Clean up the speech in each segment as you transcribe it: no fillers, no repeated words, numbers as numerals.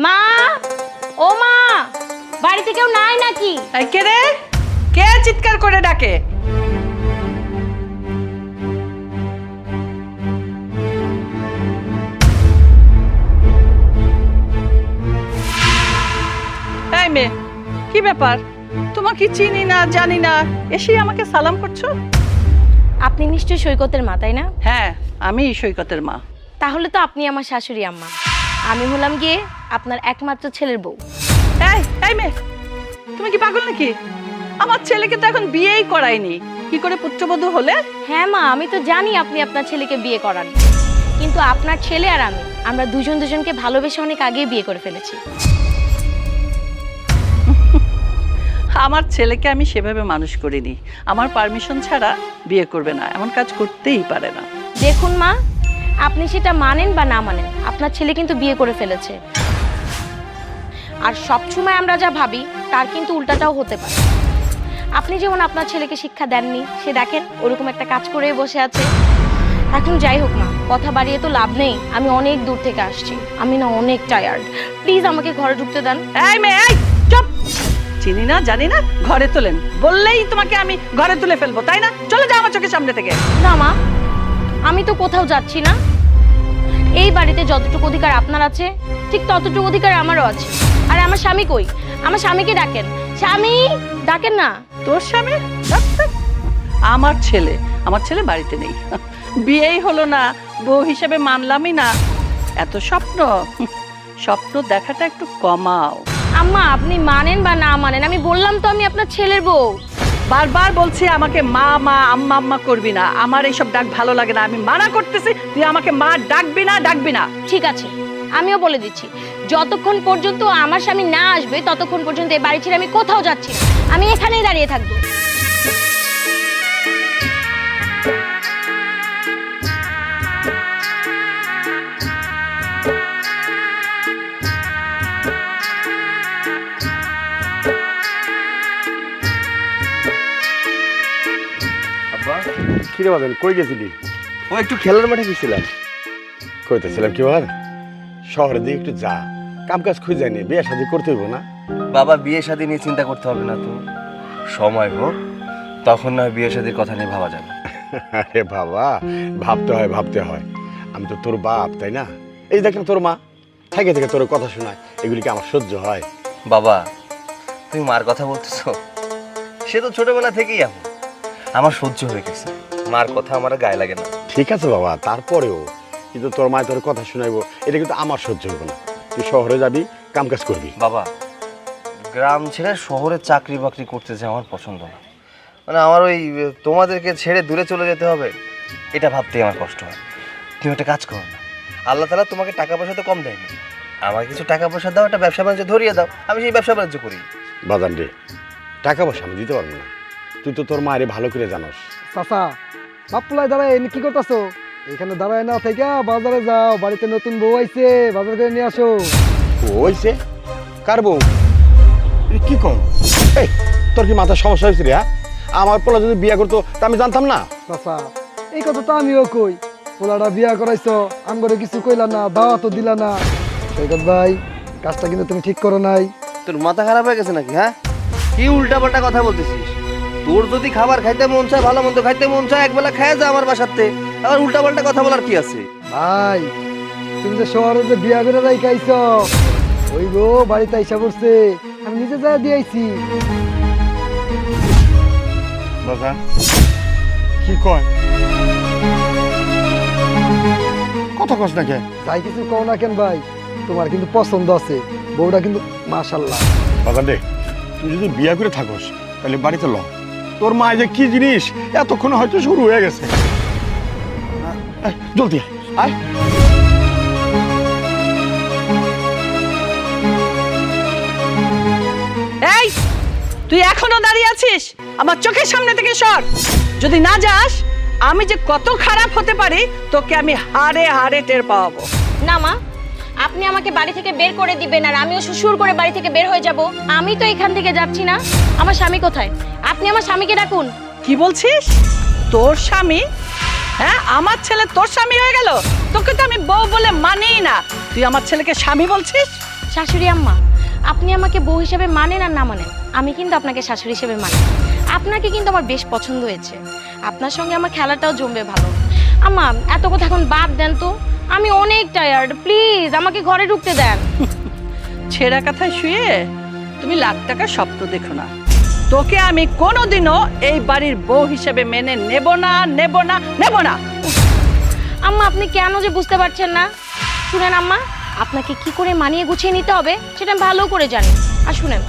মা, ও মা, বাড়িতে কেউ নাই নাকি? কে রে? কে চিৎকার করে ডাকে? এই মেয়ে, কি ব্যাপার? তোমাকে চিনি না জানি না, এসে আমাকে সালাম করছো? আপনি নিশ্চয়ই সৈকতের মা, তাই না? হ্যাঁ, আমি সৈকতের মা। তাহলে তো আপনি আমার শাশুড়ি আম্মা। আমি হলাম গিয়ে আপনার একমাত্র ছেলের বউ। এই মেয়ে, তুমি কি পাগল নাকি? আমার ছেলেকে তো এখন বিয়েই করাইনি, কি করে পুত্রবধূ হলে? হ্যাঁ মা, আমি তো জানি আপনি আপনার ছেলেকে বিয়ে করান, কিন্তু আপনার ছেলে আর আমরা দুজনকে ভালোবেসে অনেক আগেই বিয়ে করে ফেলেছি। আমার ছেলেকে আমি সেভাবে মানুষ করিনি। আমার পারমিশন ছাড়া বিয়ে করবে না, এমন কাজ করতেই পারে না। দেখুন মা, আপনি সেটা মানেন বা না মানেন, আপনার ছেলে কিন্তু বিয়ে করে ফেলেছে। আর সবসময় আমরা যা ভাবি তার কিন্তু উল্টাটাও হতে পারে। আপনি যেমন আপনার ছেলেকে শিক্ষা দেননি, সে দেখেন ওরকম একটা কাজ করেই বসে আছে। এখন যাই হোক মা, কথা বাড়িয়ে তো লাভ নেই। আমি অনেক দূর থেকে আসছি, আমি না অনেক টায়ার্ড। প্লিজ আমাকে ঘরে ঢুকতে দেন। এই মেয়ে, এই চুপ! চিনি না জানি না, ঘরে তোলেন বললেই তোমাকে আমি ঘরে তুলে ফেলবো, তাই না? চলে যাও আমার চোখের সামনে থেকে। না মা, আমি তো কোথাও যাচ্ছি না। এই বাড়িতে যতটুকু অধিকার আপনার আছে, ঠিক ততটুকু অধিকার আমারও আছে। আর আমার স্বামী কই? আমার স্বামীকে ডাকেন। স্বামী, ডাকেন না। তোর স্বামী? আমার ছেলে বাড়িতে নেই, বিয়েই হলো না, বউ হিসেবে মানলামই না। এত স্বপ্ন স্বপ্ন দেখাটা একটু কমাও। আম্মা, আপনি মানেন বা না মানেন, আমি বললাম তো আমি আপনার ছেলের বউ। বারবার বলছি আমাকে মা মা আম্মা আম্মা করবি না, আমার এইসব ডাক ভালো লাগে না। আমি মানা করতেছি, তুই আমাকে মা ডাকবি না। ঠিক আছে, আমিও বলে দিচ্ছি, যতক্ষণ পর্যন্ত আমার স্বামী না আসবে ততক্ষণ পর্যন্ত এই বাড়ি ছেড়ে আমি কোথাও যাচ্ছি না। আমি এখানেই দাঁড়িয়ে থাকবো। কিরে বাবেন, কই গেছিলি? ও একটু খেলার মাঠে গেছিলাম। কইতেছিলাম কি বল, শহরের দিকে একটু যা, কাম কাজ খুঁজে যায়নি, বিয়ে শাদী করতে হইব না? বাবা, বিয়ে শাদী নিয়ে চিন্তা করতে হবে না তো, সময় হোক তখন না বিয়ে শাদীর কথা নিয়ে ভাবা যাবে। আরে বাবা, ভাবতে হয়। আমি তো তোর বাপ, তাই না? এই দেখ না, তোর মা থেকে থেকে তোর কথা শোনায়, এগুলি কি আমার সহ্য হয়? বাবা, তুমি মার কথা বলতেছো? সে তো ছোটবেলা থেকেই আমার সহ্য হয়ে গেছে। মার কথা আমার গায়ে লাগে না। ঠিক আছে বাবা, তারপরেও কিন্তু তোর মায় তোর কথা শোনাইবো, এটা কিন্তু আমার সহ্য হবে না। তুই শহরে যাবি, কাম কাজ করবি। বাবা, গ্রাম ছেড়ে শহরে চাকরি বাকরি করতে যে আমার পছন্দ না। মানে আমার ওই তোমাদেরকে ছেড়ে দূরে চলে যেতে হবে, এটা ভাবতেই আমার কষ্ট হয়। তুমি একটা কাজ করো না, আল্লাহ তাআলা তোমাকে টাকা পয়সা তো কম দেয়নি, আমাকে কিছু টাকা পয়সা দাও, একটা ব্যবসা বাণিজ্য ধরিয়ে দাও, আমি সেই ব্যবসা বাণিজ্য করি। বাজান রে, টাকা পয়সা আমি দিতে পারবো না, তুই তো তোর মায়ের ভালো করে জানোস। চাচা, বাপুলাই দাঁড়ায় এনে কি করতেছো? এখানে দাঁড়ায় না থেকে বাজারে যাও, বাড়িতে নতুন বউ আইছে, বাজার করে নিয়ে আসো। ওইছে কার বউ? কি কর? এই, তোর কি মাথার সমস্যা হয়েছে রে? আমার পোলা যদি বিয়ে করতো তা আমি জানতাম না? চাচা, এই কথা তো আমিও কই, পোলাটা বিয়া করাইছো, আমগরে কিছু কইলা না, দাওয়াতও দিলা না। সৈকত ভাই, কাজটা কিন্তু তুমি ঠিক করো নাই। তোর মাথা খারাপ হয়ে গেছে নাকি? হ্যাঁ, কি উল্টাপাল্টা কথা বলতেছিস? তোর যদি খাবার খাইতে মন চায়, ভালো মন্দ খাইতে মন চায়, একবেলা খায় যা আমার বাসাতে, আবার উল্টাপাল্টা কথা বলার কি আছে? ভাই, তুমি যে শহরে যে বিয়া করে রাইখাইছ, ওই গো বাড়িতে আইসা পড়ছে, আমি নিজে যা দিয়ে আইছি। বাবা কি কয়? কথা কস না কে? যাই কিছু কও না কেন ভাই, তোমার কিন্তু পছন্দ আছে, বউটা কিন্তু মাশাআল্লাহ। বাবা রে, তুই যদি বিয়ে করে থাকস তাহলে বাড়িতে ল। তোর মা যে কি জিনিস এতক্ষণ হয়তো শুরু হয়ে গেছে। জলদি আয়। এই, তুই এখনো দাঁড়িয়ে আছিস? আমার চোখের সামনে থেকে সর। যদি না যাস, আমি যে কত খারাপ হতে পারি তোকে আমি হাড়ে হাড়ে টের পাবো। না মা, আপনি আমাকে বাড়ি থেকে বের করে দিবেন আর আমিও সুসুর করে বাড়ি থেকে বের হয়ে যাব? আমি তো এখান থেকে যাচ্ছি না। আমার স্বামী কোথায়? আপনি আমার স্বামীকে ডাকুন। কি বলছিস? তোর স্বামী? হ্যাঁ, আমার ছেলে তোর স্বামী হয়ে গেল? তোকে তো আমি বউ বলে মানিই না, তুই আমার ছেলেকে স্বামী বলছিস? শাশুড়ি আম্মা, আপনি আমাকে বউ হিসেবে মানেন আর না মানেন, আমি কিন্তু আপনাকে শাশুড়ি হিসেবে মানি। আপনাকে কিন্তু আমার বেশ পছন্দ হয়েছে, আপনার সঙ্গে আমার খেলাটাও জমবে ভালো। আম্মা, এত কথা এখন বাদ দেন তো, আমি অনেক টায়ার্ড, প্লিজ আমাকে ঘরে ঢুকতে দেন। ছেঁড়া কাঁথায় শুয়ে তুমি লাখ টাকার স্বপ্ন দেখো না। তোকে আমি কোনোদিনও এই বাড়ির বউ হিসেবে মেনে নেব না, নেব না, নেব না। আম্মা, আপনি কেন যে বুঝতে পারছেন না? শুনেন আম্মা, আপনাকে কি করে মানিয়ে গুছিয়ে নিতে হবে সেটা আমি ভালো করে জানি। আর শুনেন,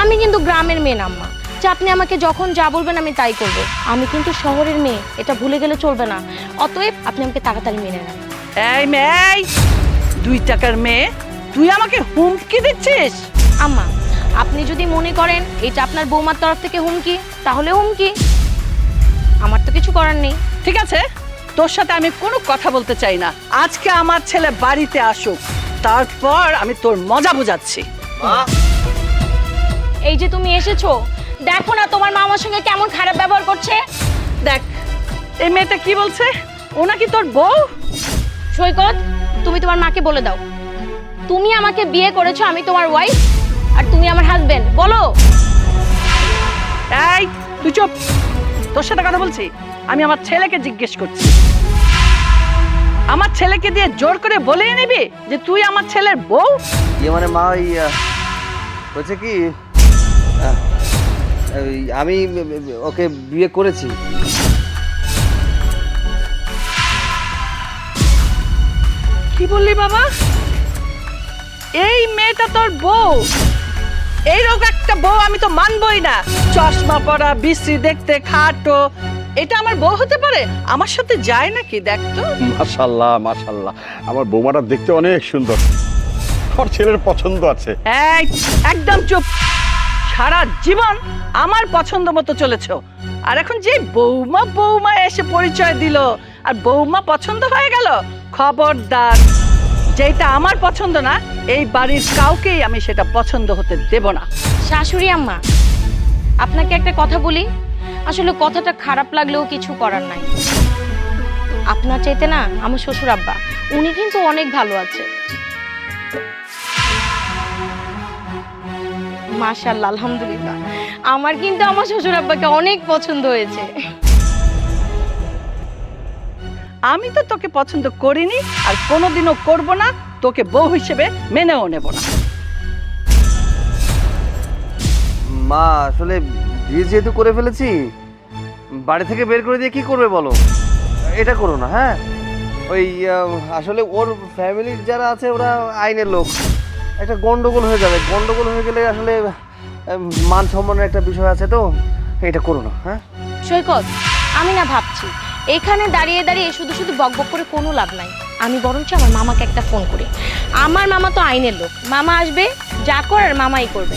আমি কিন্তু গ্রামের মেয়ে না আম্মা, যে আপনি আমাকে যখন যা বলবেন আমি তাই করব। আমি কিন্তু শহরের মেয়ে, এটা ভুলে গেলে চলবে না। অতএব আপনি আমাকে তাড়াতাড়ি মেনে নেন। এই মেয়ে, 2 টাকার মেয়ে, তুই আমাকে হুমকি দিচ্ছিস? আম্মা, আপনি যদি মনে করেন এটা আপনার বৌমার তরফ থেকে হুমকি, তাহলে হুমকি, আমার তো কিছু করার নেই। ঠিক আছে, তোর সাথে আমি কোনো কথা বলতে চাই না। আজকে আমার ছেলে বাড়িতে আসুক, তারপর আমি তোর মজা বোঝাচ্ছি। এই যে তুমি এসেছো, দেখো না তোমার মা আমার সঙ্গে কেমন খারাপ ব্যবহার করছে। দেখ, এই মেয়েটা কি বলছে, ও নাকি তোর বউ। সৈকত, তুমি তোমার মাকে বলে দাও তুমি আমাকে বিয়ে করেছো, আমি তোমার ওয়াইফ, আর তুমি আমার হাজবেন্ড। বলো। এই তুই চুপ, তোর সাথে কথা বলছি। আমি আমার ছেলেকে জিজ্ঞেস করছি, আমার ছেলেকে দিয়ে জোর করে বলে নিবি যে তুই আমার ছেলের বউ? ইয়ে মানে মা, ওই হচ্ছে কি, আমি ওকে বিয়ে করেছি। কি বললি বাবা? এই মেয়েটা তোর বউ? এইরকম একটা বউ আমি তো মানবই না। চশমা পরা, বিশ্রী দেখতে, খাটো, এটা আমার বউ হতে পারে? আমার সাথে যায় নাকি? দেখ তো। মাশাল্লাহ মাশাল্লাহ, আমার বৌমাটা দেখতে অনেক সুন্দর, আমার ছেলের পছন্দ আছে। এই একদম চুপ। সারা জীবন আমার পছন্দ মতো চলেছো, আর এখন যে বৌমা বৌমা এসে পরিচয় দিল আর বৌমা পছন্দ হয়ে গেল, খবরদার, যেটা আমার পছন্দ না এই বাড়ির কাউকেই আমি সেটা পছন্দ হতে দেব না। শাশুড়ি আম্মা, আপনাকে একটা কথা বলি, আসলে কথাটা খারাপ লাগলেও কিছু করার নাই। আপনার চাইতে না আমার শ্বশুর আব্বা, উনি কিন্তু অনেক ভালো আছে। মাশাআল্লাহ, আলহামদুলিল্লাহ, আমার কিন্তু আমার শ্বশুর আব্বাকে অনেক পছন্দ হয়েছে। আমি তো তোকে পছন্দ করিনি আর কোনোদিনও করব না, তোকে বউ হিসেবে মেনেও নেব না। মা, আসলে বিয়ে যেহেতু করে ফেলেছি, বাড়ি থেকে বের করে দিয়ে কি করবে বলো? এটা করো না। হ্যাঁ, ওই আসলে ওর ফ্যামিলির যারা আছে ওরা আইনের লোক, একটা গন্ডগোল হয়ে যাবে। গন্ডগোল হয়ে গেলে আসলে মান সম্মানের একটা বিষয় আছে, তো এটা করো না। হ্যাঁ সৈকত, আমি না ভাবছি এখানে দাঁড়িয়ে দাঁড়িয়ে শুধু শুধু বকবক করে কোনো লাভ নাই। আমি বরঞ্চ আমার মামাকে একটা ফোন করি। আমার মামা তো আইনের লোক, মামা আসবে, যা করার মামাই করবে।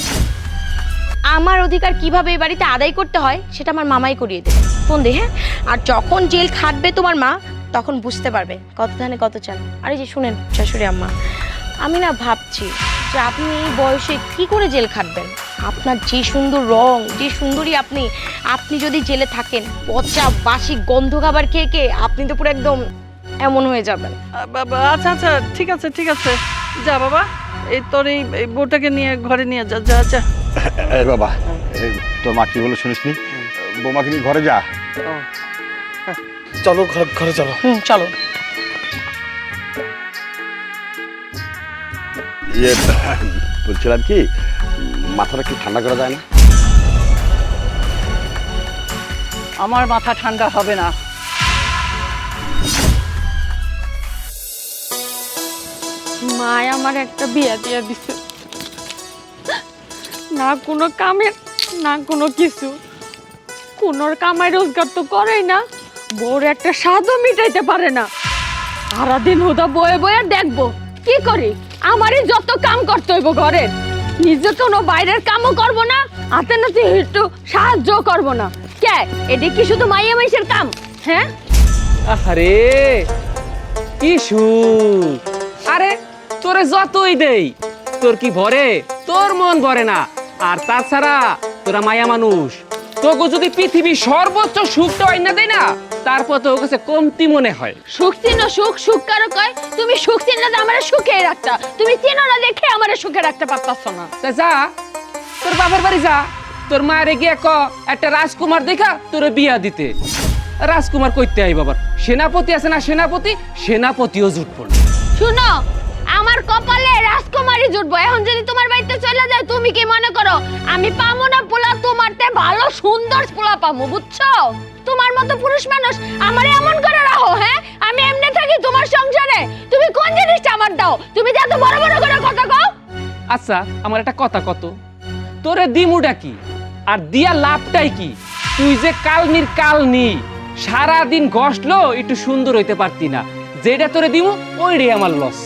আমার অধিকার কিভাবে এই বাড়িতে আদায় করতে হয় সেটা আমার মামাই করিয়ে দেবে। ফোন দে। হ্যাঁ, আর যখন জেল খাটবে তোমার মা, তখন বুঝতে পারবে কত ধানে কত চাল। আরে যে শুনেন শাশুড়ি আম্মা, আমি না ভাবছি যে আপনি এই বয়সে কি করে জেল খাটবেন। আপনার যে সুন্দর রং, যে সুন্দরী আপনি, আপনি যদি জেলে থাকেন, পচা বাসি গন্ধ খাবার খেয়ে খেয়ে আপনি তো পুরো একদম এমন হয়ে যাবেন। আচ্ছা আচ্ছা, ঠিক আছে ঠিক আছে, যা বাবা, এই তোর এই বউটাকে নিয়ে ঘরে নিয়ে যা। যা যা। এই বাবা, তোর মা কি বলে শুনিসনি? বৌমাকে নিয়ে ঘরে যা। চলো, ঘরে চলো। চলো। ইয়ে বলছিলাম কি, মাথাটা কি ঠান্ডা করা যায় না? আমার মাথা ঠান্ডা হবে না। মায় আমার একটা বিয়া দিয়া দিছে, না কোনো কামের না কোনো কিছু, কোনোর কামাই রোজগার তো করেই না, বউর একটা স্বাদও মিটাইতে পারে না। সারাদিন হুদা বয়ে বয়ে দেখবো কি করি। আমারই যত কাম করতে হইব ঘরের, নিজে কোনো বাইরের কামও করব না, হাতে নাতে একটু সাহায্য করব না। কে এটি কি শুধু মাইয়া মাইসের কাম? হ্যাঁ, আরে কি সুর! আরে তোরে যতই দেই তোর কি ভরে? তোর মন ভরে না। আর তাছাড়া তোরা মায়া মানুষ, তোকে যদি পৃথিবীর সর্বোচ্চ সুখটা আইনা দেয় না, তারপর তোর কাছে কমতি মনে হয়। সুখ চিনো, সুখ সুখ কারো কয়? তুমি সুখ চিনলে তো আমার সুখে রাখতা, তুমি চিনো না দেখে আমার সুখে রাখতে পারতাছ না। তা যা তোর বাবার বাড়ি যা, তোর মায়ের গিয়ে ক একটা রাজকুমার দেখা তোর বিয়া দিতে। রাজকুমার কইতে আই বাবার, সেনাপতি আছে না সেনাপতি, সেনাপতিও জুট পড়ল। শুনো, আমার কপালে রাজকুমারী জুটবো। এখন যদি তোমার বাড়িতে চলে যায়, তুমি কি মনে করো আমি পামো না পোলা? তোমারতে ভালো সুন্দর পোলা পামো, বুঝছো? তোমার মতো পুরুষ মানুষ আমারে এমন করে রাখো। হ্যাঁ, আমি এমনি থাকি তোমার সংসারে, তুমি কোন জিনিসটা আমার দাও? তুমি যে এত বড় বড় করে কথা কও। আচ্ছা আমার একটা কথা কত, তোরে দিমুটা কি আর দিয়া লাভটাই কি? তুই যে কালনির কালনি, সারাদিন গসলো একটু সুন্দর হইতে পারতি না, যেটা তোরে দিমু ওইটাই আমার লস।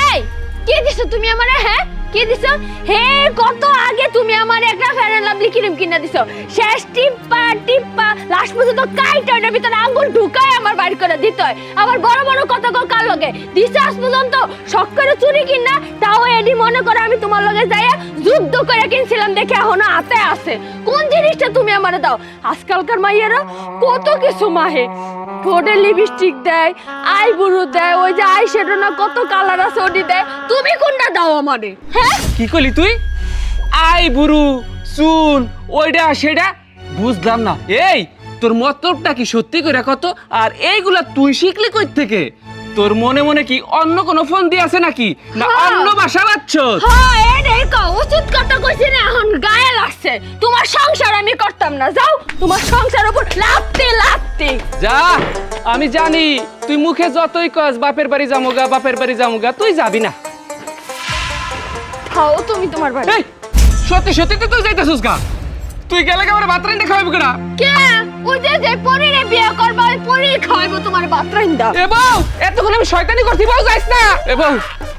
এই কি দিছো তুমি আমারে? হ্যাঁ কি দিছো? হে কত আগে তুমি আমারে একটা ফেয়ার এন্ড লাভলি ক্রিম কিনে দিছো, শেষ টিপ্পা টিপ্পা লাস্ট পর্যন্ত কাইটা ওটার ভিতরে আঙ্গুল ঢুকায় আমার বাইর করে দিতে হয়। আবার বড় বড় কথা কও কার লগে দিছো আজ পর্যন্ত? শখ করে চুরি কিনা তাও এডি মনে করে আমি তোমার লগে যাইয়া যুদ্ধ করে কিনছিলাম দেখে এখনো হাতে আছে। কোন জিনিসটা তুমি আমারে দাও? আজকালকার মাইয়ারা কত কিছু মাহে, ঠোঁটে লিপস্টিক দেয়, আইব্রু দেয়, ওই যে আই শ্যাডো না কত কালার আছে ওটি দেয়। তুমি কোনটা দাও আমারে? হ্যাঁ কি করলি তুই? আই বুড়ু চুল ওইটা সেটা বুঝলাম না। এই তোর মতলবটা কি সত্যি করে কত? আর এইগুলা তুই শিখলি কই থেকে? তোর মনে মনে কি অন্য কোনো ফোন দিয়ে আছে নাকি, না অন্য বাসা বাচ্চস? হ্যাঁ এই কও, উচিত কথা কইছি না, এখন গায়ে লাগছে। তোমার সংসার আমি করতাম না, যাও তোমার সংসার উপর লাগতে লাগতে। যা, আমি জানি তুই মুখে যতই কস বাপের বাড়ি যামুগা বাপের বাড়ি যামুগা, তুই যাবি না। খাও তুমি তোমার বাড়ি। এই সত্যি সত্যি তুই যাইতাছিস গা? তুই গেলে কি আমার ভাত রাইন্দা খাওয়াবি কেডা? কে? ওই যে পরীরে বিয়ে করবা, ওই পরী খাওয়াইবো তোমার ভাত রাইন্দা। এ বউ, এতক্ষণ আমি শয়তানি করছি, বউ যাইস না। এ বউ,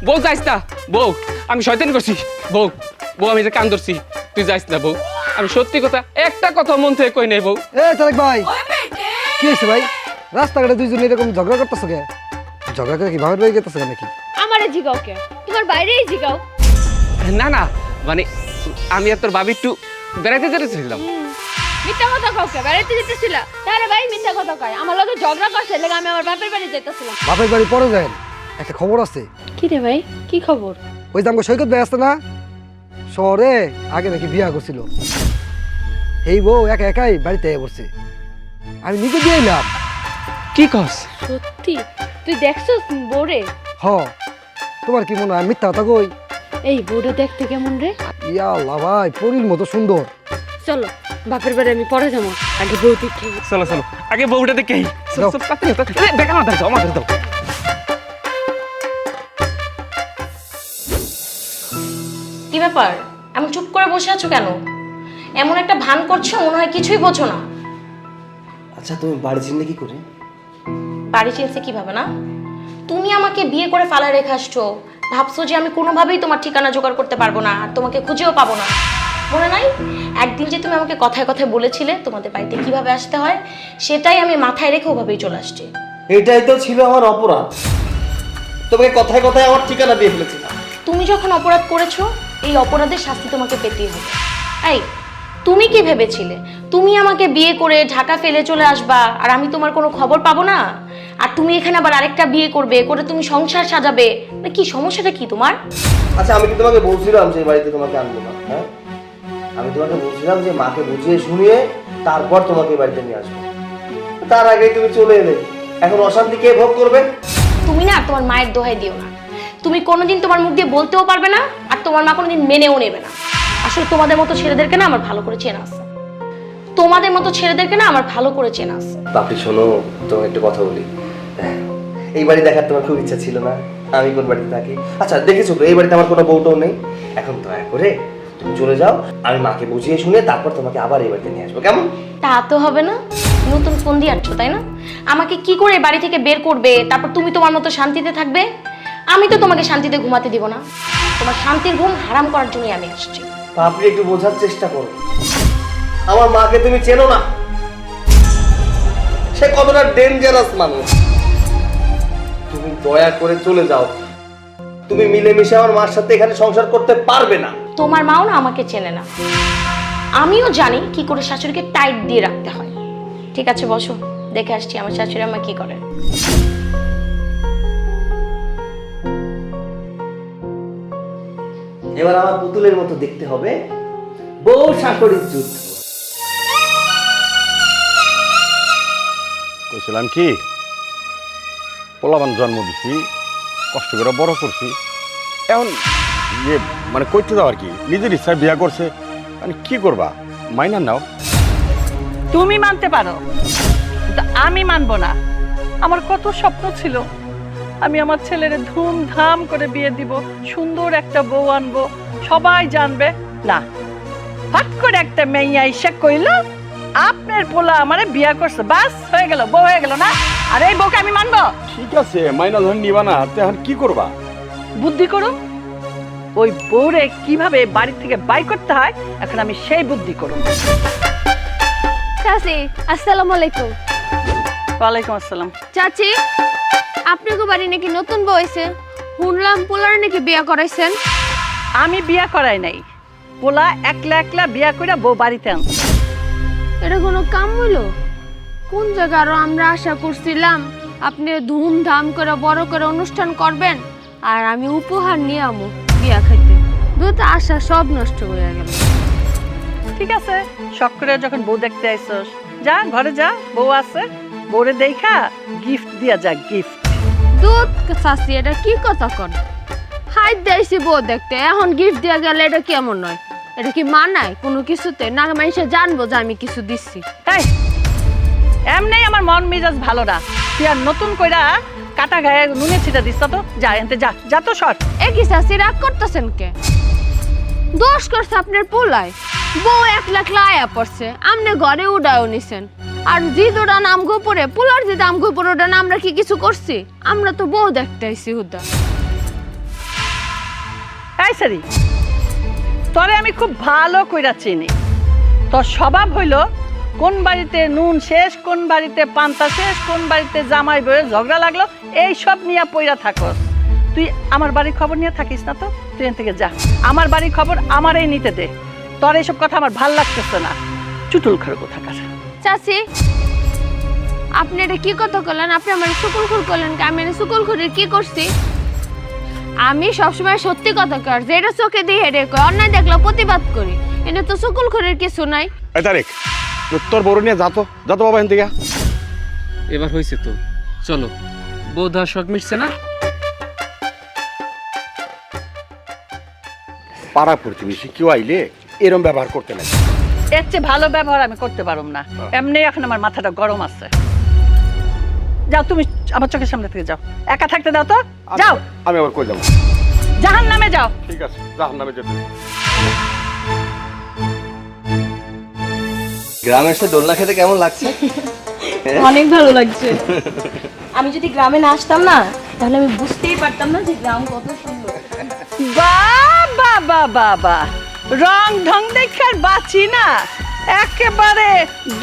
বউ যাইস না। বউ আমি শয়তানি করছি। বউ, বউ আমি যে কান ধরছি, তুই যাইস না বউ। আমি সত্যি কথা, একটা কথা মন থেকে কই নাই বউ। এ তারেক ভাই, কি হয়েছে ভাই? রাস্তাঘাটে দুইজন এরকম ঝগড়া করতেছো কে? ঝগড়া করে কি বাপের বাড়ি গেতেছো নাকি? আমারে জিগাও কে? তোমার বাইরেই জিগাও। না না, মানে আমি আর তোর ভাবি একটু বেড়াইতে যেতেছিলাম। মিথ্যা কথা কও কে? বেড়াইতে যেতেছিলা? তাহলে ভাই মিথ্যা কথা কয়, আমার লগে ঝগড়া করছে লাগে আমি আমার বাপের বাড়ি যাইতাছিলাম। বাপের বাড়ি পরে যায়, একটা খবর আছে। কি রে ভাই, কি খবর? ওই যে আমাকে সৈকত ভাই আসছে না, শহরে আগে নাকি বিয়া করছিল। এই বউ একা একাই বাড়িতে পড়ছে, আমি নিজে দিয়ে এলাম। কি কস? সত্যি? তুই দেখছস বোরে? হ, তোমার কি মনে হয় মিথ্যা কথা কই? এই বোরে দেখতে কেমন রে? ইয়া আল্লাহ ভাই, পরীর মতো সুন্দর। চলো বাপের বাড়ি আমি পরে যাবো, আগে বউ দেখে। চলো চলো, আগে বউটা দেখেই। যাও। দেখা না দাও, আমার দাও। কি ব্যাপার, আমি চুপ করে বসে আছো কেন? এমন একটা ভান করছো মনে হয় কিছুই বোঝো না। আচ্ছা তুমি বাড়ি চিনলে কি করে? বাড়ি চিনছে কিভাবে না? তুমি আমাকে বিয়ে করে ফালায় রেখে আসছো, ভাবছো যে আমি কোনোভাবেই তোমার ঠিকানা জোগাড় করতে পারবো না আর তোমাকে খুঁজেও পাবো না। মনে নাই একদিন যে তুমি আমাকে কথায় কথায় বলেছিলে তোমাদের বাড়িতে কিভাবে আসতে হয়, সেটাই আমি মাথায় রেখে ওভাবেই চলে আসছি। এটাই তো ছিল আমার অপরাধ, তোমাকে কথায় কথায় আমার ঠিকানা দিয়ে ফেলেছিলাম। তুমি যখন অপরাধ করেছো, এই অপরাধের শাস্তি তোমাকে পেতেই হবে। এই তুমি কি ভেবেছিলে তুমি আমাকে বিয়ে করে ঢাকা ফেলে চলে আসবা আর আমি তোমার কোনো খবর পাবো না? আর তুমি এখানে আবার আরেকটা বিয়ে করবে, করে তুমি সংসার সাজাবে, মানে কি সমস্যাটা কি তোমার? আচ্ছা আমি কি তোমাকে বলছিলাম যে এই বাড়িতে তোমাকে আনবো না? হ্যাঁ, আমি তোমাকে বলছিলাম যে মাকে বুঝিয়ে শুনিয়ে তারপর তোমাকে এই বাড়িতে নিয়ে আসবো, তার আগেই তুমি চলে এলে। এখন অশান্তি কে ভোগ করবে? তুমি না তোমার মায়ের দোহাই দিও না। তুমি কোনোদিন তোমার মুখ দিয়ে বলতেও পারবে না আর তোমার মা কোনোদিন মেনেও নেবে না। আসলে তোমাদের মতো ছেলেদেরকে না আমার ভালো করে চেনা আছে, তোমাদের মতো ছেলেদেরকে না আমার ভালো করে চেনা আছে। বাপি শোনো, তোমাকে একটা কথা বলি। এই বাড়ি দেখার তোমার খুব ইচ্ছা ছিল না? আমি কোন বাড়িতে থাকি? আচ্ছা দেখেছো তো, এই বাড়িতে আমার কোনো বউটাও নেই। এখন দয়া করে তুমি চলে যাও, আমি মাকে বুঝিয়ে শুনে তারপর তোমাকে আবার এই বাড়িতে নিয়ে আসবো, কেমন? তা তো হবে না, নতুন ফোন দিয়ে আনছো তাই না? আমাকে কি করে বাড়ি থেকে বের করবে, তারপর তুমি তোমার মতো শান্তিতে থাকবে? আমি তো তোমাকে শান্তিতে ঘুমাতে দিব না, তোমার শান্তির ঘুম হারাম করার জন্যই আমি আসছি। আপনি একটু বোঝার চেষ্টা করো, আমার মাকে তুমি চেনো না, সে কতটা ডেঞ্জারাস মানুষ। তুমি দয়া করে চলে যাও, তুমি মিলেমিশে আমার মার সাথে এখানে সংসার করতে পারবে না। তোমার মাও না আমাকে চেনে না, আমিও জানি কি করে শাশুড়িকে টাইট দিয়ে রাখতে হয়। ঠিক আছে বসো, দেখে আসছি আমার শাশুড়ি আম্মা কি করে। এবার আমার পুতুলের মতো দেখতে হবে বউ শাশুড়ির যুদ্ধ। কইছিলাম কি, পোলাবান জন্ম দিছি, কষ্ট করে বড় করছি, এখন ইয়ে মানে করতে দাও আর কি, নিজের ইচ্ছায় বিয়া করছে, মানে কি করবা, মাইনা নাও। তুমি মানতে পারো, কিন্তু আমি মানবো না। আমার কত স্বপ্ন ছিল, আমি আমার ছেলের ধুমধাম করে বিয়ে দিব, সুন্দর একটা বউ আনবো, সবাই জানবে। না, হট করে একটা মেয়ে আইসা কইল আপনার পোলা আমারে বিয়া করছে, বাস হয়ে গেল, বউ হয়ে গেল না? আর এই বউকে আমি মানবো? ঠিক আছে, মাইনা ধর নিবা না, তো এখন কি করবা? বুদ্ধি করুন, ওই বউরে কিভাবে বাড়ি থেকে বাই করতে হয় এখন আমি সেই বুদ্ধি করুন। চাচি আসসালামু আলাইকুম। ওয়ালাইকুম আসসালাম। চাচি, আপনাকে বাড়ি নাকি নতুন বউ হয়েছে, শুনলাম পোলার নাকি বিয়া করাইছেন। আমি বিয়া করাই নাই, পোলা একলা একলা বিয়া করে বউ বাড়িতে আনছে। এটা কোনো কাম হইলো? কোন জায়গা আরো আমরা আশা করছিলাম আপনি ধুমধাম করে বড় করে অনুষ্ঠান করবেন আর আমি উপহার নিয়ে আমু বিয়া খাইতে, দুটো আশা সব নষ্ট হয়ে গেল। ঠিক আছে, শখ করে যখন বউ দেখতে আইছস, যা ঘরে যা, বউ আছে, বউরে দেখা গিফট দিয়া যা, গিফট। দুধ চাচি, এটা কি কথা কন? হাইট দিয়েছি বউ দেখতে, এখন গিফট দিয়া গেলে এটা কেমন নয়? এটা কি মানায় কোনো কিছুতে? না মানুষে জানবো যে আমি কিছু দিচ্ছি। তাই এমনি আমার মন মেজাজ ভালো না, তুই আর নতুন কইরা কাটা গায়ে নুনে ছিটা দিস, তো যা এনতে যা, যা তো শর্ট। এ কি চাচি রাগ করতেছেন কে? দোষ করছে আপনার পোলায়, বউ একলা একলা আয়া পড়ছে, আমনে ঘরে উড়াও নিছেন। আর জিদ ওটা নাম গোপরে, পোলার যে দাম গোপরে ওটা আমরা কি কিছু করছি? আমরা তো বউ দেখতে আইছি হুদা। এই সারি, তোরে আমি খুব ভালো কইরা চিনি। তোর স্বভাব হইল কোন বাড়িতে নুন শেষ, কোন বাড়িতে পান্তা শেষ, কোন বাড়িতে জামাই বউয়ের ঝগড়া লাগলো, এই সব নিয়ে পইরা থাকস। তুই আমার বাড়ির খবর নিয়ে থাকিস না তো, তুই এখান থেকে যা, আমার বাড়ির খবর আমারই নিতে দে। তোর এইসব কথা আমার ভাল লাগতেছে না, চুটুল খড় কোথাকার। চাচি, আপনি এটা কি কথা করলেন? আপনি আমার সুকুলখুর করলেন, আমি সুকুল খুঁড়ির কি করছি? আমি সবসময় সত্যি কথা কর, যেটা চোখে দিয়ে হেঁটে কই, অন্যায় দেখলে প্রতিবাদ করি, এটা তো সুকুল খুঁড়ির কিছু নাই। এই তারিখ, তোর বড় নিয়ে যা তো বাবা এখান থেকে। এবার হয়েছে তো, চলো, বউ ধোয়া শখ মিটছে না? পাড়া প্রতিবেশী কেউ আইলে এরম ব্যবহার করতে নাই। এর চেয়ে ভালো ব্যবহার আমি করতে পারুম না, এমনি এখন আমার মাথাটা গরম আছে। যাও তুমি আমার চোখের সামনে থেকে যাও, একা থাকতে দাও তো, যাও। আমি আবার কই যাবো? জাহান্নামে যাও। ঠিক আছে, জাহান্নামে যেতে। গ্রামে এসে দোলনা খেতে কেমন লাগছে? অনেক ভালো লাগছে। আমি যদি গ্রামে না আসতাম না, তাহলে আমি বুঝতেই পারতাম না যে গ্রাম কত সুন্দর। বাবা বাবা বা, রং ঢং দেখার বাঁচি না, একেবারে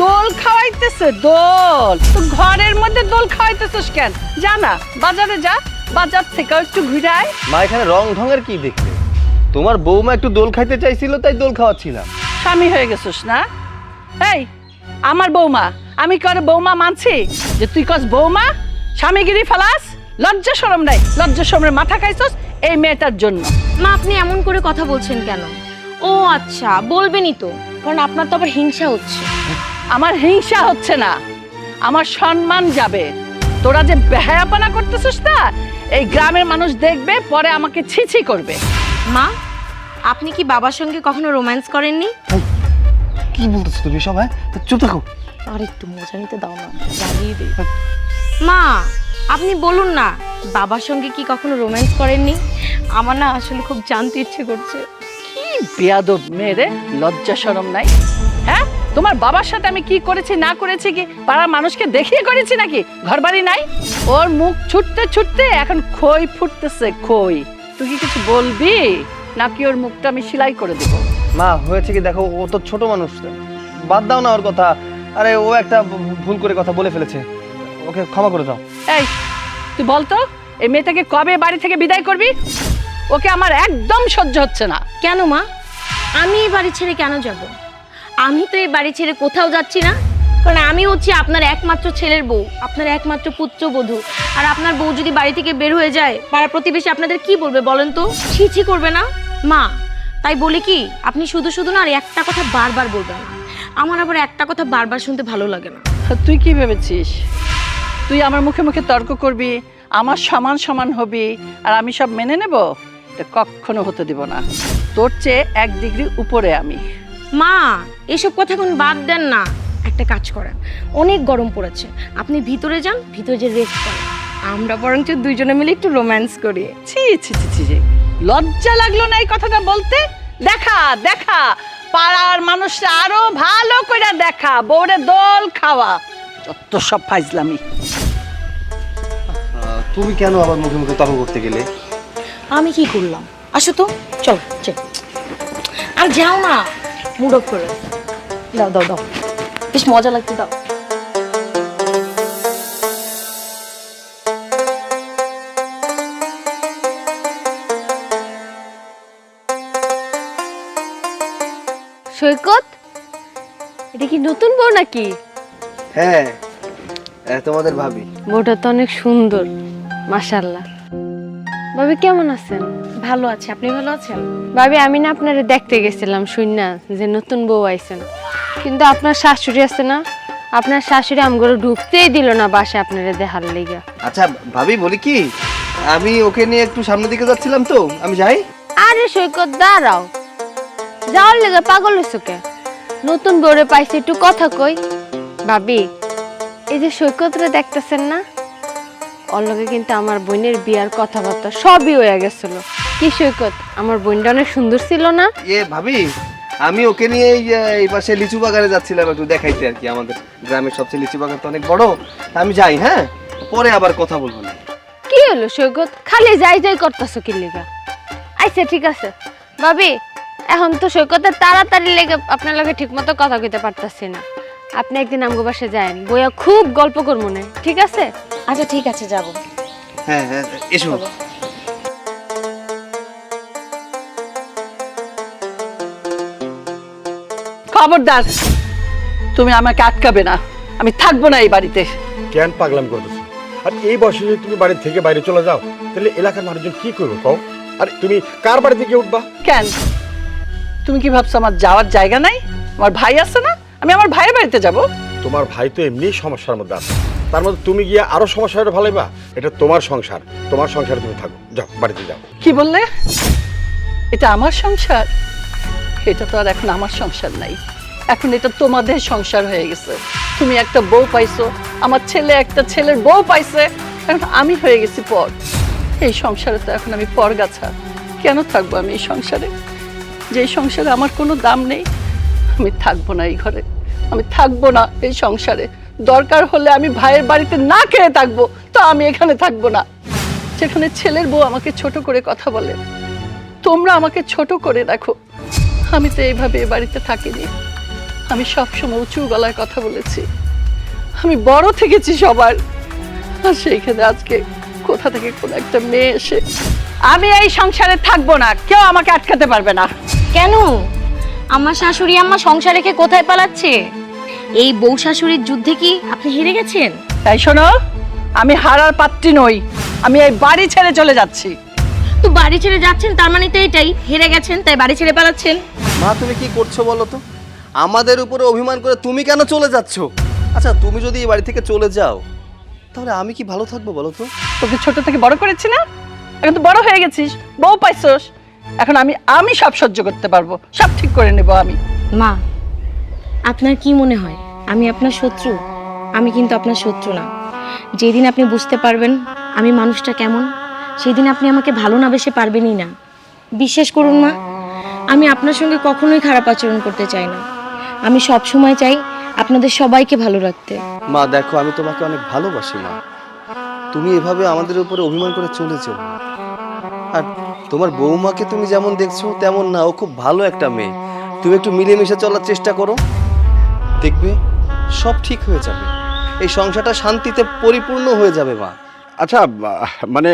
দোল খাওয়াইতেছে, দোল। তো ঘরের মধ্যে দোল খাওয়াইতেছিস কেন? যা না বাজারে যা, বাজার থেকে একটু ঘুরে আয়। মা এখানে রং ঢঙের কি দেখলে? তোমার বৌমা একটু দোল খাইতে চাইছিল তাই দোল খাওয়াচ্ছিলাম। স্বামী হয়ে গেছিস না? এই আমার বৌমা, আমি করে বৌমা মানছি যে তুই কস বৌমা, স্বামীগিরি ফেলাস, লজ্জা শরম নাই, লজ্জা শরমের মাথা খাইছস এই মেয়েটার জন্য। মা, আপনি এমন করে কথা বলছেন কেন? ও আচ্ছা, বলবেনই তো, কারণ আপনার তো আবার হিংসা হচ্ছে। আমার হিংসা হচ্ছে না, আমার সম্মান যাবে। তোরা যে বেহায়াপনা করতেছিস না, এই গ্রামের মানুষ দেখবে, পরে আমাকে ছিছি করবে। মা, আপনি কি বাবার সঙ্গে কখনো রোম্যান্স করেননি? কি বলতেছো তুমি সব? হ্যাঁ, চুপ থাকো। আর একটু মজা নিতে দাও না, জ্বালিয়ে দে। মা, আপনি বলুন না, বাবার সঙ্গে কি কখনো রোম্যান্স করেননি? আমার না আসলে খুব জানতে ইচ্ছে করছে। কি বেয়াদব মেয়েরে, লজ্জা শরম নাই? হ্যাঁ, তোমার বাবার সাথে আমি কি করেছি না করেছি কি পাড়ার মানুষকে দেখিয়ে করেছি নাকি? ঘরবাড়ি নাই? ওর মুখ ছুটতে ছুটতে এখন খই ফুটতেছে, খই। তুই কি কিছু বলবি নাকি ওর মুখটা আমি সেলাই করে দেবো? মা হয়েছে কি দেখো, ও তো ছোট মানুষ, বাদ দাও না ওর কথা। আরে ও একটা ভুল করে কথা বলে ফেলেছে, ওকে ক্ষমা করে দাও। এই তুই বলতো, এই মেয়েটাকে কবে বাড়ি থেকে বিদায় করবি? ওকে আমার একদম সহ্য হচ্ছে না। কেন মা? আমি এই বাড়ি ছেড়ে কেন যাব? আমি তো এই বাড়ি ছেড়ে কোথাও যাচ্ছি না, কারণ আমি হচ্ছি আপনার একমাত্র ছেলের বউ, আপনার একমাত্র পুত্রবধূ। আর আপনার বউ যদি বাড়ি থেকে বের হয়ে যায়, পাড়া প্রতিবেশী আপনাদের কি বলবে বলেন তো? ছি করবে না মা? তাই বলি কি, আপনি শুধু শুধু না আর একটা কথা বারবার বলবেন না। আমার আবার একটা কথা বারবার শুনতে ভালো লাগে না। তুই কি ভেবেছিস তুই আমার মুখে মুখে তর্ক করবি, আমার সমান সমান হবি আর আমি সব মেনে নেব? এটা কখনো হতে দিব না। তোর চেয়ে 1 ডিগ্রি উপরে আমি। মা এসব কথা এখন বাদ দেন না, একটা কাজ করেন, অনেক গরম পড়েছে, আপনি ভিতরে যান, ভিতরে যে রেস্ট করেন, আমরা বরঞ্চ দুইজনে মিলে একটু রোম্যান্স করি। ছি ছি ছি ছি ছি। লজ্জা লাগলো না এই কথাটা বলতে? দেখা দেখা পাড়ার মানুষরা আরো ভালো করে দেখা, বউরে দোল খাওয়া, যত সব ফাইজলামি। তুমি কেন আবার মুখে মুখে তর্ক করতে গেলে? আমি কি করলাম? আসো তো, চল চল। আর যাও না, মুড অফ করে দাও দাও দাও, বেশ মজা লাগছে, দাও। সৈকত, এটা কি নতুন বউ নাকি? হ্যাঁ, তোমাদের ভাবি। বউটা তো অনেক সুন্দর, মাশাআল্লাহ। ভাবি কেমন আছেন? ভালো আছে, আপনি ভালো আছেন? ভাবি আমি না আপনারে দেখতে গেছিলাম, শুননা যে নতুন বউ আইছেন, কিন্তু আপনার শাশুড়ি আছে না, আপনার শাশুড়ি আমগরে ঢুকতেই দিল না বাসায় আপনারে দেখার লেগে। আচ্ছা ভাবি, বলি কি, আমি ওকে নিয়ে একটু সামনের দিকে যাচ্ছিলাম, তো আমি যাই। আরে সৈকত দাঁড়াও, যাওয়ার লেগে পাগল হইছো কে? নতুন বউরে পাইছি, একটু কথা কই। ভাবি এই যে সৈকতরে দেখতেছেন না, ওর লগে কিন্তু আমার বোনের বিয়ার কথাবার্তা সবই হয়ে গেছিল। কি সৈকত, আমার বোনটা অনেক সুন্দর ছিল না? ভাবি, আমি ওকে নিয়ে এই পাশে লিচু বাগানে যাচ্ছিলাম একটু দেখাইতে আর কি। আমাদের গ্রামের সবচেয়ে লিচু বাগান তো অনেক বড়। আমি যাই, হ্যাঁ, পরে আবার কথা বলবো না। কি হলো সৈকত, খালি যাই যাই করতেছো কি লেগা? আচ্ছা ঠিক আছে ভাবি, এখন তো সৈকতের তাড়াতাড়ি লেগে আপনার লগে ঠিক মতো কথা কইতে পারতাছি না। আপনি একদিন আমগো বাসে যায়েন, বইয়া খুব গল্প করবো না, ঠিক আছে? আচ্ছা ঠিক আছে, যাব। হ্যাঁ হ্যাঁ, এসো। খবরদার, তুমি আমাকে আটকাবে না, আমি থাকবো না এই বাড়িতে। কেন পাগলাম করতেছো? আর এই বয়সে যদি তুমি বাড়ি থেকে বাইরে চলে যাও, তাহলে এলাকার মানুষজন কি করবে কও? আর তুমি কার বাড়িতে গিয়ে উঠবা? কেন তুমি কি ভাবছো আমার যাওয়ার জায়গা নাই? আমার ভাই আছে না, আমি আমার ভাইয়ের বাড়িতে যাব। তোমার ভাই তো এমনি সমস্যার মধ্যে আছে, তার মধ্যে তুমি গিয়ে আরো সমস্যা ভালাইবা? এটা তোমার সংসার, তোমার সংসারে তুমি থাকো, যাও বাড়িতে যাও। কি বললে? এটা আমার সংসার? এটা তো আর এখন আমার সংসার নাই, এখন এটা তোমাদের সংসার হয়ে গেছে। তুমি একটা বউ পাইছো, আমার ছেলে একটা ছেলের বউ পাইছে, এখন আমি হয়ে গেছি পর। এই সংসারে তো এখন আমি পরগাছা। কেন থাকবো আমি এই সংসারে? যে সংসারে আমার কোনো দাম নেই। আমি থাকবো না এই ঘরে, আমি থাকবো না এই সংসারে। দরকার হলে আমি ভাইয়ের বাড়িতে না খেয়ে থাকবো, তো আমি এখানে থাকবো না। যেখানে ছেলের বউ আমাকে ছোট করে কথা বলে, তোমরা আমাকে ছোট করে দেখো। আমি তো এইভাবে এ বাড়িতে থাকিনি, আমি সবসময় উঁচু গলায় কথা বলেছি, আমি বড় থেকেছি সবার। আর সেইখানে আজকে কোথা থেকে কোন একটা মেয়ে এসে, আমি এই সংসারে থাকবো না, কেউ আমাকে আটকাতে পারবে না। কেন? আমার শাশুড়ি আম্মা সংসার রেখে কোথায় পালাচ্ছে? এই বউ শাশুড়ির যুদ্ধে কি আপনি হেরে গেছেন? তাই শোনো, আমি হারার পাত্রী নই, আমি এই বাড়ি ছেড়ে চলে যাচ্ছি। তো বাড়ি ছেড়ে যাচ্ছেন, তার মানে তো এটাই হেরে গেছেন, তাই বাড়ি ছেড়ে পালাচ্ছেন। মা, তুমি কি করছো বলো তো? আমাদের উপরে অভিমান করে তুমি কেন চলে যাচ্ছ? আচ্ছা, তুমি যদি এই বাড়ি থেকে চলে যাও, তাহলে আমি কি ভালো থাকবো বলো তো? তোকে ছোট থেকে বড় করেছি না, এখন তো বড় হয়ে গেছিস, বউ পাইছস, এখন আমি সব সহ্য করতে পারবো, সব ঠিক করে নেব আমি। মা, আপনার কি মনে হয় আমি আপনার শত্রু? আমি কিন্তু আপনার শত্রু না। যেদিন আপনি বুঝতে পারবেন আমি মানুষটা কেমন, সেদিন আপনি আমাকে ভালো না বেসে পারবেনই না। বিশ্বাস করুন মা, আমি আপনার সঙ্গে কখনোই খারাপ আচরণ করতে চাই না। আমি সব সময় চাই আপনাদের সবাইকে ভালো রাখতে। মা দেখো, আমি তোমাকে অনেক ভালোবাসি মা। তুমি এভাবে আমাদের উপরে অভিমান করে চলেছো। আর তোমার বৌমাকে তুমি যেমন দেখছো তেমন না, ও খুব ভালো একটা মেয়ে। তুমি একটু মিলেমিশে চলার চেষ্টা করো, দেখবে সব ঠিক হয়ে যাবে। এই সংসারটা শান্তিতে পরিপূর্ণ হয়ে যাবে মা। আচ্ছা, মানে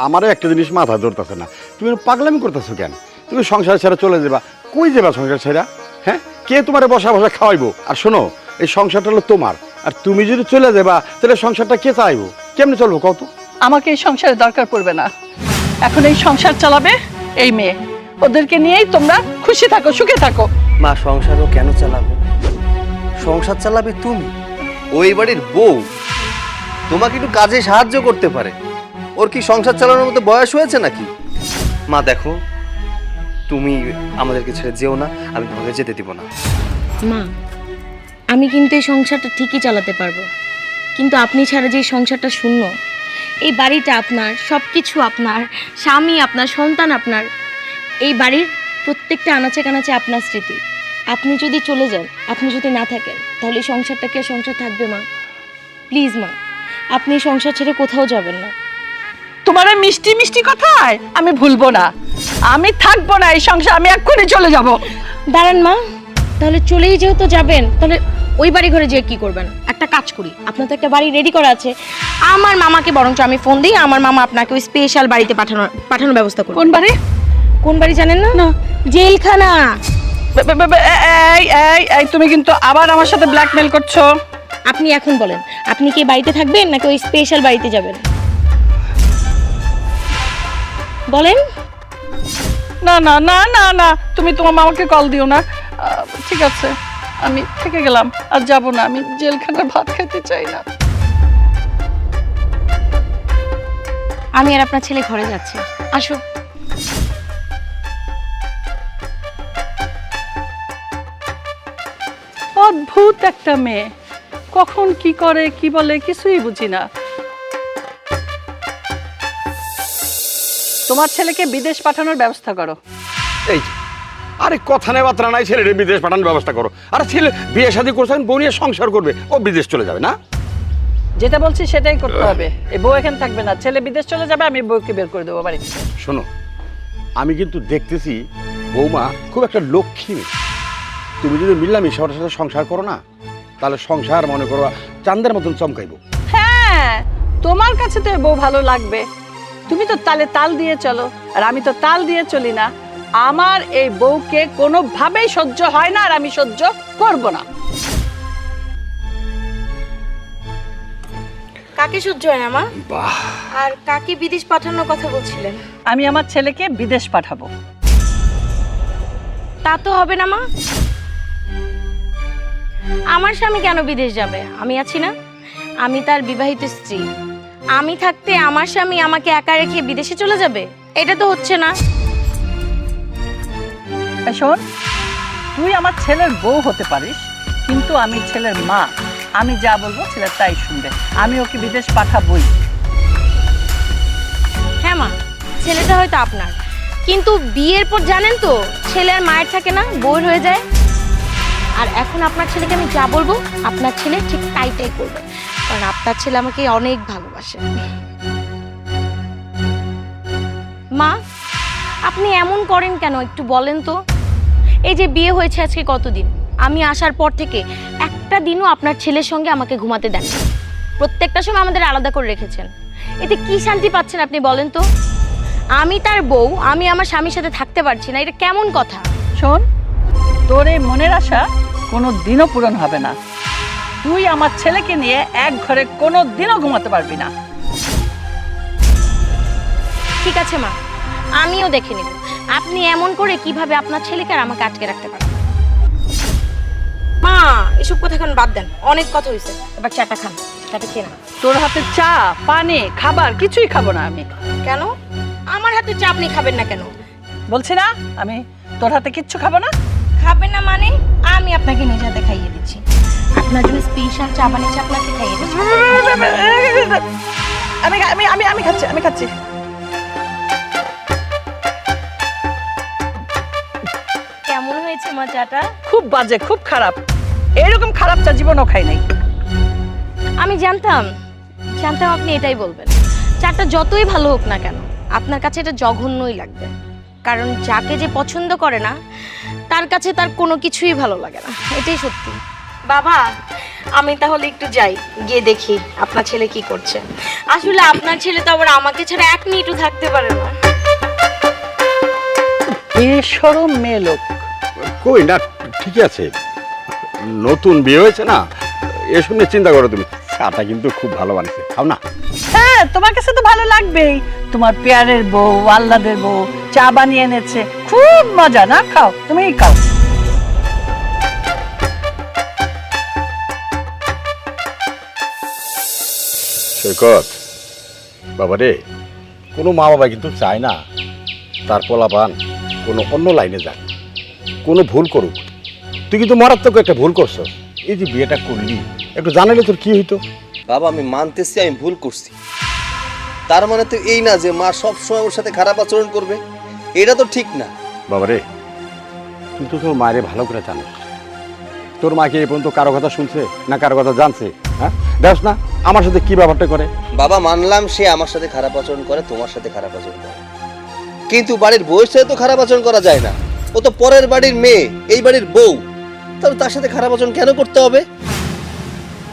আমারও একটা জিনিস মাথা ধরতেছে না, তুমি পাগলামি করতেছো কেন? তুমি সংসার ছেড়ে চলে যাবা, কই যাবা সংসার ছেড়া? হ্যাঁ, কে তোমারে বসা বসা খাওয়াইবো? আর শোনো, এই সংসারটা হলো তোমার, আর তুমি যদি চলে যাবা তাহলে সংসারটা কে চাইবো? কেমনে চলবো কত? আমাকে এই সংসারে দরকার পড়বে না। এখন এই সংসার চালাবে এই মেয়ে। ওদেরকে নিয়েই তোমরা খুশি থাকো, সুখে থাকো। মা, সংসারও কেন চালাবো? সংসার চালাবে তুমি, ওই বাড়ির বউ। তোমাকে একটু কাজে সাহায্য করতে পারে। ওর কি সংসার চালানোর মতো বয়স হয়েছে নাকি? মা দেখো, তুমি আমাদেরকে ছেড়ে যেও না, আমি তোমাকে যেতে দিব না। মা, আমি কিন্তু এই সংসারটা ঠিকই চালাতে পারবো, কিন্তু আপনি ছাড়া যে এই সংসারটা শূন্য। এই বাড়িটা আপনার, সব কিছু আপনার, স্বামী আপনার, সন্তান আপনার। এই বাড়ির প্রত্যেকটা আনাচে কানাচে আপনার স্মৃতি। আপনি যদি চলে যান, আপনি যদি না থাকেন, তাহলে এই সংসারটা কি আর সংসার থাকবে? মা প্লিজ মা, আপনি এই সংসার ছেড়ে কোথাও যাবেন না। তোমার ওই মিষ্টি মিষ্টি কথায় আমি ভুলবো না। আমি থাকবো না এই সংসার, আমি এক্ষুনি চলে যাব। দাঁড়ান মা, তাহলে চলেই যেহেতু যাবেন, তাহলে ওই বাড়ি ঘরে যেয়ে কি করবেন? একটা কাজ করি, আপনার তো একটা বাড়ি রেডি করা আছে। আমার মামাকে বরঞ্চ আমি ফোন দিই, আমার মামা আপনাকে ওই স্পেশাল বাড়িতে পাঠানোর ব্যবস্থা করবে। কোন বাড়ি? কোন বাড়ি জানেন না? না, জেলখানা। এই তুমি কিন্তু আবার আমার সাথে ব্ল্যাকমেল করছো। আপনি এখন বলেন, আপনি কি বাড়িতে থাকবেন নাকি ওই স্পেশাল বাড়িতে যাবেন? বলেন। না না না না না, তুমি তোমার মামাকে কল দিও না। ঠিক আছে, আমি থেকে গেলাম, আর যাব না। আমি জেলখানার ভাত খেতে চাই না। আমি আর আপনার ছেলে ঘরে যাচ্ছি, আসো। অদ্ভুত একটা মেয়ে, কখন কি করে কি বলে কিছুই বুঝি না। তোমার ছেলেকে বিদেশ পাঠানোর ব্যবস্থা করো। এই যে, আরে কথা নেই বার্তা নাই, ছেলেরে বিদেশ পাঠানোর ব্যবস্থা করো। আরে ছেলে বিয়ে শাদী করছেন, বউ নিয়ে সংসার করবে, ও বিদেশ চলে যাবে না? যেটা বলছি সেটাই করতে হবে। এই বউ এখানে থাকবে না, ছেলে বিদেশ চলে যাবে, আমি বউকে বের করে দেবো বাড়ি থেকে। শোনো, আমি কিন্তু দেখতেছি বৌমা খুব একটা লক্ষ্মী মেয়ে। তুমি যদি মিল্লামিশা ওর সাথে সংসার করো না, তাহলে সংসার মনে করো চাঁদের মতন চমকাইবো। হ্যাঁ, তোমার কাছে তো এই বউ ভালো লাগবে। তুমি তো তালে তাল দিয়ে চলো, আর আমি তো তাল দিয়ে চলি না। আমার এই বউকে কোনোভাবেই সহ্য হয় না, আর আমি সহ্য করব না। কাকে সহ্য হয় না মা? বাহ, আর কাকে বিদেশ পাঠানোর কথা বলছিলেন? আমি আমার ছেলেকে বিদেশ পাঠাবো। তা তো হবে না মা। আমার স্বামী কেন বিদেশ যাবে? আমি আছি না, আমি তার বিবাহিত স্ত্রী। আমি থাকতে আমার স্বামী আমাকে একা রেখে বিদেশে চলে যাবে? এটা তো হচ্ছে না। শোন, তুই আমার ছেলের বউ হতে পারিস, কিন্তু আমি ছেলের মা। আমি যা বলবো ছেলে তাই শুনবে। আমি ওকে বিদেশ পাঠাবই। হ্যাঁ মা, ছেলেটা হয়তো আপনার, কিন্তু বিয়ের পর জানেন তো ছেলে আর মায়ের থাকে না, বউয়ের হয়ে যায়। আর এখন আপনার ছেলেকে আমি যা বলবো আপনার ছেলে ঠিক তাইটাই করবে, কারণ আপনার ছেলে আমাকে অনেক ভালোবাসে। মা, আপনি এমন করেন কেন একটু বলেন তো? এই যে বিয়ে হয়েছে আজকে কতদিন, আমি আসার পর থেকে একটা দিনও আপনার ছেলের সঙ্গে আমাকে ঘুমাতে দেন না। প্রত্যেকটা সময় আমাদের আলাদা করে রেখেছেন। এতে কি শান্তি পাচ্ছেন আপনি বলেন তো? আমি তার বউ, আমি আমার স্বামীর সাথে থাকতে পারছি না, এটা কেমন কথা? শোন, তোর এই মনের আশা কোনো দিনও পূরণ হবে না। তুই আমার ছেলেকে নিয়ে এক ঘরে কোনো দিনও ঘুমাতে পারবি না। ঠিক আছে মা, আমিও দেখে নিব আপনি এমন করে কিভাবে আপনার ছেলেকে আর আমাকে আটকে রাখতে পারেন। মা, এসব কথা এখন বাদ দেন, অনেক কথা হয়েছে, এবার চাটা খান, চাটা খেয়ে না। তোর হাতে চা, পানি, খাবার কিছুই খাবো না আমি। কেন? আমার হাতে চা আপনি খাবেন না কেন? বলছি না আমি তোর হাতে কিচ্ছু খাবো না। খাবেন না মানে? আমি আপনাকে নিজ হাতে খাইয়ে দিচ্ছি। আপনার জন্য স্পেশাল চা বানিয়েছি, আপনাকে খাইয়ে দিচ্ছি। আমি আমি আমি আমি খাচ্ছি, আমি খাচ্ছি। কেমন হয়েছে মা চাটা? খুব বাজে, খুব খারাপ। এরকম খারাপ চা জীবনও খাই নাই। আমি জানতাম আপনি এটাই বলবেন। চাটা যতই ভালো হোক না কেন, আপনার কাছে এটা জঘন্যই লাগবে, কারণ যাকে যে পছন্দ করে না তার কাছে তার কোনো কিছুই ভালো লাগে না, এটাই সত্যি। বাবা, আমি তাহলে একটু যাই, গিয়ে দেখি আপনার ছেলে কি করছে। আসলে আপনার ছেলে তো আবার আমাকে ছাড়া এক মিনিটও থাকতে পারে না। বেশরম মেয়ে লোক। কই না, ঠিকই আছে, নতুন বিয়ে হয়েছে না, এ শুনে চিন্তা করো তুমি। চাটা কিন্তু খুব ভালো বানিয়েছে, খাও না। হ্যাঁ, তোমার কাছে তো ভালো লাগবেই। তোমার পেয়ারের বউ, আল্লাদের বউ চা বানিয়ে এনেছে, খুব মজা। না, খাও, তুমিই খাও। সৈকত বাবা রে, কোনো মা বাবা কিন্তু চায় না তার পোলাপান কোনো অন্য লাইনে যাক, কোনো ভুল করুক। তুই কিন্তু মারাত্মক একটা ভুল করছ। এই যে বিয়েটা করলি, একটু জানালে তোর কি হইতো? বাবা আমি মানতেছি আমি ভুল করছি, তার মানে তো এই না যে মা সব সময় ওর সাথে খারাপ আচরণ করবে, এটা তো ঠিক না। বাবা রে, তুই তো তোর মায়ের ভালো করে জানিস। তোর মা কি এই পর্যন্ত কারো কথা শুনছে না কারো কথা জানছে? হ্যাঁ, দেখ না আমার সাথে কি ব্যাপারটা করে। বাবা মানলাম সে আমার সাথে খারাপ আচরণ করে, তোমার সাথে খারাপ আচরণ করে, কিন্তু বাড়ির বউয়ের সাথে তো খারাপ আচরণ করা যায় না। ও তো পরের বাড়ির মেয়ে, এই বাড়ির বউ, তাহলে তার সাথে খারাপ আচরণ কেন করতে হবে?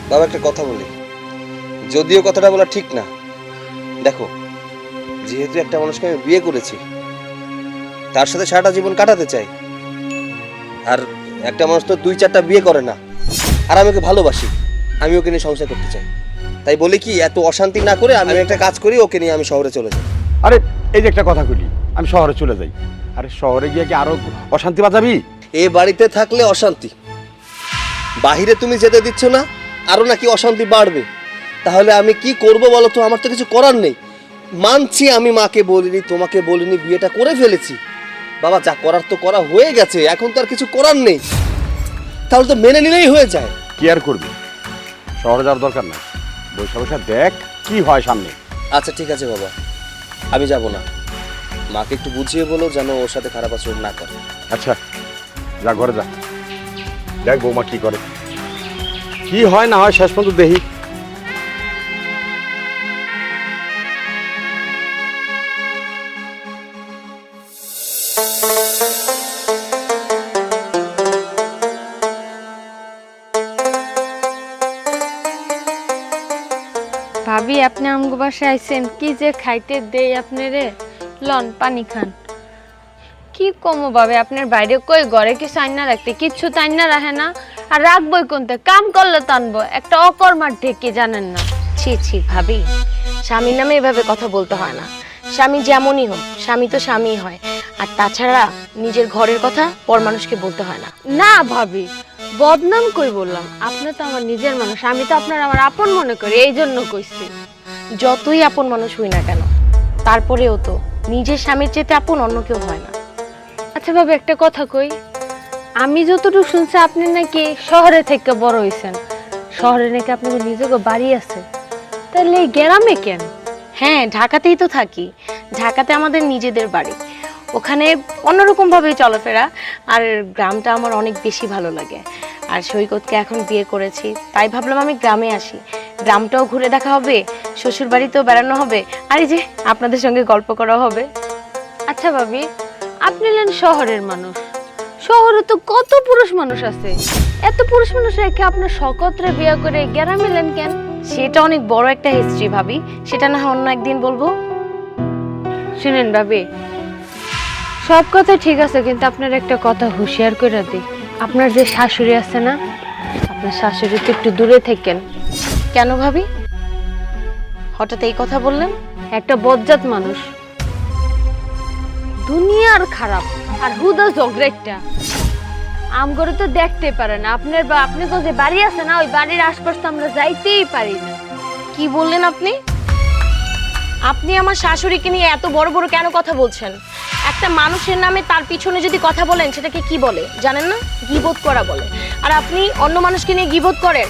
বাবা একটা কথা বলি, যদিও কথাটা বলা ঠিক না, দেখো যেহেতু একটা মানুষকে আমি বিয়ে করেছি, তার সাথে সারাটা জীবন কাটাতে চাই। আর একটা মানুষ তো 2-4টা বিয়ে করে না। আর আমি ওকে ভালোবাসি, আমি ওকে নিয়ে সংসার করতে চাই। তাই বলি কি, এত অশান্তি না করে আমি একটা কাজ করি, ওকে নিয়ে আমি শহরে চলে যাই। আরে এই যে একটা কথা কইলি, আমি শহরে চলে যাই। আরে শহরে গিয়ে কি আরো অশান্তি বাজাবি? এ বাড়িতে থাকলে অশান্তি, বাহিরে তুমি যেতে দিচ্ছ না, আরো নাকি অশান্তি বাড়বে। তাহলে আমি কি করব বলো তো? আমার তো কিছু করার নেই। মানছি আমি মাকে বলিনি, তোমাকে বলিনি, বিয়েটা করে ফেলেছি। বাবা যা করার তো করা হয়ে গেছে, এখন তো আর কিছু করার নেই। তাহলে তো মেনে নিলেই হয়ে যায়। কি আর করবি, শহরে যাওয়ার দরকার নাই। বৈশা বৈশা দেখ কি হয় সামনে। আচ্ছা ঠিক আছে বাবা, আমি যাব না। মাকে একটু বুঝিয়ে বলো যেন ওর সাথে খারাপ আচরণ না করে। আচ্ছা যা, ঘরে যা, দেখ বৌমা কি করে, কি হয় না হয় শেষ পর্যন্ত দেখি। ভাবি আপনি আমগো বাসায় আইছেন, কি যে খাইতে দেই আপনারে। লন পানি খান। কি কমো ভাবে, আপনার বাইরে কই ঘরে কি চাইনা রাখতে, কিচ্ছু চাইনা রাখে না। আর রাখবই কোনতে, কাম করলে টানবো, একটা অকর্মার ঢেকে জানেন না। ছি ছি ভাবি, স্বামীর নামে এভাবে কথা বলতে হয় না। স্বামী যেমনই হোক, স্বামী তো স্বামী হয়। আর তাছাড়া নিজের ঘরের কথা পর মানুষকে বলতে হয় না। না ভাবি, বদনাম কই বললাম? আপনি তো আমার নিজের মানুষ, আমি তো আপনার আমার আপন মনে করি, এই জন্য কইছি। যতই আপন মানুষ হই না কেন, তারপরেও তো নিজের স্বামীর চেয়ে আপন অন্য কেউ হয় না। আচ্ছা ভাবি একটা কথা কই, আমি যতটুকু শুনছি আপনি নাকি শহরে থেকে বড় হইছেন, শহরে নাকি আপনাদের নিজের বাড়ি আছে, তাহলে এই গ্রামে কেন? হ্যাঁ, ঢাকাতেই তো থাকি। ঢাকাতে আমাদের নিজেদের বাড়ি, ওখানে অন্যরকম ভাবে চলাফেরা। আর গ্রামটা আমার অনেক বেশি ভালো লাগে। আর সৈকতকে এখন বিয়ে করেছি, তাই ভাবলাম আমি গ্রামে আসি, গ্রামটাও ঘুরে দেখা হবে, শ্বশুর বাড়িতেও বেড়ানো হবে, আর এই যে আপনাদের সঙ্গে গল্প করা হবে। আচ্ছা ভাবি, আপনি হলেন শহরের মানুষ, শহরে তো কত পুরুষ মানুষ আছে, এত পুরুষ মানুষ রেখে আপনার শকতরে বিয়ে করে গ্রামে এলেন কেন? সেটা অনেক বড় একটা হিস্ট্রি ভাবি, সেটা না হয় অন্য একদিন বলবো। শুনেন ভাবি, সব কথা ঠিক আছে, কিন্তু আপনার একটা কথা হুঁশিয়ার করে দিই, আপনার যে শাশুড়ি আছে না, আপনার শাশুড়ি তো একটু দূরে থাকেন। কেন ভাবি, হঠাৎ এই কথা বললেন? একটা বজ্জাত মানুষ, দুনিয়ার খারাপ, আর হুদা ঝগড়া। আমগরে তো দেখতে পারে না, আপনার বা আপনি তো যে বাড়ি আছে না, ওই বাড়ির আশপাশ তো আমরা যাইতেই পারি না। কি বললেন আপনি? আপনি আমার শাশুড়িকে নিয়ে এত বড় বড় কেন কথা বলছেন? একটা মানুষের নামে তার পিছনে যদি কথা বলেন, সেটাকে কি বলে জানেন না? গীবত করা বলে। আর আপনি অন্য মানুষকে নিয়ে গীবত করেন।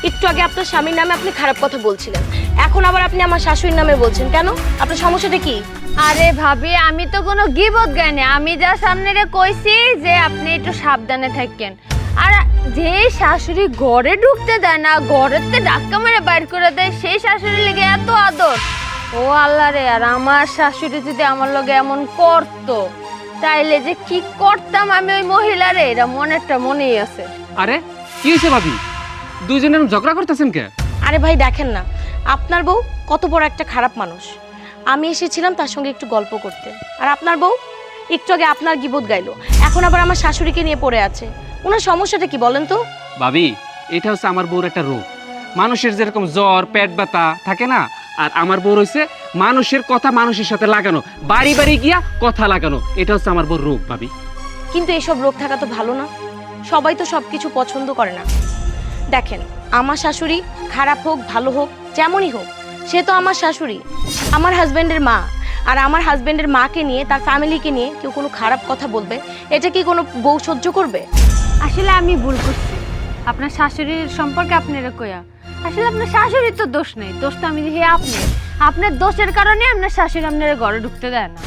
একটু আগে আপনার স্বামীর নামে আপনি খারাপ কথা বলছিলেন, এখন আবার আপনি আমার শাশুড়ির নামে বলছেন কেন? আপনার সমস্যাটা কি? আরে ভাবি, আমি তো কোনো গীবত গাইনি, আমি যা সামনে রে কইছি যে আপনি একটু সাবধানে থাকেন। আর যে শাশুড়ি ঘরে ঢুকতে দেয় না, ঘরেতে ধাক্কা মেরে বাইর করে দেয়, সেই শাশুড়ি লেগে এত আদর। ও আল্লাহ রে, আর আমার শাশুড়ি যদি আমার লগে এমন করতো, তাইলে যে কি করতাম আমি ওই মহিলারে, এটা মনেই আছে। আরে কি হয়েছে ভাবি, দুইজনে ঝগড়া করতেছেন কে? আরে ভাই দেখেন না, আপনার বউ কত বড় একটা খারাপ মানুষ। আমি এসেছিলাম তার সঙ্গে একটু গল্প করতে, আর আপনার বউ একটু আগে আপনার গিবত গাইলো, এখন আবার আমার শাশুড়িকে নিয়ে পড়ে আছে। ওনার সমস্যাটা কি বলেন তো? ভাবি, এটা হচ্ছে আমার বউর একটা রোগ। মানুষের যেরকম জ্বর, পেট ব্যথা থাকে না, আর আমার বউর হচ্ছে মানুষের কথা মানুষের সাথে লাগানো, বাড়ি বাড়ি গিয়া কথা লাগানো। এটা হচ্ছে আমার বউর রোগ ভাবি। কিন্তু এসব রোগ থাকা তো ভালো না, সবাই তো সব কিছু পছন্দ করে না। দেখেন, আমার শাশুড়ি খারাপ হোক ভালো হোক যেমনই হোক, সে তো আমার শাশুড়ি, আমার হাজব্যান্ডের মা। আর আমার হাজব্যান্ডের মাকে নিয়ে, তার ফ্যামিলিকে নিয়ে কেউ কোনো খারাপ কথা বলবে, এটা কি কোনো বউ সহ্য করবে? আসলে আমি ভুল করছি আপনার শাশুড়ির সম্পর্কে আপনারা কইয়া। আসলে আপনার শাশুড়ির তো দোষ নেই, দোষ তো আমি দেখি আপনার দোষের কারণে আপনার শাশুড়ি আপনার ঘরে ঢুকতে দেয় না।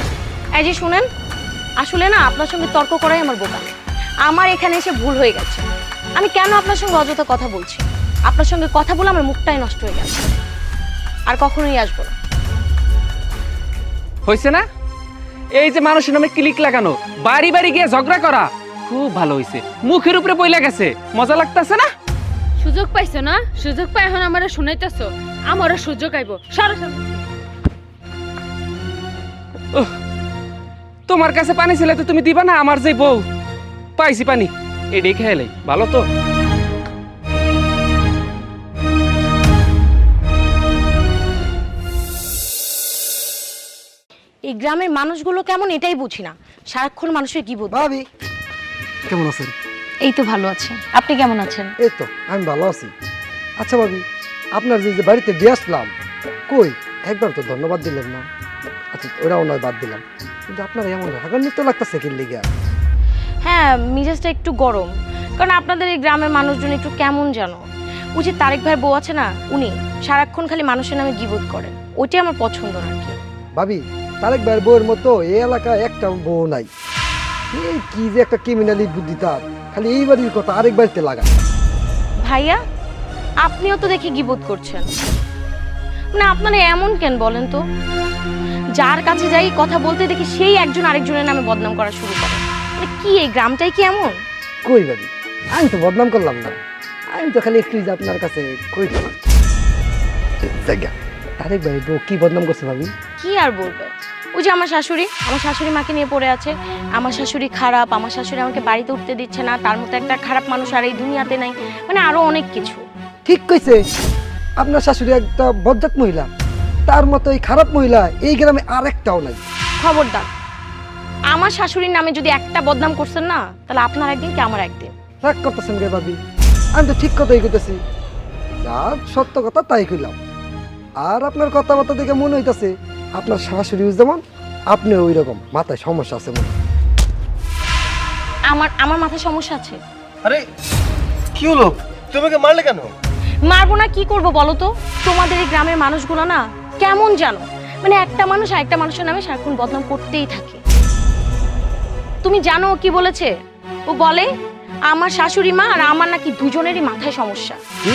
এই যে শুনেন, আসলে না আপনার সঙ্গে তর্ক করাই আমার বোকা। আমার এখানে এসে ভুল হয়ে গেছে। আমি কেন আপনার সঙ্গে অযথা কথা বলছি? আপনার সঙ্গে কথা বলে আমার মুখটাই নষ্ট হয়ে গেছে, আর কখনোই আসবো না। হয়েছে না? এই যে মানুষের নামে ক্লিক লাগানো, বাড়ি বাড়ি গিয়ে ঝগড়া করা, খুব ভালো হয়েছে। মুখের উপরে বইলা গেছে, মজা লাগতেছে না? সুযোগ পাইছো না? সুযোগ পাই এখন আমারে শুনাইতেছো? আমারও সুযোগ আইব। সরো সরো। তোমার কাছে পানি ছিল তো তুমি দিবা না? আমার যে বউ, পাইছি পানি, এটাই খেয়ালাই ভালো তো। এই গ্রামের মানুষগুলো কেমন এটাই বুঝি না, সারাক্ষণ মানুষের কি বুঝ। ভাবি কেমন আছেন? এই তো ভালো আছে, আপনি কেমন আছেন? এই তো আমি ভালো আছি। আচ্ছা ভাবি, আপনার যে বাড়িতে দিয়ে আসলাম, কই একবার তো ধন্যবাদ দিলেন না। আচ্ছা ওরাও নয়, বাদ দিলাম, কিন্তু আপনার এমন রাগান্বিত লাগতেছে কি লিগা? হ্যাঁ, মেজাজটা একটু গরম, কারণ আপনাদের এই গ্রামের মানুষজন একটু কেমন জানো। ওই যে তারেক ভাইয়ের বউ আছে না, উনি সারাক্ষণ খালি মানুষের নামে গিবত করেন, ওইটাই আমার পছন্দ না আর কি। ভাবি, তারেক ভাইয়ের বউয়ের মতো এই এলাকায় একটা বউ নাই। এই কি যে একটা ক্রিমিনালি বুদ্ধি তার, খালি এই বাড়ির কথা আরেক বাড়িতে লাগা। ভাইয়া, আপনিও তো দেখি গিবত করছেন না। আপনারা এমন কেন বলেন তো? যার কাছে যাই কথা বলতে দেখি সেই একজন আরেকজনের নামে বদনাম করা শুরু করে। মানে কি এই গ্রামটাই কি এমন? কই ভাবি, আমি তো বদনাম করলাম না, আমি তো খালি একটু যে আপনার কাছে কই জায়গা। তারেক ভাই বউ কি বদনাম করছে ভাবি? কি আর বলবে, ওই যে আমার শাশুড়ি মাকে নিয়ে পড়ে আছে। আমার শাশুড়ি খারাপ, আমার শাশুড়ি আমাকে বাড়িতে উঠতে দিচ্ছে না, তার মতো একটা খারাপ মানুষ আর এই দুনিয়াতে নাই, মানে আরো অনেক কিছু। ঠিক কইছে, আপনার শাশুড়ি একটা বজ্জাত মহিলা, তার মতো এই খারাপ মহিলা এই গ্রামে আর একটাও নাই। খবরদার, আমার শাশুড়ির নামে যদি একটা বদনাম করছেন না, তাহলে আপনার একদিন কি আমার একদিন। রাগ করতেছেন গে ভাবি? আমি তো ঠিক কথাই কইতেছি, যা সত্য কথা তাই কইলাম। আর আপনার কথাবার্তা দেখে মনে হইতাছে আপনার শাশুড়িও যেমন আপনি ওই রকম মাথায় সমস্যা আছে মনে। আমার মাথায় সমস্যা আছে? আরে কি হলো, তোমাকে মারলে কেন? মারবো না, কি করবো বলো তো? তোমাদের এই গ্রামের মানুষগুলো না কেমন জানো, মানে একটা মানুষ আর একটা মানুষের নামে সারাক্ষণ বদনাম করতেই থাকে। তুমি জানো ও কি বলেছে? ও বলে আমার শাশুড়ি মা আর আমার নাকি দুজনেরই মাথায় সমস্যা। কি?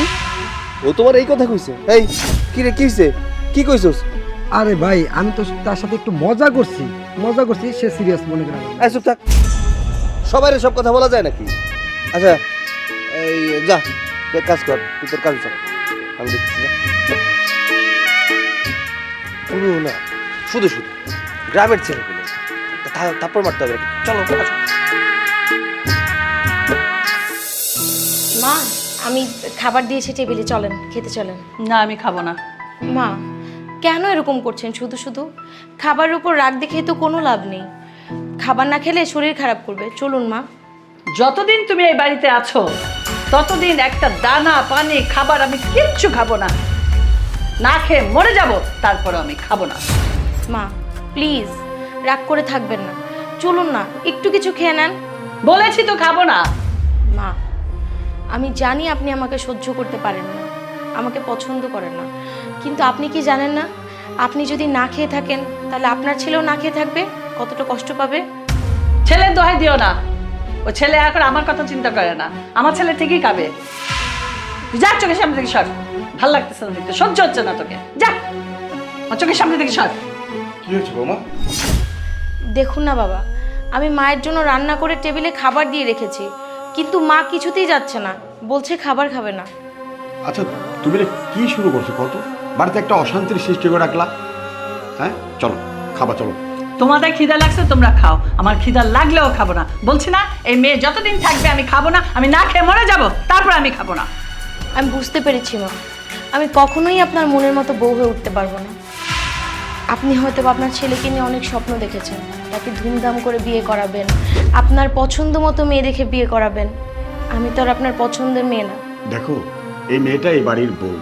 ও তোমার এই কথা কইছে? এই কি রে, কি হইছে? কি কইছস? আরে ভাই, আমি তো তার সাথে একটু মজা করছি, সে সিরিয়াস মনে করে না। এই চুপ থাক, সবাই সব কথা বলা যায় নাকি? আচ্ছা এই যা, তুই কাজ কর, তুই তোর কাজ কর, আমি দেখছি। পুরো না, শুধু শুধু গ্রামের ছেলে পেলে থাপ্পড় মারতে হবে। চলো আসো। মা, আমি খাবার দিয়েছি টেবিলে, চলেন খেতে চলেন। না, আমি খাবো না। মা, কেন এরকম করছেন শুধু শুধু? খাবারের উপর রাগ দেখে তো কোনো লাভ নেই, খাবার না খেলে শরীর খারাপ করবে। চলুন মা। যতদিন তুমি এই বাড়িতে আছো ততদিন একটা দানা পানি খাবার আমি কিচ্ছু খাবো না। না খেয়ে মরে যাব, তারপরে আমি খাবো না। মা প্লিজ রাগ করে থাকবেন না, চলুন না একটু কিছু খেয়ে নেন। বলেছি তো খাবো না। মা, আমি জানি আপনি আমাকে সহ্য করতে পারেন না, আমাকে পছন্দ করেন না, কিন্তু আপনি কি জানেন না, আপনি যদি না খেয়ে থাকেন তাহলে আপনার ছেলেও না খেয়ে থাকবে, কতটা কষ্ট পাবে। ছেলের দোহাই দিও না, ও ছেলে এখন আমার কথা চিন্তা করে না, আমার ছেলে ঠিকই খাবে। যা চোখের সামনে থেকে সর, ভাল লাগতেছে না দেখতে, সহ্য হচ্ছে না তোকে, যা আমার চোখের সামনে থেকে সর। কি হয়েছে বৌমা? দেখুন না বাবা, আমি মায়ের জন্য রান্না করে টেবিলে খাবার দিয়ে রেখেছি, কিন্তু মা কিছুতেই যাচ্ছে না, বলছে খাবার খাবে না। আচ্ছা তুমি কি শুরু করছো কত? বাড়িতে একটা অশান্তির সৃষ্টি করে রাখলা। হ্যাঁ চলো খাবা, চলো। তোমাদের খিদা লাগছে তোমরা খাও, আমার খিদা লাগলেও খাবো না। বলছি না এই মেয়ে যতদিন থাকবে আমি খাবো না, আমি না খেয়ে মরে যাব, তারপর আমি খাবো না। আমি বুঝতে পেরেছি মা, আমি কখনোই আপনার মনের মতো বউ হয়ে উঠতে পারবো না। আপনি হয়তো বা আপনার ছেলেকে নিয়ে অনেক স্বপ্ন দেখেছেন, তাকে ধুমধাম করে বিয়ে করাবেন, আপনার পছন্দ মতো মেয়ে দেখে বিয়ে করাবেন। আমি তো আর আপনার পছন্দের মেয়ে না। দেখো, এই মেয়েটা এই বাড়ির বউ,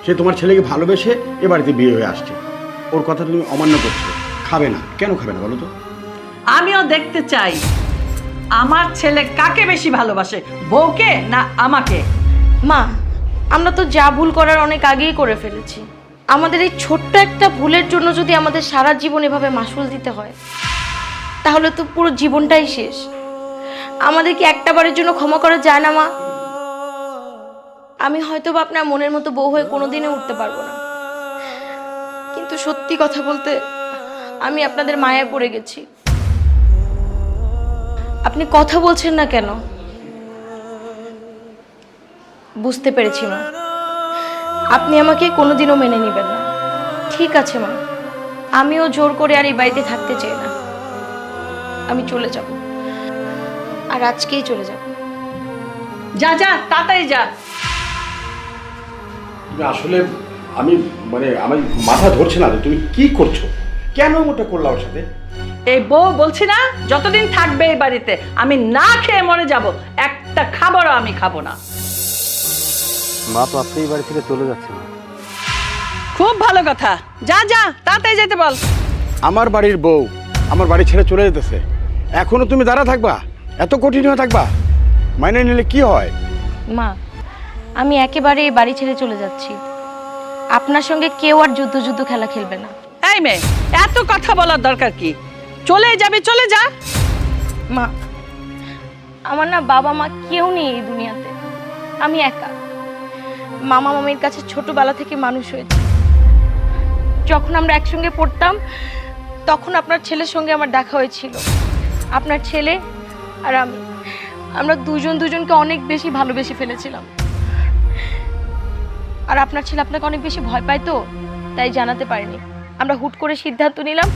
সে তোমার ছেলেকে ভালোবেসে এ বাড়িতে বিয়ে হয়ে আসছে। ওর কথা তুমি অমান্য করছো। খাবে না, কেন খাবে না বলো তো? আমিও দেখতে চাই আমার ছেলে কাকে বেশি ভালোবাসে, বউকে না আমাকে। মা, আমরা তো যা ভুল করার অনেক আগেই করে ফেলেছি। আমাদের এই ছোট্ট একটা ভুলের জন্য যদি আমাদের সারা জীবন এভাবে মাসুল দিতে হয়, তাহলে তো পুরো জীবনটাই শেষ। আমাদের কি একটা বারের জন্য ক্ষমা করা যায় না মা? আমি হয়তো বা আপনার মনের মতো বউ হয়ে কোনোদিনও উঠতে পারবো না, কিন্তু সত্যি কথা বলতে আমি আপনাদের মায়ায় পড়ে গেছি। আপনি কথা বলছেন না কেন? বুঝতে পেরেছি মা, আপনি আমাকে কোনোদিনও মেনে নেবেন না। ঠিক আছে মা, আমিও জোর করে আর এই বাড়িতে থাকতে চাই না। আমি চলে যাব, আর আজকেই চলে যাব। যা যা, তাড়াতাড়ি যা। তুমি আসলে আমার মাথা ধরছে না যে তুমি কি করছো, কেন ওটা করলা ওর সাথে? এই বউ বলছি না যতদিন থাকবে এই বাড়িতে আমি না খেয়ে মরে যাব, একটা খাবারও আমি খাবো না। মা তো আপনি এই বাড়ি থেকে চলে যাচ্ছে না। খুব ভালো কথা, যা যা, তাড়াতাড়ি যেতে বল। আমার বাড়ির বউ আমার বাড়ি ছেড়ে চলে যেতেছে, এখনো তুমি দাঁড়া থাকবা? এত কঠিন হয়ে থাকবা? মাইনে নিলে কি হয়? মা, আমি একেবারে এই বাড়ি ছেড়ে চলে যাচ্ছি। আপনার সঙ্গে কেউ আর যুদ্ধ খেলা খেলবে না। এই মেয়ে, এত কথা বলার দরকার কি? চলে যাবে, চলে যা। মা, আমার না বাবা মা কেউ নেই এই দুনিয়াতে, আমি একা। মামা মামির কাছে ছোটবেলা থেকে মানুষ হয়েছে। যখন আমরা একসঙ্গে পড়তাম তখন আপনার ছেলের সঙ্গে আমার দেখা হয়েছিল। আপনার ছেলে আর আমরা দুজনকে অনেক বেশি ভালোবেসে ফেলেছিলাম। আর আপনার ছেলে আপনাকে অনেক বেশি ভয় পায়, তো তাই জানাতে পারিনি। আমরা হুট করে সিদ্ধান্ত নিলাম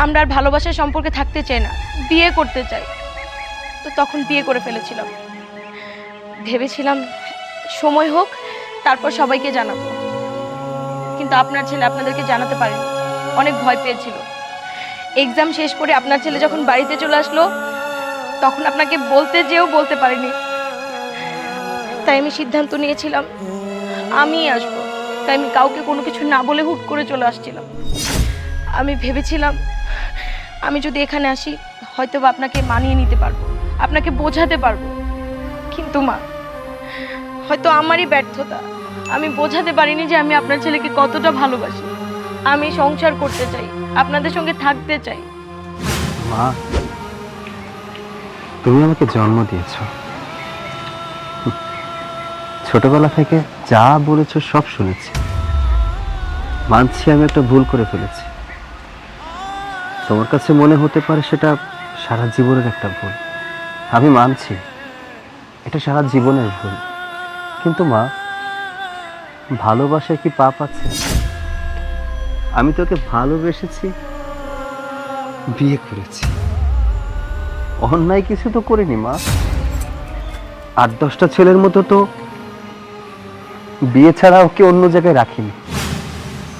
আমরা আর ভালোবাসার সম্পর্কে থাকতে চাই না, বিয়ে করতে চাই। তো তখন বিয়ে করে ফেলেছিলাম। ভেবেছিলাম সময় হোক, তারপর সবাইকে জানাবো। কিন্তু আপনার ছেলে আপনাদেরকে জানাতে পারেনি, অনেক ভয় পেয়েছিল। এক্সাম শেষ করে আপনার ছেলে যখন বাড়িতে চলে আসলো তখন আপনাকে বলতে যেও বলতে পারিনি। তাই আমি সিদ্ধান্ত নিয়েছিলাম আমি আসবো। তাই আমি কাউকে কোনো কিছু না বলে হুট করে চলে আসছিলাম। আমি ভেবেছিলাম আমি যদি এখানে আসি হয়তো বা আপনাকে মানিয়ে নিতে পারবো, আপনাকে বোঝাতে পারবো। কিন্তু মা, হয়তো আমারই ব্যর্থতা, আমি বোঝাতে পারিনি যে আমি আপনার ছেলেকে কতটা ভালোবাসি। আমি সংসার করতে চাই, আপনাদের সঙ্গে থাকতে চাই। মা, তুমি আমাকে জন্ম দিয়েছ, ছোটবেলা থেকে যা বলেছো সব শুনেছি। মানছি আমি একটা ভুল করে ফেলেছি। তোমার কাছে মনে হতে পারে সেটা সারা জীবনের একটা ভুল, আমি মানছি এটা সারা জীবনের ভুল। কিন্তু মা, ভালোবাসায় কি পাপ আছে? আমি তোকে ভালোবেসেছি, বিয়ে করেছি, অন্যায় কিছু তো করিনি মা। 8-10টা ছেলের মতো তো বিয়ে ছাড়া ওকে অন্য জায়গায় রাখিনি।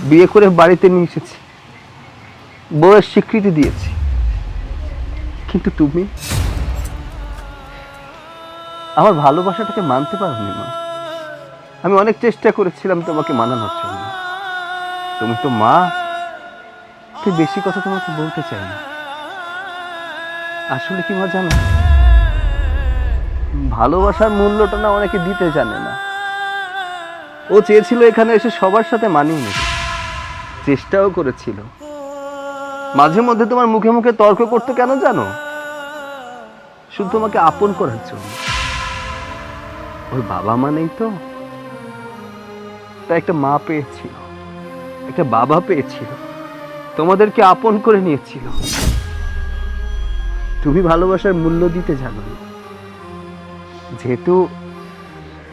বিয়ে করে বাড়িতে নিয়ে এসেছি, বউয়ের স্বীকৃতি দিয়েছি। কিন্তু তুমি আমার ভালোবাসাটাকে মানতে পারোনি মা। আমি অনেক চেষ্টা করেছিলাম তোমাকে মানানোর জন্য। তুমি তো মা, তুই বেশি কথা তোমাকে বলতে চাই না। আসলে কি মা জানো, ভালোবাসার মূল্যটা না অনেকে দিতে জানে না। ও চেয়েছিল এখানে এসে সবার সাথে মানিয়ে নিতে, চেষ্টাও করেছিল। মাঝে মধ্যে তোমার মুখে মুখে তর্ক করতে কেন জানো? শুধু তোমাকে আপন করার জন্য। ওর বাবা মা নেই তো, তাই একটা মা পেয়েছিল, একটা বাবা পেয়েছিল, তোমাদেরকে আপন করে নিয়েছিল। তুমি ভালোবাসার মূল্য দিতে জানো না। যেহেতু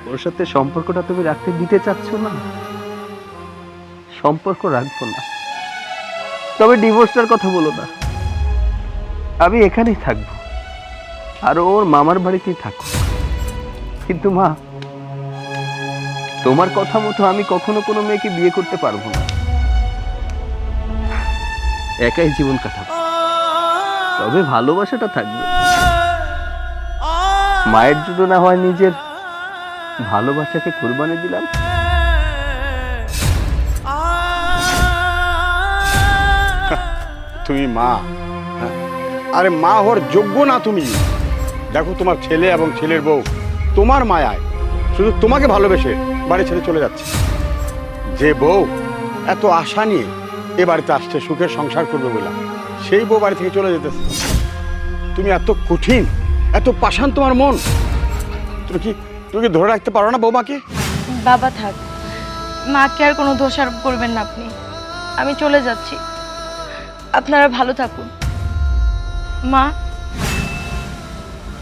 ওর সাথে সম্পর্কটা তুমি রাখতে দিতে চাচ্ছ না, সম্পর্ক রাখবো না। তবে ডিভোর্সটার কথা বলো না। আমি এখানেই থাকবো, আর ওর মামার বাড়িতেই থাকবো। কিন্তু মা, তোমার কথা মতো আমি কখনো কোনো মেয়েকে বিয়ে করতে পারবো না। একাই জীবন কাটাবো, তবে ভালোবাসাটা থাকবে। মায়ের জন্য না হয় নিজের ভালোবাসাকে কুরবানি দিলাম। তুমি মা, হ্যাঁ? আরে মা হওয়ার যোগ্য না তুমি। দেখো তোমার ছেলে এবং ছেলের বউ তোমার মায়ায় শুধু তোমাকে ভালোবেসে বাড়ি ছেড়ে চলে যাচ্ছে। যে বউ এত আশা নিয়ে এ বাড়িতে আসছে সুখের সংসার করবে বলে, সেই বউ বাড়ি থেকে চলে যেতেছে। তুমি এত কঠিন, এত পাষাণ তোমার মন। তুমি কি ধরে রাখতে পারো না বৌমাকে? বাবা থাক, মাকে আর কোনো দোষারোপ করবেন না আপনি। আমি চলে যাচ্ছি, আপনারা ভালো থাকুন। মা,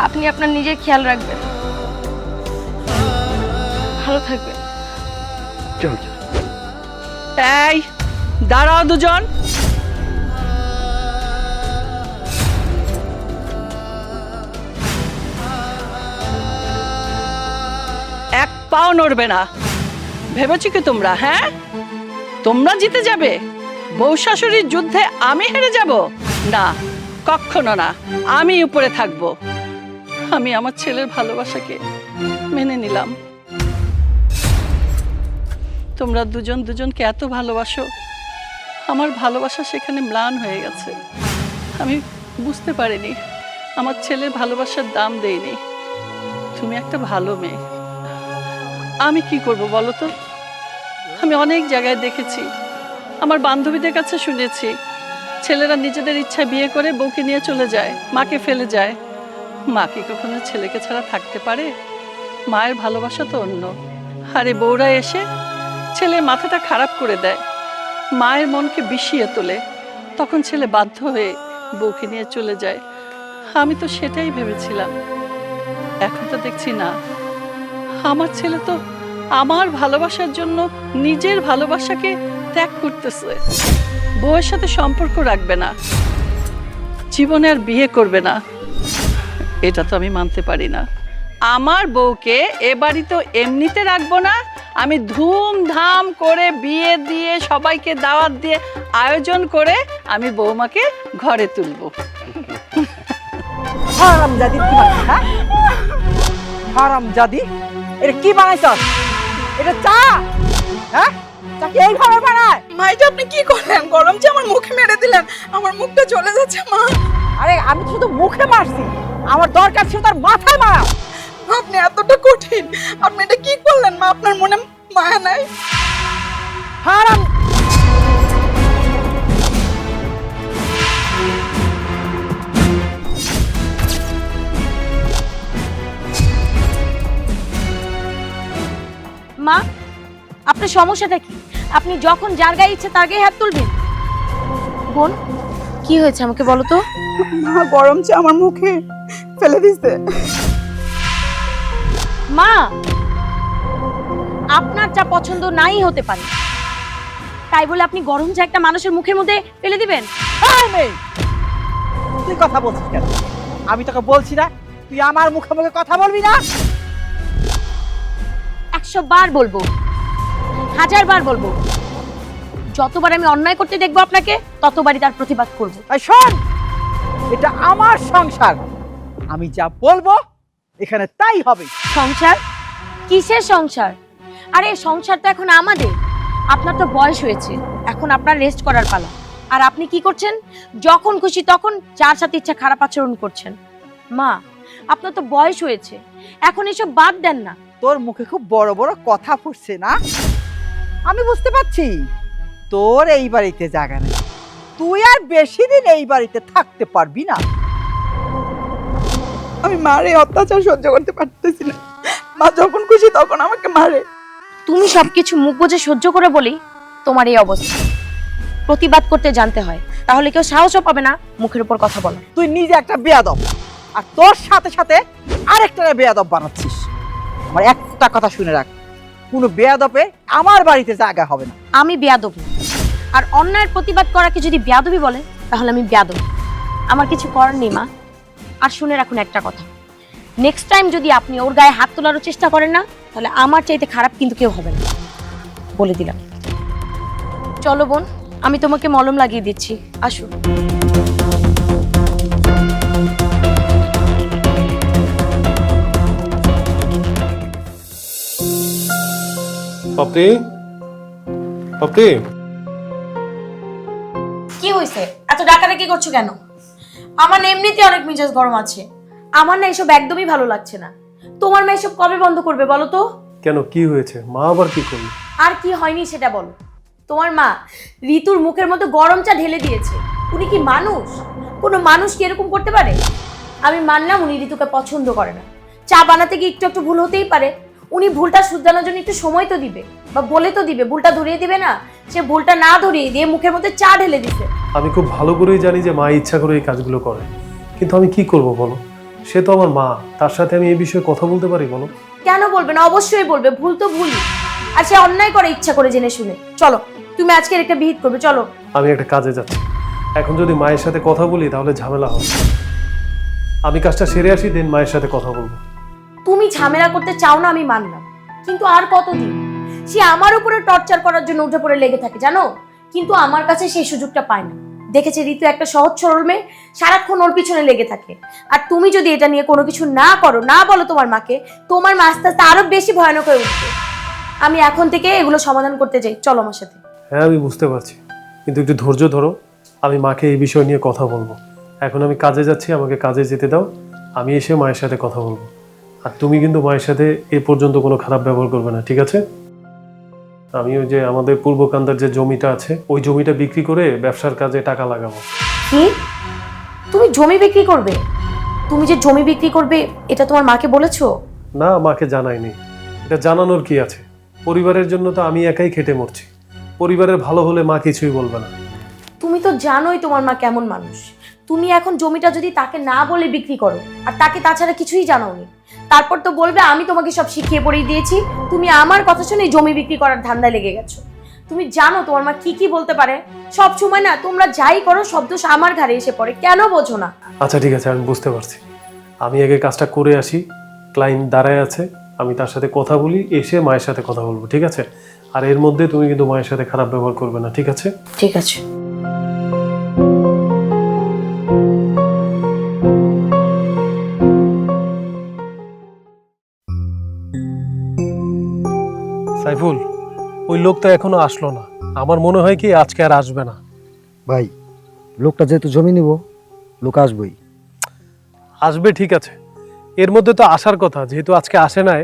আপনি আপনার নিজের খেয়াল রাখবেন, ভালো থাকবেন। চল চল। এই দাঁড়াও দুজন। এক পাও নড়বে না। ভেবেছো কি তোমরা? হ্যাঁ, তোমরা জিতে যাবে? বউ শাশুড়ির যুদ্ধে আমি হেরে যাব? না, কখনো না। আমি উপরে থাকবো। আমি আমার ছেলের ভালোবাসাকে মেনে নিলাম। তোমরা দুজন দুজনকে এত ভালোবাসো, আমার ভালোবাসা সেখানে ম্লান হয়ে গেছে। আমি বুঝতে পারিনি, আমার ছেলের ভালোবাসার দাম দেইনি। তুমি একটা ভালো মেয়ে। আমি কি করব বলো তো? আমি অনেক জায়গায় দেখেছি, আমার বান্ধবীদের কাছে শুনেছি, ছেলেরা নিজেদের ইচ্ছা বিয়ে করে বউকে নিয়ে চলে যায়, মাকে ফেলে যায়। মা কি কখনো ছেলেকে ছাড়া থাকতে পারে? মায়ের ভালোবাসা তো অন্য। আরে বউরা এসে ছেলের মাথাটা খারাপ করে দেয়, মায়ের মনকে বিষিয়ে তোলে, তখন ছেলে বাধ্য হয়ে বউকে নিয়ে চলে যায়। আমি তো সেটাই ভেবেছিলাম, এখন তো দেখছি না। আমার ছেলে তো আমার ভালোবাসার জন্য নিজের ভালোবাসাকে ত্যাগ করতেছে। বউয়ের সাথে সম্পর্ক রাখবে না, জীবনে আর বিয়ে করবে না। এটা তো আমি মানতে পারি না। আমার বউকে এ বাড়ি তো এমনিতে রাখবো না, আমি ধুমধাম করে বিয়ে দিয়ে সবাইকে দাওয়াত দিয়ে আয়োজন করে আমি বৌমাকে ঘরে তুলবো। হারামজাদি কি বানাইছ? হ্যাঁ, হারামজাদি, এটা কি বানাইছ? এটা চা? হ্যাঁ, চা কি এইভাবে বানায়? মা, এটা আপনি কি করলেন? গরম যে আমার মুখে মেরে দিলেন, আমার মুখটা চলে যাচ্ছে মা। আরে আমি তো শুধু মুখে মারছি, আমার দরকার ছিল তার মাথায় মারা। আপনি এতটা কঠিন, আপনি এটা কি করলেন মা? আপনার মনে মায়া নাই? হারাম, মা, আপনার সমস্যাটা কি? আপনি যখন যার গায়ে ইচ্ছে তার গায়ে হাত তুলবেন? বোন, কি হয়েছে আমাকে বলো তো? মা, গরম যে আমার মুখে ফেলে দিছে। মা, আপনার যা পছন্দ নাই হতে পারে, তাই বলে আপনি গরম চা একটা মানুষের মুখের মধ্যে ফেলে দিবেন? এই মেয়ে, তুই কথা বলছিস কেন? আমি তোকে বলছি না তুই আমার মুখে মুখে কথা বলবি না? 100 বার বলবো, 1000 বার বলবো। যতবার আমি অন্যায় করতে দেখবো আপনাকে, ততবারই তার প্রতিবাদ করব। এই শোন, এটা আমার সংসার, আমি যা বলবো এখানে তাই হবে। সংসার? কিসের সংসার? আরে সংসার তো এখন আমাদের। আপনার তো বয়স হয়েছে, এখন আপনার রেস্ট করার পালা। আর আপনি কি করছেন? যখন খুশি তখন যার সাথে ইচ্ছা খারাপ আচরণ করছেন। মা, আপনার তো বয়স হয়েছে, এখন এসব বাদ দেন না। তোর মুখে খুব বড় বড় কথা ফুটছে না? আমি বুঝতে পারছি তোর এই বাড়িতে জায়গা নেই, তুই আর বেশি দিন এই বাড়িতে থাকতে পারবি না। আমি মারে অত্যাচার সহ্য করতে পারতেছি না। মা যখন খুশি তখন আমাকে মারে। তুমি সবকিছু মুখ বুজে সহ্য করে বলি তোমার এই অবস্থা। প্রতিবাদ করতে জানতে হয়, তাহলে কেউ সাহসও পাবে না মুখের উপর কথা বলা। তুই নিজে একটা বেয়াদব, আর তোর সাথে সাথে আরেকটা বেয়াদব বানাচ্ছিস। আমার একটা কথা শুনে রাখ, কোনো বেয়াদবে আমার বাড়িতে জায়গা হবে না। আমি বেয়াদব না, আর অন্যায়ের প্রতিবাদ করাকে যদি বেয়াদবি বলে তাহলে আমি বেয়াদব। আমার কিছু করার নেই মা। আর শুনে রাখুন একটা কথা, নেক্সট টাইম যদি আপনি ওর গায়ে হাত তোলারও চেষ্টা করেন না, তাহলে আমার চাইতে খারাপ কিন্তু কেউ হবে না, বলে দিলাম। চলো বোন, আমি তোমাকে মলম লাগিয়ে দিচ্ছি, আসো। পাপড়ি, পাপড়ি, কি হয়েছে? এত ডাকাডাকি করছো কেন? আমার এমনিতে অনেক মেজাজ গরম আছে। আমার না এসব একদমই ভালো লাগছে না। তোমার মা এসব কবে বন্ধ করবে বলো তো? কেন কি হয়েছে? মা আবার কি করলো? আর কি হয়নি সেটা বলো। তোমার মা ঋতুর মুখের মধ্যে গরম চা ঢেলে দিয়েছে। উনি কি মানুষ? কোনো মানুষ কি এরকম করতে পারে? আমি মানলাম উনি ঋতুকে পছন্দ করে না, চা বানাতে গিয়ে একটু একটু ভুল হতেই পারে। উনি ভুলটা শুধরানোর জন্য একটু সময় তো দিবে, বা বলে তো দিবে, ভুলটা ধরিয়ে দিবে না। সে ভুলটা না ধরিয়ে দিয়ে মুখের মধ্যে চা ঢেলে দিছে। আমি খুব ভালো করেই জানি যে মা ইচ্ছা করে এই কাজগুলো করে, কিন্তু আমি কি করব বলো? সে তো আমার মা, তার সাথে আমি এই বিষয়ে কথা বলতে পারি বলো? কেন বলবে না? অবশ্যই বলবে। ভুল তো ভুলই, আর সে অন্যায় করে ইচ্ছা করে জেনে শুনে। চলো, তুমি আজকের একটা বিহিত করবে, চলো। আমি একটা কাজে যাচ্ছি, এখন যদি মায়ের সাথে কথা বলি তাহলে ঝামেলা হবে। আমি কাজটা সেরে আসি, দেন মায়ের সাথে কথা বলবো। তুমি ঝামেলা করতে চাও না আমি মানলাম, কিন্তু আর কতদিন? সে আমার উপরে টর্চার করার জন্য উঠে পড়ে লেগে থাকে জানো, কিন্তু আমার কাছে সেই সুযোগটা পায় না। দেখেছে ঋতু একটা সহজ সরল মেয়ে, সারাক্ষণ ওর পিছনে লেগে থাকে। আর তুমি যদি এটা নিয়ে কোনো কিছু না করো, না বলো তোমার মাকে, তোমার মা আস্তে আস্তে আরো বেশি ভয়ানক হয়ে উঠবে। আমি এখন থেকে এগুলো সমাধান করতে চাই, চলো আমার সাথে। হ্যাঁ আমি বুঝতে পারছি, কিন্তু একটু ধৈর্য ধরো, আমি মাকে এই বিষয় নিয়ে কথা বলবো। এখন আমি কাজে যাচ্ছি, আমাকে কাজে যেতে দাও, আমি এসে মায়ের সাথে কথা বলবো। আর তুমি কিন্তু মায়ের সাথে এ পর্যন্ত কোনো খারাপ ব্যবহার করবে না, ঠিক আছে? আমি ওই যে আমাদের পূর্বকান্দার যে জমিটা আছে, ওই জমিটা বিক্রি করে ব্যবসার কাজে টাকা লাগাবো। কি? তুমি জমি বিক্রি করবে? তুমি যে জমি বিক্রি করবে এটা তোমার মাকে বলেছো? না, মাকে জানাইনি। এটা জানানোর কি আছে? পরিবারের জন্য তো আমি একাই খেটে মরছি, পরিবারের ভালো হলে মা কিছুই বলবে না। তুমি তো জানোই তোমার মা কেমন মানুষ। তুমি এখন জমিটা যদি তাকে না বলে বিক্রি করো, আর তাকে তাছাড়া কিছুই জানাওনি, তারপর তো বলবে আমি তোমাকে সব শিখিয়ে পড়িয়ে দিয়েছি, তুমি আমার কথা শুনে জমি বিক্রি করার ধান্দায় লেগে গেছো। তুমি জানো তোমার মা কি কি বলতে পারে। সব সময় না তোমরা যাই করো সব দোষ আমার ঘাড়ে এসে পড়ে, কেন বোঝো না? আচ্ছা ঠিক আছে, আমি বুঝতে পারছি। আমি আগে কাজটা করে আসি, ক্লায়েন্ট দাঁড়ায় আছে, আমি তার সাথে কথা বলি, এসে মায়ের সাথে কথা বলবো, ঠিক আছে? আর এর মধ্যে তুমি কিন্তু মায়ের সাথে খারাপ ব্যবহার করবে না, ঠিক আছে? ঠিক আছে। সাইফুল, ওই লোকটা এখনো আসলো না। আমার মনে হয় কি আজকে আর আসবে না। ভাই, লোকটা যেহেতু জমি নিব, লোক আসবই। আসবে ঠিক আছে, এর মধ্যে তো আসার কথা, যেহেতু আজকে আসে নাই,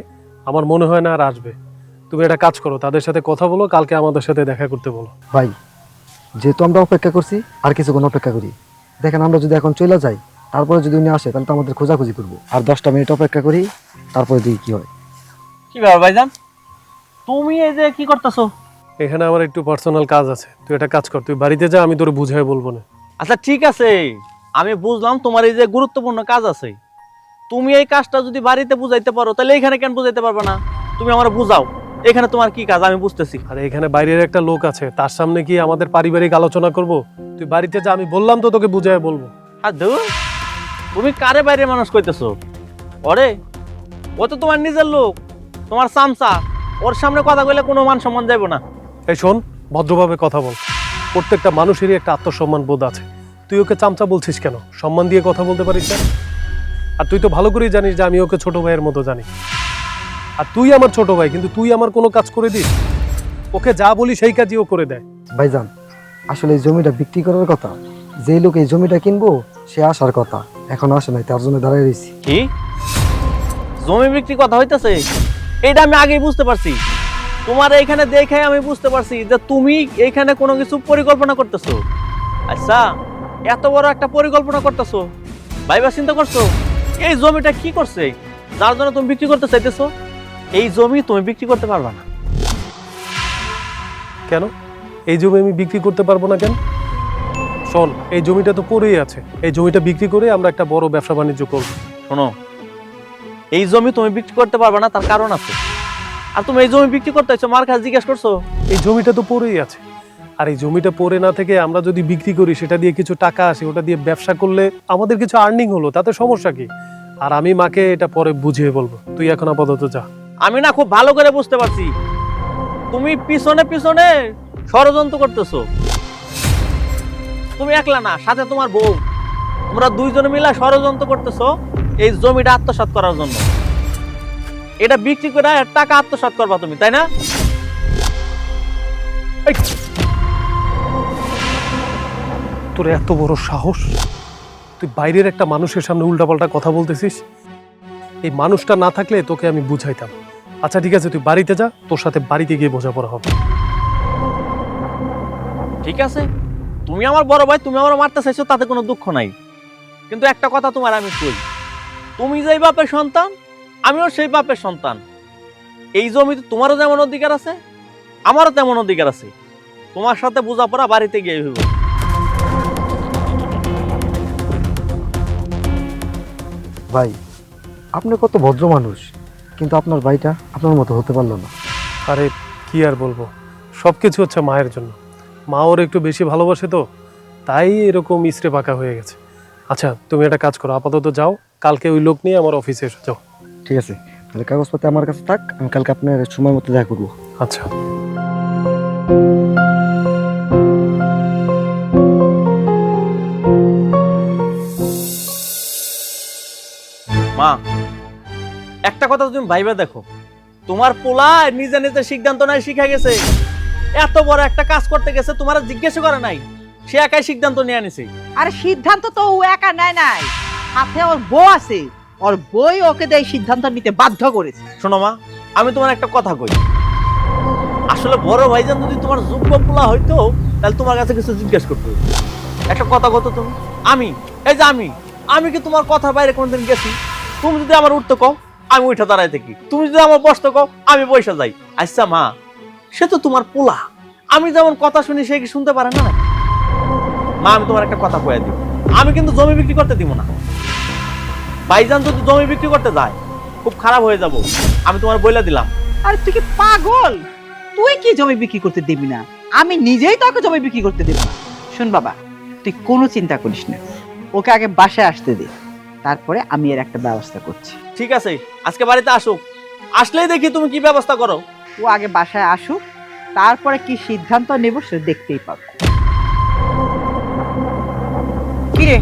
আমার মনে হয় না আর আসবে। তুমি একটা কাজ করো, তাদের সাথে কথা বলো, কালকে আমাদের সাথে দেখা করতে বলো। ভাই, যেহেতু আমরা অপেক্ষা করছি, আর কিছুক্ষণ অপেক্ষা করি। দেখেন, আমরা যদি এখন চলে যাই, তারপরে যদি উনি আসে, তাহলে তো আমাদের খোঁজাখুঁজি করবো। আর 10টা মিনিট অপেক্ষা করি, তারপরে দেখি কি হয়। কি ব্যাপার ভাইজান, তুমি এই যে কি করতেছো? এখানে আমার একটু পার্সোনাল কাজ আছে, তুই একটা কাজ কর, তুই বাড়িতে যা, আমি তোর বুঝাই বলবো না। আচ্ছা ঠিক আছে, আমি বুঝলাম তোমার এই যে গুরুত্বপূর্ণ কাজ আছে। তুমি এই কাজটা যদি বাড়িতে বুঝাইতে পারো, তাহলে এখানে কেন বুঝাইতে পারবে না? তুমি আমার বুঝাও, এখানে তোমার কি কাজ আমি বুঝতেছি। আরে এখানে বাইরের একটা লোক আছে, তার সামনে কি আমাদের পারিবারিক আলোচনা করব? তুই বাড়িতে যা, আমি বললাম তো তোকে বুঝাই বলবো। আর ধুর, তুমি কারে বাইরের মানুষ কইতেছো? ওরে, ও তো তোমার নিজের লোক, তোমার চামচা। ওর সামনে কথা কইলে কোনো মান সম্মান যাইবো না। এই শোন, ভদ্রভাবে কথা বল। প্রত্যেকটা মানুষেরই একটা আত্মসম্মান বোধ আছে। তুই ওকে চামচা বলছিস কেন? সম্মান দিয়ে কথা বলতে পারিস না? আর তুই তো ভালো করেই জানিস যে আমি ওকে ছোট ভাইয়ের মতো জানি। আর তুই আমার ছোট ভাই, কিন্তু তুই আমার কোনো কাজ করে দিস? ওকে যা বলি সেই কাজই ও করে দেয়। ভাইজান, আসলে এই জমিটা বিক্রি করার কথা, যে লোক এই জমিটা কিনবো সে আসার কথা, এখন আসে নাই, তার জন্য দাঁড়ায় রয়েছি। কি জমি বিক্রি কথা হইতেছে? এইটা আমি আগেই বুঝতে পারছি। তোমার এইখানে দেখে আমি বুঝতে পারছি যে তুমি এইখানে কোনো কিছু পরিকল্পনা করতেছো। আচ্ছা, এত বড় একটা পরিকল্পনা করতেছো, ভাইবা চিন্তা করছো এই জমিটা কি করছে যার জন্য তুমি বিক্রি করতে চাইতেছো? এই জমি তুমি বিক্রি করতে পারবা না। কেন এই জমি আমি বিক্রি করতে পারবো না কেন? শোন, এই জমিটা তো পড়েই আছে, এই জমিটা বিক্রি করে আমরা একটা বড় ব্যবসা বাণিজ্য করবো। শোনো, এই জমি তুমি বিক্রি করতে পারবা না, তার কারণ আছে। আর তুমি এই জমি বিক্রি করতে চাইছো, মার কাছে জিজ্ঞেস করছো? এই জমিটা তো পড়েই আছে, আর এই জমিটা পড়ে না থেকে আমরা যদি বিক্রি করি, সেটা দিয়ে কিছু টাকা আসে, ওটা দিয়ে ব্যবসা করলে আমাদের কিছু আর্নিং হলো, তাতে সমস্যা কি? আর আমি মাকে এটা পরে বুঝিয়ে বলবো, তুই এখন আপাতত যা। আমি না খুব ভালো করে বুঝতে পারছি তুমি পিছনে পিছনে ষড়যন্ত্র করতেছো। তুমি একলা না, সাথে তোমার বউ, তোমরা দুইজনে মিলে ষড়যন্ত্র করতেছো এই জমিটা আত্মসাৎ করার জন্য। এটা বিক্রি করে টাকা আত্মসাৎ করবা তুমি, তাই না? এই, তোর এত বড় সাহস, তুই বাইরের একটা মানুষের সামনে উল্টাপাল্টা কথা বলতেছিস? এই মানুষটা না থাকলে তোকে আমি বুঝাইতাম। আচ্ছা ঠিক আছে, তুই বাড়িতে যা, তোর সাথে বাড়িতে গিয়ে বোঝাপড়া হবে। ঠিক আছে, তুমি আমার বড় ভাই, তুমি আমার মারতে চাইছো, তাতে কোনো দুঃখ নাই। কিন্তু একটা কথা তোমার আমি কই, তুমি যেই বাপের সন্তান, আমিও সেই বাপের সন্তান। এই জমিতে তোমারও যেমন অধিকার আছে, আমারও তেমন অধিকার আছে। তোমার সাথে বোঝাপড়া বাড়িতে গিয়ে হইব। ভাই, আপনি কত ভদ্র মানুষ, কিন্তু আপনার ভাইটা আপনার মতো হতে পারলো না। আরে কি আর বলবো, সব কিছু হচ্ছে মায়ের জন্য। মা ওর একটু বেশি ভালোবাসে তো, তাই এরকম ইস্ত্রে পাকা হয়ে গেছে। আচ্ছা তুমি একটা কাজ করো, আপাতত যাও, কালকে ওই লোক নিয়ে আমার অফিসে এসে যাও। ঠিক আছে, তাহলে কাগজপত্র আমার কাছে থাক, আমি কালকে আপনার সময় মতো দেখা করবো। আচ্ছা। মা, একটা কথা তুমি ভাইবা দেখো, তোমার পোলা নিজে নিজে সিদ্ধান্ত নাই শিখে গেছে। এত বড় একটা কাজ করতে গেছে, তোমার জিজ্ঞেস করে নাই, সে একাই সিদ্ধান্ত নিয়ে আনিছে। আরে সিদ্ধান্ত তো ও একা নেয় নাই, সাথে ওর বউ আছে, ওর বই ওকে দিয়ে সিদ্ধান্ত নিতে বাধ্য করেছে। শোনো মা, আমি তোমার একটা কথা কই, আসলে বড় ভাইজান যদি তোমার যোগ্য পোলা হইতো, তাহলে তোমার কাছে কিছু জিজ্ঞেস করতে হতো। একটা কথা কত তুমি, এই যে আমি কি তোমার কথা বাইরে কোনদিন গেছি? তুমি যদি আমার উঠতে কও, আমি উঠে দাঁড়াই থাকি। তুমি যদি আমার বসতে কও, আমি বসে যাই। আচ্ছা মা, সে তো তোমার পোলা, আমি যেমন কথা শুনি সে কি শুনতে পারে না? মা, আমি তোমার একটা কথা কয়ে দিব, আমি কিন্তু জমি বিক্রি করতে দিব না। ভাইজান যদি জমি বিক্রি করতে যায়, খুব খারাপ হয়ে যাব, আমি তোমার বইলা দিলাম। আরে তুই কি পাগল? তুই কি জমি বিক্রি করতে দিবি না? আমি নিজেই তোকে জমি বিক্রি করতে দেব না। শোন বাবা, তুই কোনো চিন্তা করিস না, ওকে আগে বাসায় আসতে দে, তারপরে আমি এর একটা ব্যবস্থা করছি। ঠিক আছে, আজকে বাড়িতে আসুক, আসলেই দেখি তুমি কি ব্যবস্থা করো। ও আগে বাসায় আসুক, তারপরে কি সিদ্ধান্ত নেব সে দেখতেই পাবো। কিরে,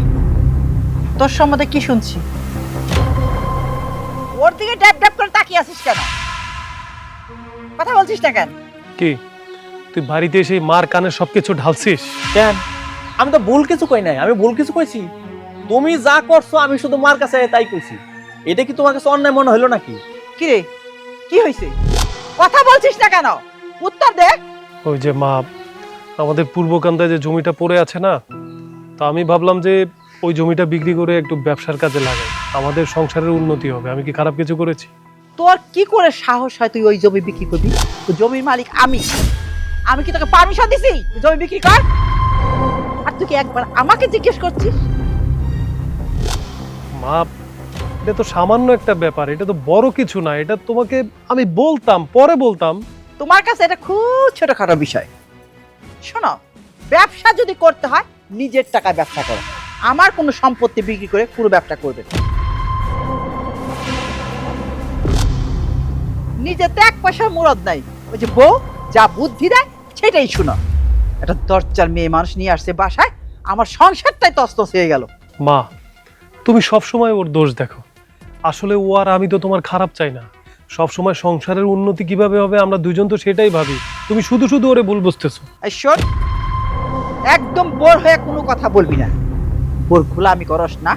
তোর সম্বন্ধে কি শুনছি? ওর দিকে ড্যাপ ড্যাপ করে তাকিয়ে আছিস কেন? কথা বলছিস না কেন? কি তুই বাড়িতে এসে মার কানে সবকিছু ঢালছিস? কেন? আমি তো ভুল কিছু কই নাই, আমি ভুল কিছু কইছি? তুমি যা করছো আমি শুধু মার কাছে তাই কইছি। এটা কি তোমার কাছে অন্যায় মনে হলো নাকি? কিরে, কি হয়েছে? কথা বলছিস না কেন? উত্তর দে। ওই যে মা, আমাদের পূর্বকান্দায় যে জমিটা পড়ে আছে না, তো আমি ভাবলাম যে ওই জমিটা বিক্রি করে একটু ব্যবসার কাজে লাগাই, আমাদের সংসারের উন্নতি হবে। আমি কি খারাপ কিছু করেছি? তোর কি করে সাহস হয় তুই ওই জমি বিক্রি করবি? ওই জমির মালিক আমি কি তোকে পারমিশন দিছি জমি বিক্রি কর? আর তুই কি একবার আমাকে জিজ্ঞেস করছিস? মা, এটা তো সামান্য একটা ব্যাপার, এটা তো বড় কিছু না। এটা তোমাকে আমি বলতাম, পরে বলতাম। তোমার কাছে এটা খুব ছোটখাটো বিষয়। শোনো, ব্যবসা যদি করতে হয় নিজের টাকায় ব্যবসা করো, আমার কোনো সম্পত্তি বিক্রি করে পুরো ব্যবসা করবে না। নিজেতে এক পয়সার মুরদ নাই। ওই যে বউ যা বুদ্ধি দেয় সেটাই শুনো। একটা দরজার মেয়ে মানুষ নিয়ে আসছে বাসায়, আমার সংসারটাই তছনছ হয়ে গেল। মা, তুমি সব সময় ওর দোষ দেখো। আসলে ও আর আমি তো তোমার খারাপ চাই না। সব সময় সংসারের উন্নতি কিভাবে হবে আমরা দুইজন তো সেটাই ভাবি। তুমি শুধু শুধু ওরে ভুল বুঝতেছো। এই শোন, একদম বোর হয়ে কোনো কথা বলবি না। বোর গোলামি করস না,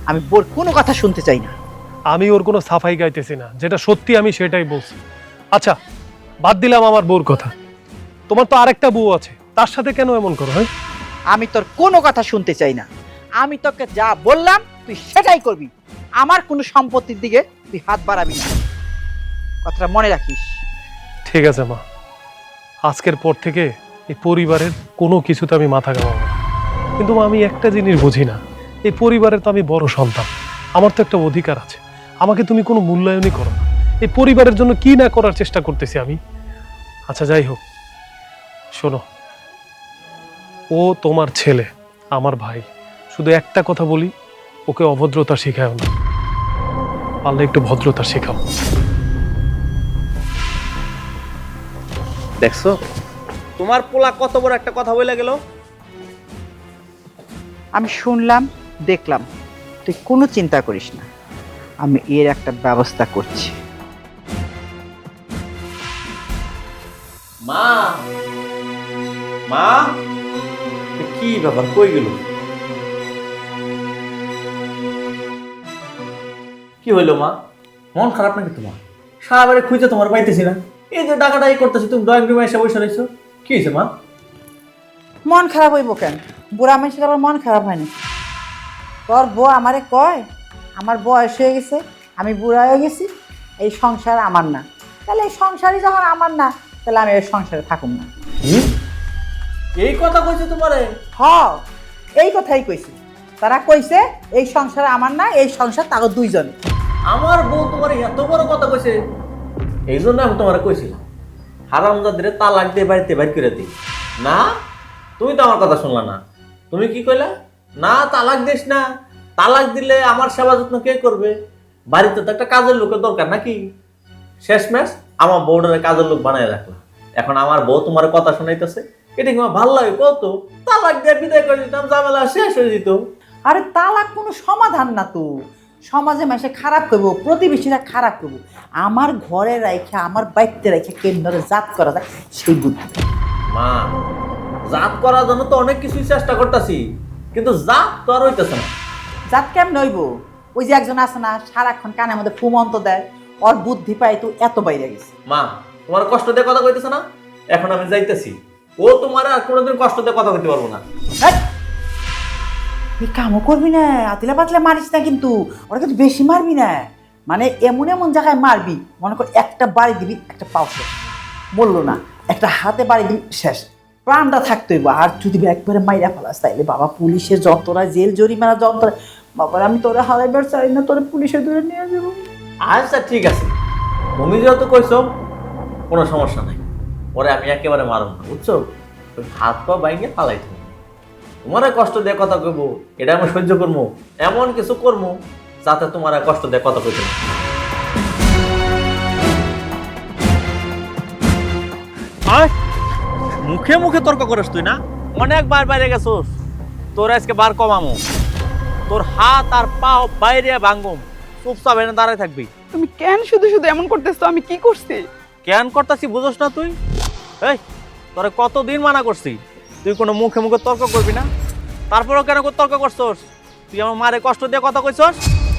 আমি বোর কোনো কথা শুনতে চাই না। আমি ওর কোনো সাফাই গাইতেছি না, যেটা সত্যি আমি সেটাই বলছি। আচ্ছা, বাদ দিলাম আমার বউর কথা, তোমার তো আরেকটা বউ আছে, তার সাথে কেন এমন করো? হ্যাঁ, আমি তোর কোনো কথা শুনতে চাই না। আমি তোকে যা বললাম তুই সেটাই করবি। আমার কোনো সম্পত্তির দিকে তুই হাত বাড়াবি না, কথাটা মনে রাখিস। ঠিক আছে মা, আজকের পর থেকে এই পরিবারের কোনো কিছুতে আমি মাথা ঘামাবো না। কিন্তু মা, আমি একটা জিনিস বুঝি না, এই পরিবারের তো আমি বড় সন্তান, আমার তো একটা অধিকার আছে। আমাকে তুমি কোনো মূল্যায়নই করো না। এই পরিবারের জন্য কি না করার চেষ্টা করতেছি আমি। আচ্ছা যাই হোক, শোনো, ও তোমার ছেলে, আমার ভাই। শুধু একটা কথা বলি, ওকে অভদ্রতা শেখাও না, পারলে একটু ভদ্রতা শেখাও। দেখছো তোমার পোলা কত বড় একটা কথা বলে গেল। আমি শুনলাম, দেখলাম, তুই কোনো চিন্তা করিস না, আমি এর একটা ব্যবস্থা করছি। মা, মা, কি ব্যাপার, কই গেল? কি হইলো মা? মন খারাপ নাকি তোমার? সারা বাড়ি খুঁজে তোমার পাইতেছি না। এই যে ডাকাডাকি করতেছি, তুমি ড্রয়িং রুমে এসে বসে রয়েছো। কি হয়েছে মা? মন খারাপ হইব কেন? বুড়া মানুষের আবার মন খারাপ হয় নাকি? তোর বউ আমারে কয় আমার বয়স হয়ে গেছে, আমি বুড়া হয়ে গেছি, এই সংসার আমার না। তাহলে এই সংসারই যখন আমার না, তাহলে আমি এই সংসারে থাকুম না। এই কথা কইছে তোমারে? হ, এই কথাই কইছি। তারা কইছে এই সংসার আমার না, এই সংসার তাকে দুইজন। আমার বউ তোমার এত বড় কথা কইছে, এই জন্য আমি তোমার কইছিলাম হারামজাদের তালাক দিয়ে বাড়িতে বাইর করে দিই। না, তুমি তো আমার কথা শুনলা না। তুমি কি কইলা? না, তালাক দিস না, তালাক দিলে আমার সেবা যত্ন কে করবে? বাড়িতে তো একটা কাজের লোকের দরকার নাকি? শেষমেশ আমার বউটারে কাজের লোক বানায় রাখলাম। এখন আমার বউ তোমার কথা শোনাইতেছে, এটা কি আমার ভালো লাগে? কত তালাক দিয়ে বিদায় করে দিতাম, ঝামেলা শেষ হয়ে যেত। আরে তালাক কোনো সমাধান না তো। সমাজে মাসে খারাপ করবো, প্রতিবেশীরা খারাপ করবো, আমার ঘরে রাইখে আমার বাইতে রাইখে কেন্দ্রে জাত করা যায় সেই বুদ্ধি। মা, জাত করার জন্য তো অনেক কিছুই চেষ্টা করতেছি, কিন্তু জাত তো আর হইতেছে না। জাত কেমন হইব? ওই যে একজন আছে না, সারাক্ষণ কানের মধ্যে ফুমন্ত দেয়, ওর বুদ্ধি পাই তো এত বাইরে গেছে। মা, তোমার কষ্ট দিয়ে কথা কইতেছে না? এখন আমি যাইতেছি, ও তোমার আর কোনোদিন কষ্ট দিয়ে কথা কইতে পারবো না। হেৎ! তুই কামও করবি না, আতিলা পাতলা মারিস না, কিন্তু ওরা কিন্তু বেশি মারবি না। মানে এমন এমন জায়গায় মারবি, মনে কর একটা বাড়ি দিবি, একটা পাও শেষ, বললো না, একটা হাতে বাড়ি দিবি, শেষ, প্রাণটা থাকতে হইব। আর যদি একবারে মাইরা ফেলাস, তাইলে বাবা পুলিশের যন্ত্রণা, জেল জরিমানা যন্ত্রণা, বাবার আমি তোরা হারাইবার চাই না, তোরা পুলিশের দূরে নিয়ে যাবো। আচ্ছা ঠিক আছে, তুমি যেহেতু কইছো, কোনো সমস্যা নাই, পরে আমি একেবারে মারব না, বুঝছো? ওই হাত পা বাইঙে ফালাই দেবো। তোমার কষ্ট দিয়ে কথা কইবো, এটা আমি সহ্য করবো, এমন কিছু করবো যাতে তোমার কষ্ট দিয়ে কথা কইতে না। আয়, মুখে মুখে তর্ক করিস তুই না? অনেকবার বাইরে গেছোস, তোর আজকে বার কমামো, তোর হাত আর পাও বাইরে ভাঙবো, চুপচাপ এনে দাঁড়ায় থাকবি। তুমি কেন শুধু শুধু এমন করতেছো? আমি কি করছি? কেন করতেছি বুঝোস না তুই? এই, তোরে কতদিন মানা করছি তুই কোনো মুখে মুখে তর্ক করবি না, তারপরেও কেন তর্ক করছস? তুই আমার মারে কষ্ট দিয়ে কথা কইছস।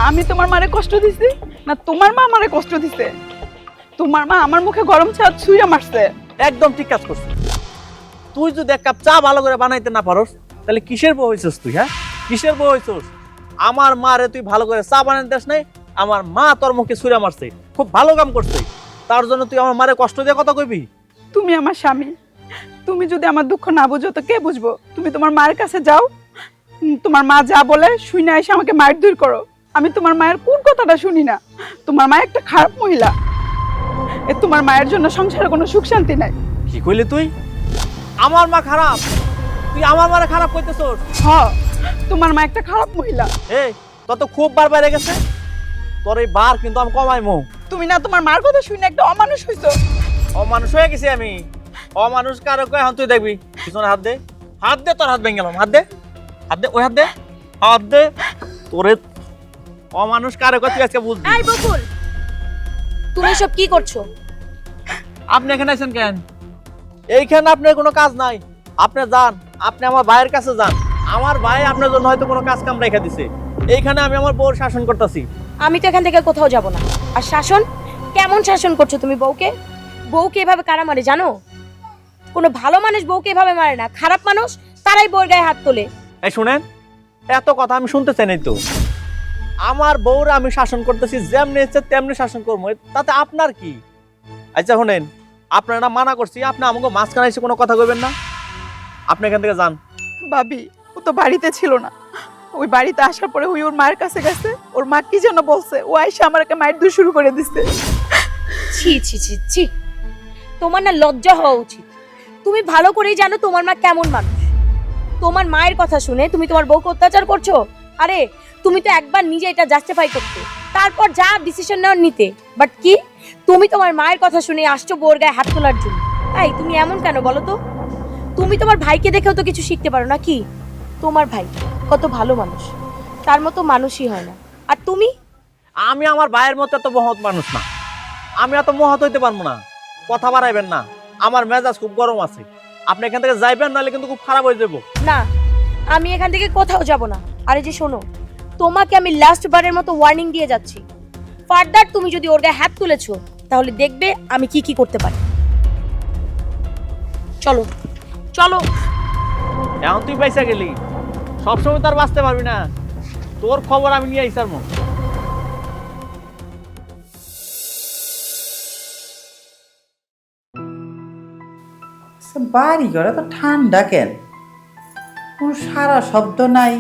আমি তোমার মারে কষ্ট দিছি না তোমার মা আমারে কষ্ট দিছে? তোমার মা আমার মুখে গরম চা ছুঁড়ে মারছে। একদম ঠিক কাজ করছিস। তুই যদি এক কাপ চা ভালো করে বানাইতে না পারস, তাহলে কিসের বউ হইছস তুই? হ্যাঁ, কিসের বউ হইছস? আমার মারে তুই ভালো করে চা বানাইতে দেস নাই, আমার মা তোর মুখে ছুঁড়ে মারছে, খুব ভালো কাম করছে, তার জন্য তুই আমার মারে কষ্ট দিয়ে কথা কইবি? তুমি আমার স্বামী, তুমি যদি আমার দুঃখ না বুঝো তো কে বুঝবো? তুমি তোমার মায়ের কাছে যাও, তোমার মা যা বলে শুনে এসে আমাকে মায়ের দূর করো। আমি তোমার মায়ের কোন কথাটা শুনি না। তোমার মা একটা খারাপ মহিলা, তোমার মায়ের জন্য সংসারে কোনো সুখ শান্তি নাই। কি কইলি তুই? আমার মা খারাপ? তুই আমার মারে খারাপ কইতেছস? হ, তোমার মা একটা খারাপ মহিলা। এই, তোর তো খুব বার বাইরে গেছে, তোর এই বার কিন্তু আমি কমাইমু। তুমি না তোমার মার কথা শুনে একটা অমানুষ হইছো। অমানুষ হয়ে গেছি আমি? অমানুষ কারো কই? এখন তুই দেখবি, পিছনে হাত দে, হাত দে, তোর হাত ভেঙে গেলাম, হাত দে, হাত দে, ওই হাত দে, হাত দে, তোরে অমানুষ কারো কই তুই আজকে বুঝবি। এই বকুল, তুমি সব কি করছো? আপনি এখানে আছেন কেন? এইখানে আপনার কোনো কাজ নাই, আপনি যান, আপনি আমার ভাইয়ের কাছে যান, আমার ভাই আপনার জন্য হয়তো কোনো কাজ কাম রেখে দিছে, এইখানে আমি আমার বউর শাসন করতেছি। আমি তো এখান থেকে কোথাও যাব না। আর শাসন? কেমন শাসন করছো তুমি বউকে? বউকে এভাবে কারা মারে জানো? কোনো ভালো মানুষ বউকে এভাবে মারে না, খারাপ মানুষ তারাই বউর গায়ে হাত তোলে। এই শুনেন, এত কথা আমি শুনতে চাই নাই তো। আমার বউরে আমি শাসন করতেছি, যেমনি ইচ্ছে তেমনি শাসন করবো, তাতে আপনার কি? আচ্ছা শুনেন, আপনারা মানা করছি, আপনি আমাকে মাঝখানে এসে কোনো কথা কইবেন না, আপনি এখান থেকে যান। ভাবি, ও তো বাড়িতে ছিল না। ওই বাড়িতে আসার পরে ওই ওর মায়ের কাছে গেছে, ওর মা কি যেন বলছে, ও আইসা আমাকে মায়ের দূর শুরু করে দিচ্ছে। ছি ছি ছি ছি, তোমার না লজ্জা হওয়া উচিত। তুমি ভালো করেই জানো তোমার মা কেমন মানুষ। তোমার মায়ের কথা শুনে তুমি তোমার বউকে অত্যাচার করছো? আরে তুমি তো একবার নিজে এটা জাস্টিফাই করতে, তারপর যা ডিসিশন নেওয়ার নিতে। বাট কি, তুমি তোমার মায়ের কথা শুনে আসছো বউর গায়ে হাত তোলার জন্য। এই তুমি এমন কেন বলো তো? তুমি তোমার ভাইকে দেখেও তো কিছু শিখতে পারো না কি? তোমার ভাই কত ভালো মানুষ, তার মতো মানুষই হয় না। আর তুমি? আমি আমার ভাইয়ের মতো এত মহৎ মানুষ না, আমি এত মহৎ হইতে পারবো না। কথা বাড়াইবেন না, আমার মেজাজ খুব গরম আছে। আপনি এখান থেকে যাইবেন, নাহলে কিন্তু খুব খারাপ হয়ে যাবো। না, আমি এখান থেকে কোথাও যাব না। আরে যে শোনো, তোমাকে আমি লাস্ট বারের মতো ওয়ার্নিং দিয়ে যাচ্ছি, ফার্দার তুমি যদি ওর গায়ে হাত তুলেছো তাহলে দেখবে আমি কি কি করতে পারি। চলো চলো। এখন তুই পয়সা গেলি, সবসময় তার বাঁচতে পারবি না। তোর খবর আমি নিয়ে আইসার মন। বাড়ি ঘরে তো ঠান্ডা কেন? কোনো সারা শব্দ নাই।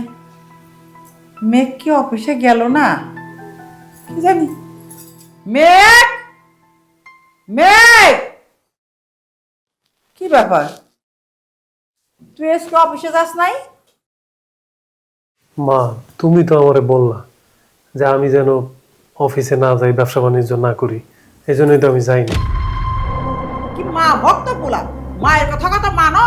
মেঘ কি অফিসে গেল না কি জানি? মেঘ, মেঘ, কি ব্যাপার? তুই আজকে অফিসে যাস নাই? মা, তুমি তো আমারে বললা যে আমি যেন অফিসে না যাই, ব্যবসা বাণিজ্য না করি, এই জন্যই তো আমি যাইনি। কি মা ভক্ত পোলা, মায়ের কথা কথা মানো?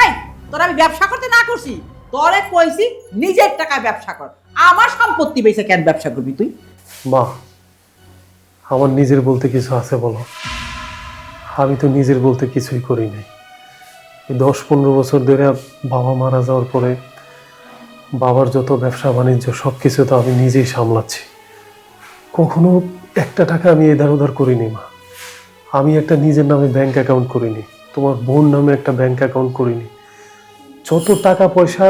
এই তোর আমি ব্যবসা করতে না করছি, তোরে কইছি নিজের টাকায় ব্যবসা কর। আমার সম্পত্তি বেচে কেন ব্যবসা করবি তুই? মা, আমার নিজের বলতে কিছু আছে বলো? আমি তো নিজের বলতে কিছুই করি নাই। 10-15 বছর ধরে বাবা মারা যাওয়ার পরে বাবার যত ব্যবসা বাণিজ্য সব কিছু তো আমি নিজেই সামলাচ্ছি। কখনো একটা টাকা আমি এধার ওধার করিনি মা। আমি একটা নিজের নামে ব্যাংক অ্যাকাউন্ট করিনি, তোমার বোন নামে একটা ব্যাংক অ্যাকাউন্ট করিনি। যত টাকা পয়সা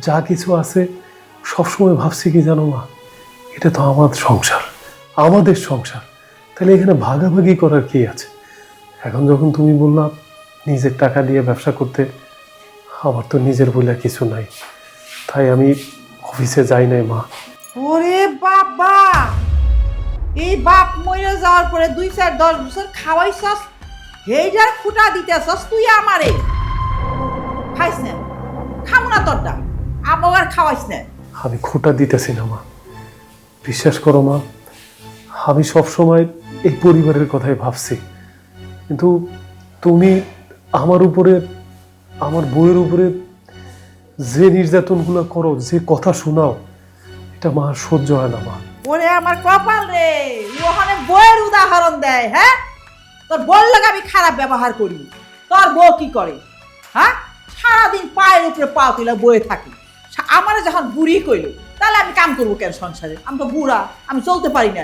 যা কিছু আছে সবসময় ভাবছি কি জানো মা, এটা তো আমার সংসার, আমাদের সংসার, তাহলে এখানে ভাগাভাগি করার কি আছে? এখন যখন তুমি বললা নিজের টাকা দিয়ে ব্যবসা করতে, আমার তো নিজের বলে কিছু নাই, তাই আমি অফিসে যাই নাই মা। ওরে বাবা, এই বাপ মরে যাওয়ার পরে 2-4-10 বছর খাওয়াইছস, হেইটার খুঁটা দিতেছস তুই আমারে। খাইস না, খামু না তোরটা, আবার খাওয়াইস না। আমি খোঁটা দিতেছি না মা, বিশ্বাস করো মা, আমি সবসময় এই পরিবারের কথাই ভাবছি, কিন্তু তুমি আমার উপরে, আমার বউয়ের উপরে যে নির্যাতনগুলো করো, যে কথা শোনাও, এটা মা সহ্য হয় না মা। ওরে আমার কপাল রে, ওখানে বইয়ের উদাহরণ দেয়। হ্যাঁ, তোর বল লাগে আমি খারাপ ব্যবহার করি, তোর বউ কি করে? হ্যাঁ, সারাদিন পায়ের উপরে পা তুলে বয়ে থাকি। আমার যখন বুড়ি কইল, তাহলে আমি কাম করবো কেন সংসারে? আমি তো বুড়া, আমি চলতে পারি না।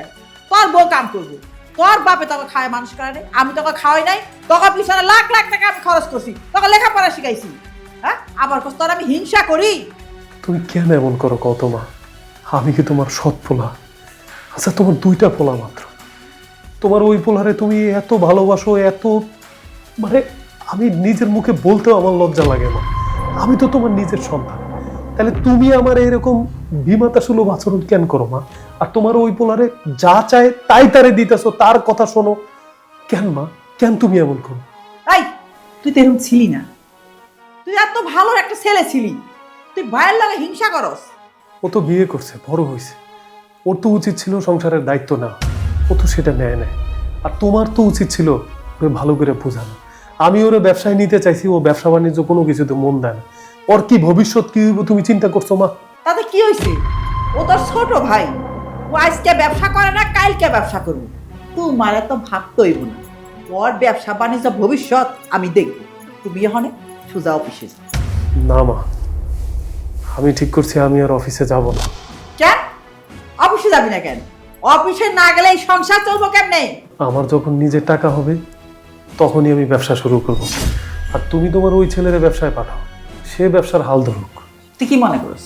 তোর বউ কাম করবো, তোর বাপে তোকে খাওয়ায় মানুষ করে, আমি তোকে খাওয়াই নাই। তোকে পিছনে লাখ লাখ টাকা আমি খরচ করছি, তোকে লেখাপড়া শিখাইছি। হ্যাঁ, আবার তোর আমি হিংসা করি? তুমি কেন এমন করো কত মা? আমি কি তোমার সৎ পোলা? আচ্ছা, তোমার 2টা পোলা মাত্র, তোমার ওই পোলারে তুমি এত ভালোবাসো, এত, মানে আমি নিজের মুখে বলতেও আমার লজ্জা লাগে মা। আমি তো তোমার নিজের সন্তান, তাহলে তুমি আমার এরকম বিমাতা সুলভ আচরণ কেন করো মা? আর তোমার ওই পোলারে যা চায় তাই তারে দিতেছো, তার কথা শোনো কেন মা? কেন তুমি এমন করো? এই তুই তো এরকম ছিলি না, তুই এত ভালো একটা ছেলে ছিলি, তুই ভাইয়ের লাগে হিংসা করস। ও তো বিয়ে করছে, বড় হয়েছে, ওর তো উচিত ছিল সংসারের দায়িত্ব নেওয়া, ও তো সেটা নেয় না। আর তোমার তো উচিত ছিল ওরে ভালো করে বোঝানো। আমি ওরে ব্যবসায় নিতে চাইছি, ও ব্যবসা বাণিজ্য কোনো কিছুতে মন দেয় না। ওর কি ভবিষ্যৎ কি হইব তুমি চিন্তা করছো মা? তাতে কি হয়েছে? ও তোর ছোট ভাই, ও আজকে ব্যবসা করে না, কালকে ব্যবসা করবো। তোমার এত ভাবতে হইব না, ওর ব্যবসা বাণিজ্য ভবিষ্যৎ আমি দেখব। তুমি এখানে সোজা অফিসে যাও। না মা, আমি ঠিক করছি আমি আর অফিসে যাব না। কেন অফিসে যাবি না কেন? অফিসে না গেলে এই সংসার চলবো কেমনে? আমার যখন নিজের টাকা হবে তখনই আমি ব্যবসা শুরু করব। আর তুমি তোমার ওই ছেলের ব্যবসায় পাঠাও, সে ব্যবসার হাল ধরুক। তুই কি মনে করিস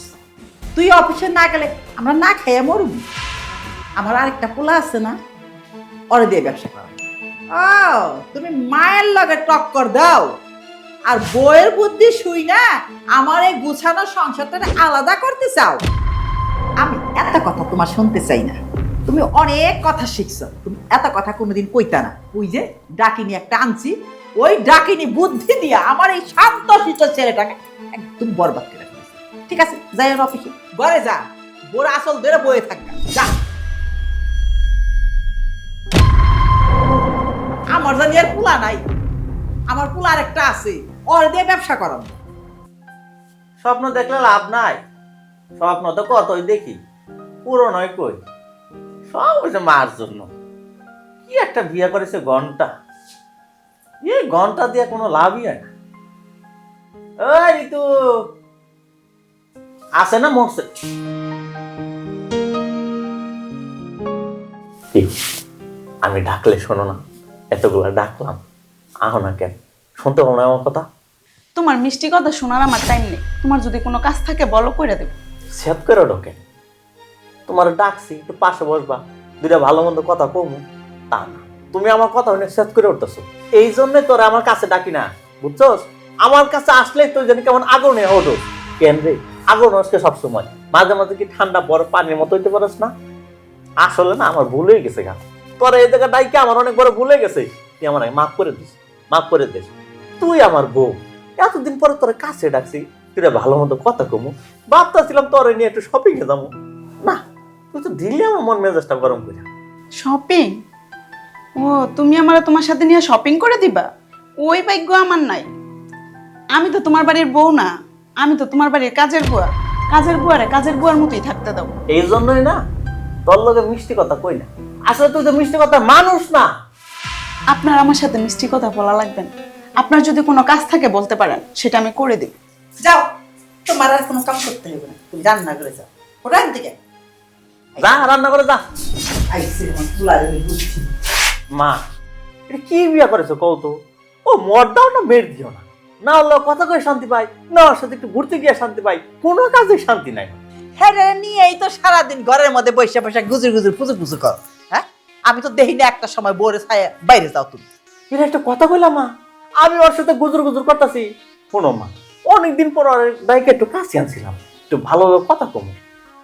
তুই অফিসে না গেলে আমরা না খাইয়া মরব? আমার আরেকটা পোলা আছে না, ওরে দিয়ে ব্যবসা করো। ও, তুমি মায়ের লগে টক্কর দাও আর বইয়ের বুদ্ধি শুই না আমার এই গুছানো সংসারটা আলাদা করতে চাও। আমি এত কথা তোমার শুনতে চাই না, তুমি অনেক কথা শিখছো, তুমি এত কথা কোনোদিন কইতা না। ওই যে ডাকিনি একটা আনছি, ওই ডাকিনি বুদ্ধি দিয়া আমার এই শান্ত শিষ্ট ছেলেটাকে একদম বরবাদ করে ঠিক আছে যাই আর অফিসে ঘরে যা বোর আসল ধরে বয়ে থাকবে যা আমার জানি আর পোলা নাই আমার পোলা আর একটা আছে ওর দিয়ে ব্যবসা করাম স্বপ্ন দেখলে লাভ নাই, স্বপ্ন তো কতই দেখি, পুরো নয় কই, সব হয়েছে মার জন্য। কি একটা বিয়ে করেছে ঘন্টা, এই ঘন্টা দিয়ে কোনো লাভই হয় না। ওই ঋতু আছে না মরছে? কি আমি ডাকলে শোনো না, এতগুলা ডাকলাম আহ না কেন, শুনতে পাবো না আমার কথা? তোমার মিষ্টি কথা শোনার আমার টাইম নেই, তোমার যদি কোনো কাজ থাকে বলো কইরা দেব। সেভ করে ঢোকে, তোমার ডাকছি একটু পাশে বসবা, দুইটা ভালো মন্দ কথা কমু, তা না তুমি আমার কথা অনেক সেভ করে উঠতেছো। এই জন্যই তোরা আমার কাছে ডাকি না, বুঝছস? আমার কাছে আসলে তুই জানি কেমন আগুনে ওঠো। কেন রে আগুন আসছে সবসময়, মাঝে মাঝে কি ঠান্ডা বরফ পানির মতো হইতে পারস না? আসলে না আমার ভুল হয়ে গেছে গা, তোরা এই জায়গা ডাইকে আমার অনেক বড় ভুল হয়ে গেছে। তুই আমার মাফ করে দিস, মাফ করে দিস। তুই আমার বউ, এতদিন পরে তোর কাছে ডাকছি, তুই ভালো মতো কথা কমু, ভাবতেছিলাম তোরে নিয়ে একটু শপিং এ যাবো, না তুই তো দিলে আমার মন মেজাজটা গরম করে। শপিং? ও তুমি আমার তোমার সাথে নিয়ে শপিং করে দিবা? ওই ভাগ্য আমার নাই। আমি তো তোমার বাড়ির বউ না, আমি তো তোমার বাড়ির কাজের বুয়া। কাজের বুয়ারে কাজের বুয়ার মতোই থাকতে দাও। এই জন্যই না তোর লগে মিষ্টি কথা কই না, আসলে তুই তো মিষ্টি কথা মানুষ না। আপনার আমার সাথে মিষ্টি কথা বলা লাগবে না, আপনার যদি কোনো কাজ থাকে বলতে পারেন, সেটা আমি করে দেব। যাও তোমার আর কোনো কাম করতে হবে না, তুমি রান্না করে যাও ওরান থেকে যা রান্না করে যা। আইসে আমার পোলা আমি বুঝছি মা এটা কি বিয়া করেছো কও তো? ও মরদাও না মের দিও না, না হলে কথা কয়ে শান্তি পাই, না ওর সাথে একটু ঘুরতে গিয়ে শান্তি পাই, কোনো কাজে শান্তি নাই। হ্যাঁ রে নিয়েই তো সারাদিন ঘরের মধ্যে বসে বসে গুজুর গুজুর পুজো পুজো করো। হ্যাঁ আমি তো দেখি না একটা সময় বোরে ছায়া বাইরে যাও তুমি। এটা একটা কথা কইলাম মা, আমি ওর সাথে গুজুর গুজুর করতেছি। শোনো মা, অনেকদিন পর ওর বাইকে একটু কাছে আনছিলাম, একটু ভালোভাবে কথা কমো।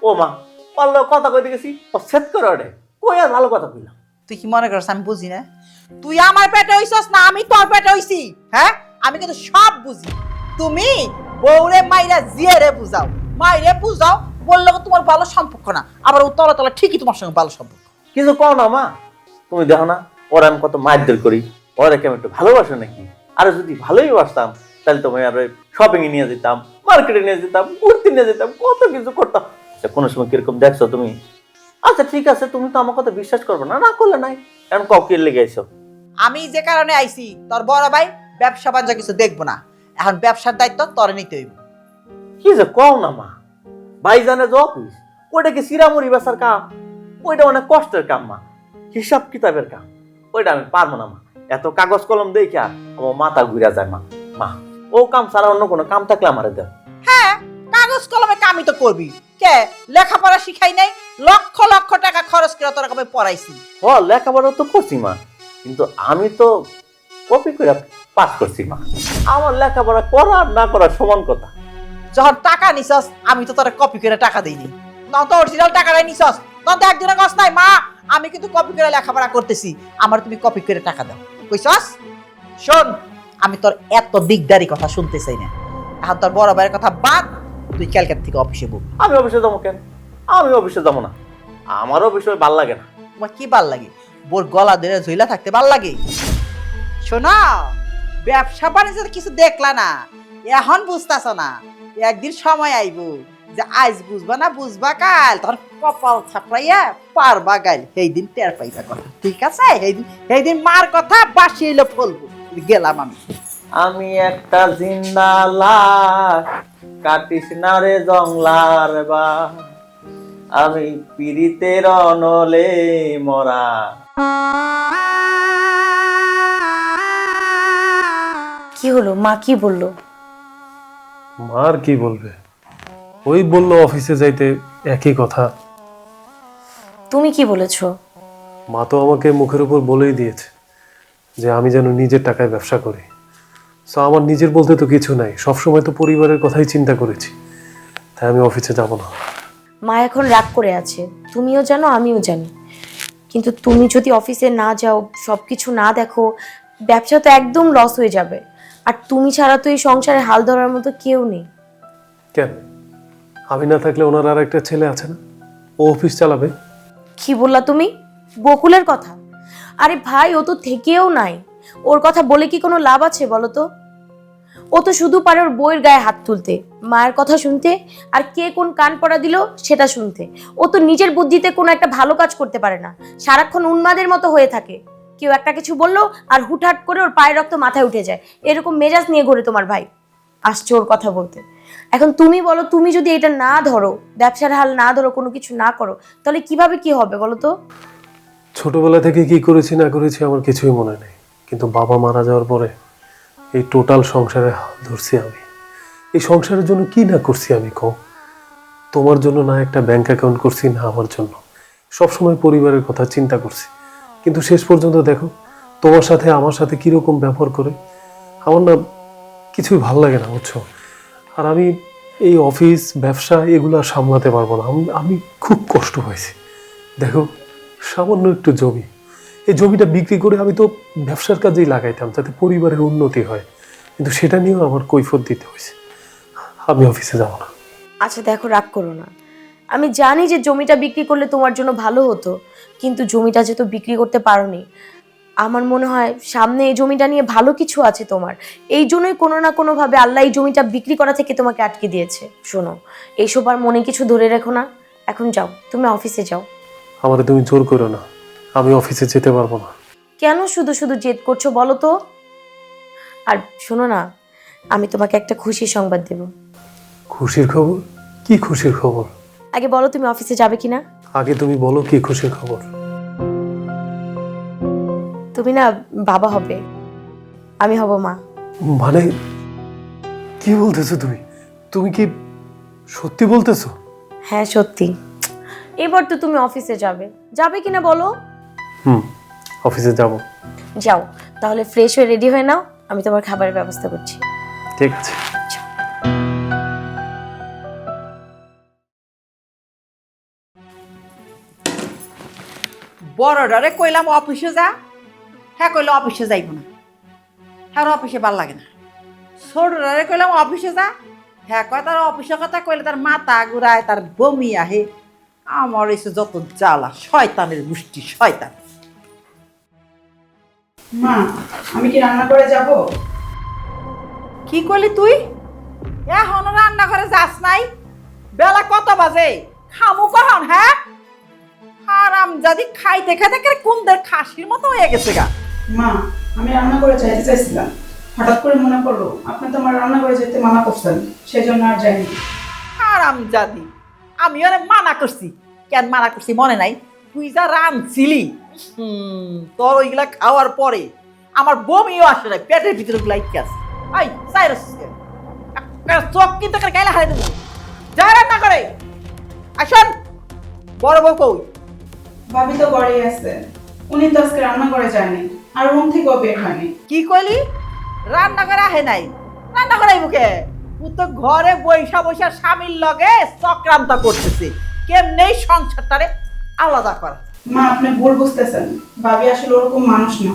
ও মা পারলে কথা কইতে গেছি ও সেট করে ওরে কই আর ভালো কথা কইলাম। তুই কি মনে করছ আমি বুঝি না? তুই আমার পেটে হইছস না আমি তোর পেটে হইছি? হ্যাঁ আমি কিন্তু সব বুঝি। তুমি বউরে মাইরা জিয়ারে বুঝাও, মাইরে বুঝাও বললে তোমার ভালো সম্পর্ক না, আবার ও তলা তলা ঠিকই তোমার সঙ্গে ভালো সম্পর্ক। কিছু কও না মা, তুমি দেখো না ওরা আমি কত মারধর করি, ওরা কেমন একটু ভালোবাসো নাকি? আর যদি ভালোই বাসতাম তাহলে তোমায় আর শপিং এ নিয়ে যেতাম, মার্কেটে নিয়ে যেতাম, ঘুরতে নিয়ে যেতাম, কত কিছু করতাম। আচ্ছা কোনো সময় কিরকম দেখছো তুমি? আচ্ছা ঠিক আছে, তুমি তো আমার কথা বিশ্বাস করবে না, না করলে নাই, এখন ককের লেগে আইছো। আমি যে কারণে আইছি তোর বড় ভাই ব্যবসা বাণিজ্য কিছু দেখবো না, এখন ব্যবসার দায়িত্ব তোরে নিতে হইব। কি যে কও না মা, ভাইজানের যে অফিস ওইটা কি সিরামুড়ি বেচার কাম? ওইটা অনেক কষ্টের কাম মা, হিসাব কিতাবের কাম, ওইটা আমি পারবো না মা। এত কাগজ কলম দেখে আমার মাথা ঘুরে যায় মা। মা ও কাম ছাড়া অন্য কোনো কাম থাকলে আমারে দেও। হ্যাঁ কাগজ কলমে কামই তো করবি, কে লেখাপড়া শিখাই নাই? লক্ষ লক্ষ টাকা খরচ করে তোরা কবে পড়াইছি। ও লেখাপড়া তো করছি মা, কিন্তু আমি তো কপি করে পাস করছি মা। আমার লেখাপড়া করা আর না করা সমান কথা। যখন টাকা নিছস আমি তো তোরা কপি করে টাকা দিইনি, তখন তো অরিজিনাল টাকাটাই নিছস, তখন তো একদিনের কষ্ট নাই মা আমি কিন্তু কপি করে লেখাপড়া করতেছি, আমার তুমি কপি করে টাকা দাও কইছস। শোন আমি তোর এত দিকদারি কথা শুনতে চাই না, এখন তোর বড় ভাইয়ের কথা বাদ, তুই ক্যালকাটা থেকে অফিসে বল। আমি অফিসে যাবো কেন? আমি অফিসে যাবো না, আমার অফিসে ভাল লাগে না। তোমার কি ভাল লাগে? বোর গলা ধরে ঝুইলা থাকতে ভাল লাগে? শোনা ব্যবসা বাণিজ্য কিছু দেখলা না, এখন বুঝতেছ না, একদিন সময় আইব যে আজ বুঝবা না বুঝবা কাল তোর কপাল ছাপড়াইয়া পারবা গাইল, সেই দিন টের পাইবা কথা, ঠিক আছে? সেই দিন মার কথা বাসি এলো ফলবো। গেলাম আমি। আমি একটা জিন্দা লাশ, কাটিস না রে জংলার বা, আমি পীড়িতের অনলে মরা। কি হলো, মা কি বললো? মা আর কি বলবে, ওই বললো অফিসে যাইতে, একই কথা। তুমি কি বলেছো? মা তো আমাকে মুখের উপর বলেই দিয়েছে যে আমি যেন নিজের টাকায় ব্যবসা করি। সো আমার নিজের বলতে তো কিছু নাই, সবসময় তো পরিবারের কথাই চিন্তা করেছি, তাই আমি অফিসে যাব না। মা এখন রাগ করে আছে, তুমিও জানো আমিও জানি, কিন্তু তুমি যদি অফিসে না যাও, সব কিছু না দেখো, ব্যবসা তো একদম লস হয়ে যাবে। আর তুমি ছাড়া তো এই সংসারে হাল ধরার মতো কেউ নেই। কেন, আমি না থাকলে ওনার আর একটা ছেলে আছে না, ও অফিস চালাবে। কি বললা তুমি? বকুলের কথা? আরে ভাই, ও তো থেকেও নাই। ওর কথা বলে কি কোনো লাভ আছে বলো তো? ও তো শুধু পারে ওর বউয়ের গায়ে হাত তুলতে, মায়ের কথা শুনতে, আর কে কোন কান পড়া দিল সেটা শুনতে। ও তো নিজের বুদ্ধিতে কোনো একটা ভালো কাজ করতে পারে না, সারাক্ষণ উন্মাদের মতো হয়ে থাকে। কেউ একটা কিছু বললো আর হুটহাট করে ওর পায়ের রক্ত মাথায় উঠে যায়, এরকম মেজাজ নিয়ে ঘোরে তোমার ভাই। আসছে ওর কথা বলতে। এখন তুমি বলো, তুমি যদি এটা না ধরো, ব্যবসার হাল না ধরো, কোনো কিছু না করো, তাহলে কিভাবে কি হবে বলো তো? ছোটবেলা থেকে কি করেছি না করেছি আমার কিছুই মনে নেই, কিন্তু বাবা মারা যাওয়ার পরে এই টোটাল সংসারে হাল ধরছি আমি। এই সংসারের জন্য কি না করছি আমি, কও? তোমার জন্য না একটা ব্যাংক অ্যাকাউন্ট করছি, না আমার জন্য। সবসময় পরিবারের কথা চিন্তা করছি, কিন্তু শেষ পর্যন্ত দেখো তোমার সাথে আমার সাথে কীরকম ব্যবহার করে। আমার না কিছুই ভালো লাগে না, বুঝছো? আর আমি এই অফিস ব্যবসা এগুলো আর সামলাতে পারবো না। আমি খুব কষ্ট হয়েছি। দেখো, সামান্য একটু জমি, এই জমিটা বিক্রি করে আমি তো ব্যবসার কাজেই লাগাইতাম যাতে পরিবারের উন্নতি হয়, কিন্তু সেটা নিয়েও আমার কৈফিয়ত দিতে হয়েছে। আমি অফিসে যাব না। আচ্ছা দেখো, রাগ করো না। আমি জানি যে জমিটা বিক্রি করলে তোমার জন্য ভালো হতো, কিন্তু জমিটা যেহেতু বিক্রি করতে পারোনি, আমার মনে হয় সামনে এই জমিটা নিয়ে ভালো কিছু আছে তোমার। এই জন্যই কোনো না কোনোভাবে আল্লাহ এই জমিটা বিক্রি করা থেকে তোমাকে আটকে দিয়েছে। শোনো, এইসব আর মনে কিছু ধরে রেখো না। এখন যাও, তুমি অফিসে যাও। আমারে তুমি জোর করো না, আমি অফিসে যেতে পারবো না। কেন শুধু শুধু জেদ করছো বলো তো? আর শোনো না, আমি তোমাকে একটা খুশির সংবাদ দেব। খুশির খবর? কি খুশির খবর? আগে বলো, তুমি অফিসে যাবে কিনা? আগে তুমি বলো কি খুশির খবর। তুমি না বাবা হবে, আমি হব মা। মানে কি বলতেছো তুমি? তুমি কি সত্যি বলতেছো? হ্যাঁ সত্যি। এবার তো তুমি অফিসে যাবে, যাবে কিনা বলো? অফিসে যাব। যাও তাহলে, ফ্রেশ হয়ে রেডি হয়ে নাও, আমি তোমার খাবারের ব্যবস্থা করছি। ঠিক আছে। বড়ডারে কইলাম অফিসে যা, হ্যাঁ কইলো অফিসে যাইব না, হ্যাঁ অফিসে ভাল লাগে না। ছোটডারে কইলাম অফিসে যা, হ্যাঁ কয় তার অফিসের কথা কইলে তার মাথা ঘুরায়, তার বমি আহে। আমার এসে যত জ্বালা, শয়তানের গোষ্ঠী, শয়তান। মা, আমি কি রান্না করে যাব? কি করলি তুই? এখনো রান্না করে যাস নাই? বেলা কত বাজে? খামু কখন? হ্যাঁ হারাম জাদি, খাইতে খাইতে কুমদের খাসির মতো হয়ে গেছে গা। মা, আমি রান্না করে যাইতে চাইছিলাম, হঠাৎ করে মনে পড়লো আপনি তো আমার রান্না করে যেতে মানা করছেন, সেই জন্য আর যাইনি। হারাম জাদি, আমি ওরে মানা করছি। কেন মানা করছি মনে নাই? তুই যা রাঁধছিলি, তোর ওইগুলা খাওয়ার পরে আমার বমিও আসে না, পেটের ভিতরে গুলাইতে আছে। আই সাইরাস চোখ কিন্তু গাইলা হারাই দেবো। যা রান্না করে আসুন। বড় বউ কই? ভাবি তো ঘরেই আছে, উনি তো আজকে রান্না করে যায়নি, আর রুম থেকেও বের হয়নি। কি কইলি? রান্না করে আহে নাই? রান্না করাই মুখে ও তো ঘরে বৈশা বৈশা স্বামীর লগে চক্রান্ত করতেছে কেমনে সংসারটারে আলাদা করা। মা, আপনি ভুল বুঝতেছেন, ভাবি আসলে ওরকম মানুষ না।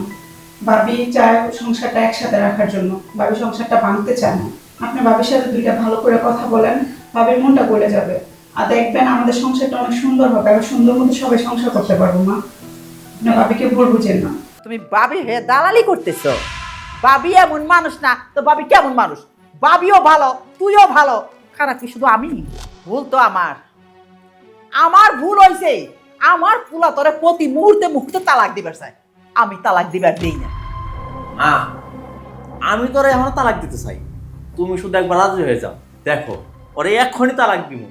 ভাবি চায় সংসারটা একসাথে রাখার জন্য, ভাবি সংসারটা ভাঙতে চায় না। আপনি ভাবির সাথে দুইটা ভালো করে কথা বলেন, ভাবির মনটা গলে যাবে, আর দেখবেন আমাদের সংসারটা অনেক সুন্দর হবে, আর সুন্দর মতো সবাই সংসার করতে পারবো। মা, আপনি ভাবিকে ভুল বুঝেন না। তুমি বাবি হয়ে দালালি করতেছ? বাবি এমন মানুষ না তো বাবি কেমন মানুষ? বাবিও ভালো, তুইও ভালো, খারাপ কি শুধু আমি? ভুল তো আমার ভুল হয়েছে। আমার পুলা তোরে প্রতি মুহূর্তে মুহূর্তে তালাক দিবার চাই, আমি তালাক দিবার দেই না। মা, আমি তোরে এখন তালাক দিতে চাই, তুমি শুধু একবার রাজি হয়ে যাও। দেখো, ওরে এখনই তালাক দিব,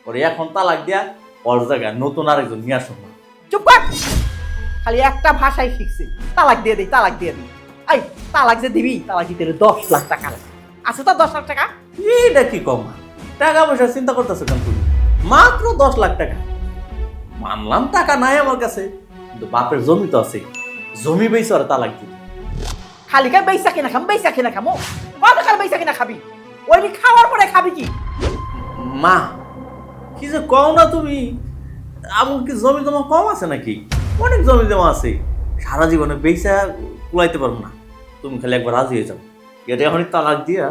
ওরে এখন তালাক দিয়া ওর জায়গায় নতুন আরেকজন নিয়ে আসো। চুপ কর, খালি একটা ভাষাই শিখছি, তালাক দিয়ে দিই, তালাক দিয়ে দিই। এই তালাক যে দিবি, তালাক দিতে 10 লাখ টাকা লাগে। আছে তো 10 লাখ টাকা? এইটা কি কম? টাকা পয়সা চিন্তা করতেছো কেন তুমি? মাত্র 10 লাখ টাকা। মানলাম টাকা নাই আমার কাছে, কিন্তু বাপের জমি তো আছে, জমি বেচে ওরা তালাক দিবি। খালি খাই বেচা কিনা খাম, বেচা কিনা খামো। কত খালি বেচা কিনা খাবি? ওই খাওয়ার পরে খাবি কি? মা, কি যে কও না তুমি? আমার কি জমি জমা কম আছে নাকি? অনেক জমি জমা আছে, সারা জীবনে বেচা কুলাইতে পারবো না। তুমি খালি একবার রাজি হয়ে যাও, এটা এখনই তালাক দিয়া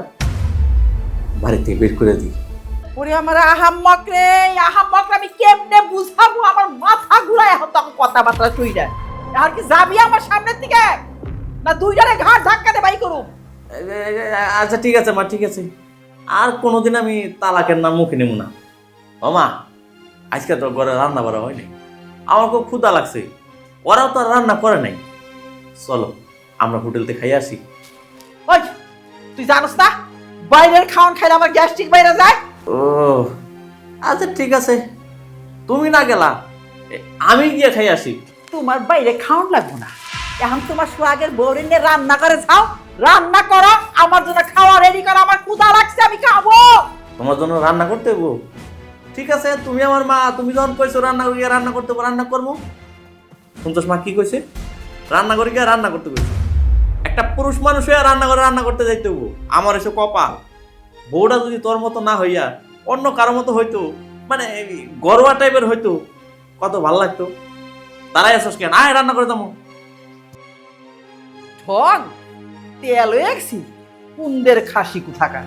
বাড়ি থেকে বের করে দিই। ওরে আমার আহাম্মক রে, আমি কেমনে বুঝাবো? আমার মাথা ঘুরায় এখন তখন কথাবার্তা শুই যায়। আর কি যাবি আমার সামনের দিকে, না দুইজনে ঘাট ধাক্কা দে বাই করুম? আচ্ছা ঠিক আছে মা, ঠিক আছে, আর কোনোদিন আমি তালাকের নাম মুখে নেব না। ও মা, আজকে তো ঘরে রান্না বাড়া হয়নি, আমার খুব ক্ষুধা লাগছে, ওরাও তো আর রান্না করে নাই। চলো আমরা হোটেলতে খাই আসি। ওই তুই জানোস না বাইরের খাওয়ান খাইলে আমার গ্যাস্ট্রিক বাইরে যায়? ও আচ্ছা ঠিক আছে, তুমি না গেলা, আমি গিয়ে খাই আসি। তোমার বাইরে খাওয়ান লাগবো না, এখন তোমার সোহাগের বউরে নিয়ে রান্না করে যাও, রান্না করো, আমার জন্য খাওয়া রেডি করো, আমার ক্ষুধা লাগছে, আমি খাবো। তোমার জন্য রান্না করতে হইব? ঠিক আছে, তুমি আমার মা, তুমি যখন কইছো রান্না করি রান্না করতে রান্না করবো। সন্তোষ মা কি কইছে? রান্না করি গিয়ে রান্না করতে কইছে। একটা পুরুষ মানুষ হয়ে রান্না করে রান্না করতে যাইতে হইব। আমার এসে কপাল, বউটা যদি তোর মতো না হইয়া অন্য কারো মতো হইতো, মানে গরোয়া টাইপের হইতো, কত ভালো লাগতো। দাঁড়াই আসস কেন, আয় রান্না করে দামো। ঠং তেল একছি কুন্দের খাসি কোথাকা।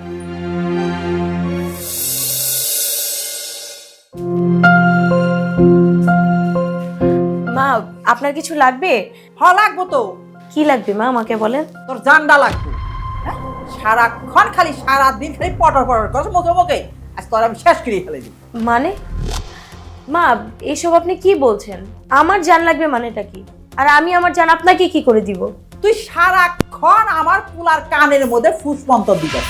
মা, আপনার কিছু লাগবে? লাগবো তো। কি লাগবে মা, আমাকে বলেন। তোর জান্ডা লাগবে। হ্যাঁ? সারাক্ষণ খালি সারাদিন খালি পটর পটর করছ মুখে মুখে, আজ তোর আমি শেষ করে ফেলে দিই। মানে মা, এসব আপনি কি বলছেন? আমার জান লাগবে মানেটা কি? আর আমি আমার জান আপনাকে কি করে দিব? তুই সারাক্ষণ আমার পুলার কানের মধ্যে ফুসমন্তর দিতেছ,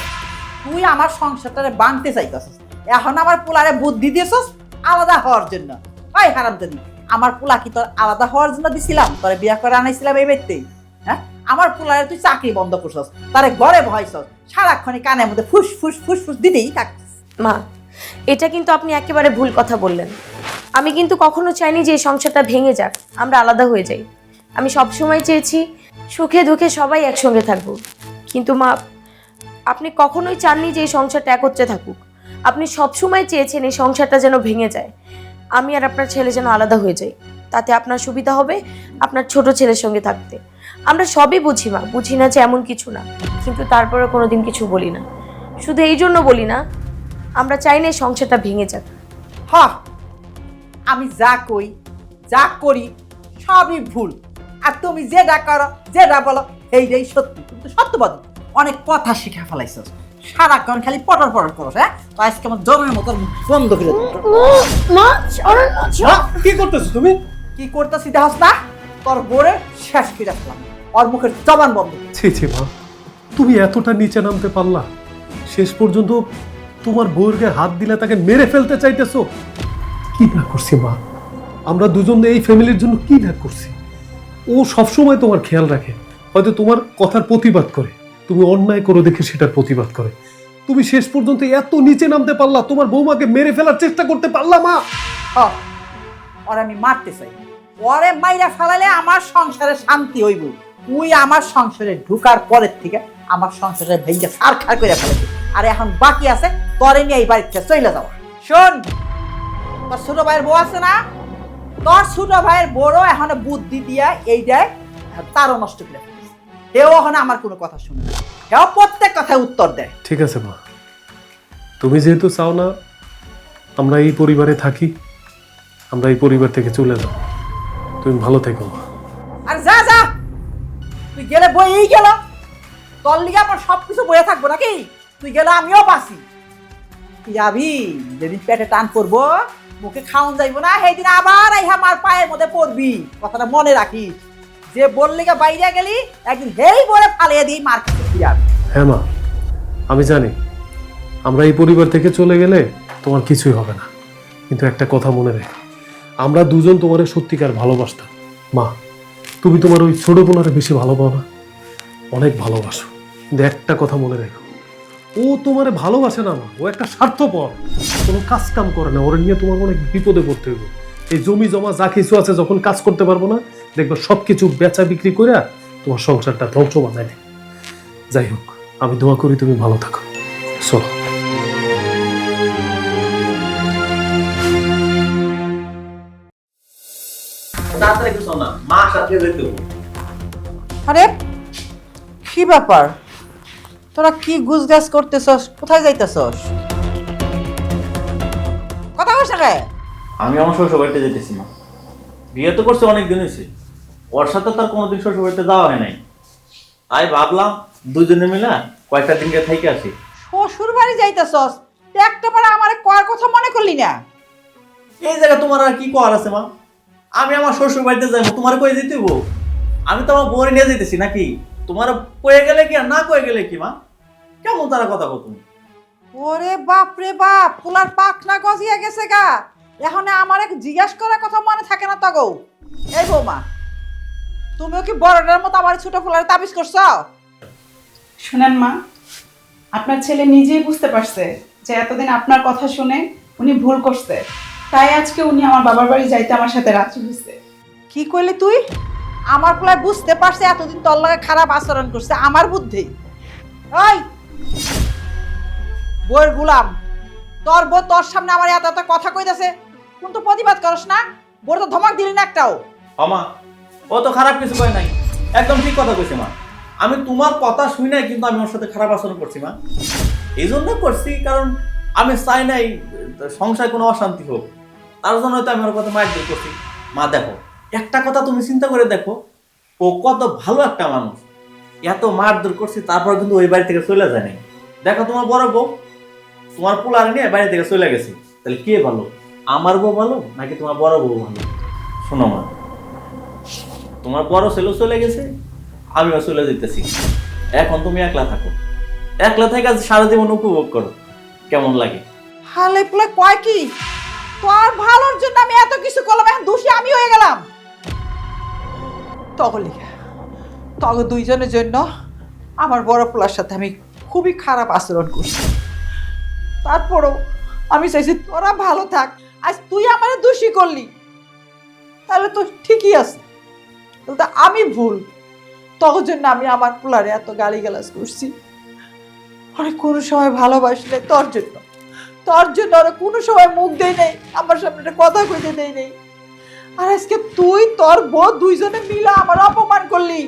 তুই আমার সংসারটারে বাঁধতে চাইতেছিস। এখন আমার পুলারে বুদ্ধি দিয়েছস আলাদা হওয়ার জন্য। ওই হারামজাদি, আমার পুলা কি তোর আলাদা হওয়ার জন্য দিছিলাম? তোরে বিয়া করে আনাইছিলাম এই ব্যক্তি? হ্যাঁ, আমার পুলারে তুই চাকরি বন্ধ করছস, তারে ঘরে ভয়ছস, সারাক্ষণই কানের মধ্যে ফুস ফুস ফুস ফুস দিতেই থাকছিস। মা, এটা কিন্তু আপনি একেবারে ভুল কথা বললেন। আমি কিন্তু কখনো চাইনি যে এই সংসারটা ভেঙে যাক, আমরা আলাদা হয়ে যাই। আমি সবসময় চেয়েছি সুখে দুঃখে সবাই একসঙ্গে থাকবো। কিন্তু মা, আপনি কখনোই চাননি যে এই সংসারটা একত্রে থাকুক। আপনি সবসময় চেয়েছেন এই সংসারটা যেন ভেঙে যায়, আমি আর আপনার ছেলে যেন আলাদা হয়ে যাই। তাতে আপনার সুবিধা হবে আপনার ছোট ছেলের সঙ্গে থাকতে। আমরা সবই বুঝি মা, বুঝি না যে এমন কিছু না, কিন্তু তারপরে কোনোদিন কিছু বলি না। শুধু এই জন্য বলি না, আমরা চাই না এই সংসারটা ভেঙে যাক। হ্যাঁ, আমি যা কই যা করি সবই ভুল, আর তুমি যেটা করো যেটা বলো এইটাই সত্যি। তুমি তো সত্যবাদী, অনেক কথা শিখে ফেলাইছস, সারাক্ষণ খালি পটর পটর করো। হ্যাঁ, তো আজকে আমার জমের মতো বন্ধ করে দিল। কি করতেছো তুমি? কি করতেছি দেখাস না? তোর বোরে শেষ করে রাখলাম, ওর মুখের জবান বন্ধ। ছি ছি মা, তুমি এতটা নিচে নামতে পারলা? শেষ পর্যন্ত তোমার বউয়ের গায়ে হাত দিলে তাকে মেরে ফেলতে চাইতেছো? কি না করছি মা, আমরা দুজন এই ফ্যামিলির জন্য কি না করছি। ও সবসময় তোমার খেয়াল রাখে, হয়তো তোমার কথার প্রতিবাদ করে, তুমি অন্যায় করো দেখে সেটার প্রতিবাদ করে। তুমি শেষ পর্যন্ত এত নিচে নামতে পারলা, তোমার বৌমাকে মেরে ফেলার চেষ্টা করতে পারলা মা? ওরে আমি মারতে চাই, ওরে মাইরা ফেলালে আমার সংসারে শান্তি হইব। তুই আমার সংসারে ঢুকার পরের থেকে আমার সংসারে ভেঙে ছারখার করে ফেলেছি, আর এখন বাকি আছে তোরে নিয়ে এই বাড়িতে চলে যাওয়া। শোন, তোর ছোট ভাইয়ের বউ আছে না, তোর ছোট ভাইয়ের বড় এখন বুদ্ধি দিয়া এই দেয়, তারও নষ্ট করে ফেলেছে। কেউ এখন আমার কোনো কথা শুনে না, কেউ প্রত্যেক কথায় উত্তর দেয়। ঠিক আছে মা, তুমি যেহেতু চাও না আমরা এই পরিবারে থাকি, আমরা এই পরিবার থেকে চলে যাও। তুমি ভালো থেকো মা। আর যা যা, তুই গেলে বই এই গেল, তোর লিগে আমার সবকিছু বয়ে থাকবো নাকি? তুই গেলে আমিও বাঁচি। তুই যাবি, যেদিন পেটে টান পড়বো, মুখে খাওন যাইবো না, সেই দিন আবার এই আমার পায়ের মধ্যে পড়বি। কথাটা মনে রাখিস, যে বললি বাইরে গেলি একদিন হেই বলে ফালিয়ে দিই মার খেতে যাবি। হ্যাঁ মা, আমি জানি আমরা এই পরিবার থেকে চলে গেলে তোমার কিছুই হবে না, কিন্তু একটা কথা মনে রেখো, আমরা দুজন তোমারে সত্যিকার ভালোবাসতাম। মা, তুমি তোমার ওই ছোট বোনারে বেশি ভালোবাসো না? অনেক ভালোবাসো, কিন্তু একটা কথা মনে রেখো, ও তোমারে ভালোবাসে না মা, ও একটা স্বার্থপর, কোনো কাজ কাম করে না। ওরা নিয়ে তোমার অনেক বিপদে পড়তে হবে। এই জমি জমা যা কিছু আছে যখন কাজ করতে পারবো না, দেখবে সব কিছু বেচা বিক্রি করে তোমার সংসারটা ধ্বংস বানায় দেয়। যাই হোক, আমি দোয়া করি তুমি ভালো থাকো। চলো। তাড়াতাড়ি কিছু না, মা সাথে যেতে হবে। আরে কি ব্যাপার, তোরা কি গুজগাছ করতেছস? কোথায় যাইতেছস? কে? আমি আমার শ্বশুর বাড়িতে যেতেছি না। বিয়ে তো করছে অনেক দিন হয়েছে, ওর সাথে তার কোনোদিন শ্বশুর বাড়িতে যাওয়া হয় নাই। তাই ভাবলাম দুজনে মিলে কয়েকটা দিনকে থেকে আসি। শ্বশুর বাড়ি যাইতেছস, একটা বার আমার কয়ার কথা মনে করলি না? এই জায়গা তোমার আর কি করার আছে মা? আমি আমার শ্বশুর বাড়িতে যাবো, তোমার কয়ে যেতে হবো? আমি তো আমার বউরে নিয়ে যেতেছি নাকি? তোমার কয়ে গেলে কি আর না কয়ে গেলে কি মা? কেমন তারা কথা কো তুমি? ওরে বাপ রে বাপ, পোলার পাখনা গজিয়া গেছে গা। এখন আমার জিজ্ঞাসা করার কথা মনে থাকে না তো গো? এই বৌমা, তুমিও কি বড়টার মতো আমার ছোট পোলার তাবিজ করছো? শুনেন মা, আপনার ছেলে নিজেই বুঝতে পারছে যে এতদিন আপনার কথা শুনে উনি ভুল করছে, তাই আজকে উনি আমার বাবার বাড়ি যাইতে আমার সাথে রাজি হয়েছে। কি কইলি তুই? আমার পোলায় বুঝতে পারছে এতদিন তোর লগে খারাপ আচরণ করছে আমার বুদ্ধি। ওই বউয়ের গুলাম, তোর বউ তোর সামনে আমার এত এত কথা কইতাছে, কিন্তু প্রতিবাদ করস না? বউর তো ধমক দিলি না একটাও? মা, ও তো খারাপ কিছু কয় নাই, একদম ঠিক কথা কইছে মা। আমি তোমার কথা শুই নাই, কিন্তু আমি ওর সাথে খারাপ আচরণ করছি মা। এই জন্য করছি কারণ আমি চাই নাই সংসারে কোনো অশান্তি হোক, তার জন্য হয়তো আমি ওর কথা মারধর করছি। মা দেখো, একটা কথা তুমি চিন্তা করে দেখো, ও কত ভালো একটা মানুষ। এত মারধর করছি তারপর কিন্তু ওই বাড়ি থেকে চলে যায় নাই। দেখো তোমার বড় বউ তোমার পোলার নিয়ে বাড়ি থেকে চলে গেছে, তাহলে কে ভালো, আমার বউ ভালো নাকি তোমার বড় বউ ভালো? শোনো মা, তোমার বড় ছেলে চলে গেছে, আমিও চলে যেতেছি। এখন তুমি একলা থাকো, একলা থেকে সারা জীবন উপভোগ করো, কেমন লাগে? হালে পোলা কয় কি? তোর ভালোর জন্য আমি এত কিছু করলাম, এখন দোষী আমি হয়ে গেলাম? তগলি তগ দুইজনের জন্য আমার বড় পোলার সাথে আমি খুবই খারাপ আচরণ করছি। তারপরও আমি চাইছি তোরা ভালো থাক। আজ তুই আমার দোষী করলি, তাহলে তো ঠিকই আছে, তাহলে তো আমি ভুল। তখন জন্য আমি আমার পোলারে এত গালিগালাজ করছি। অনেক কোনো সময় ভালোবাসলে তোর জন্য ওরা কোনো সময় মুখ দেয় নেই, আমার সামনে একটা কথা কইতে দেয় নেই। আর আজকে তুই তোর বউ দুইজনে মিলে আমার অপমান করলি,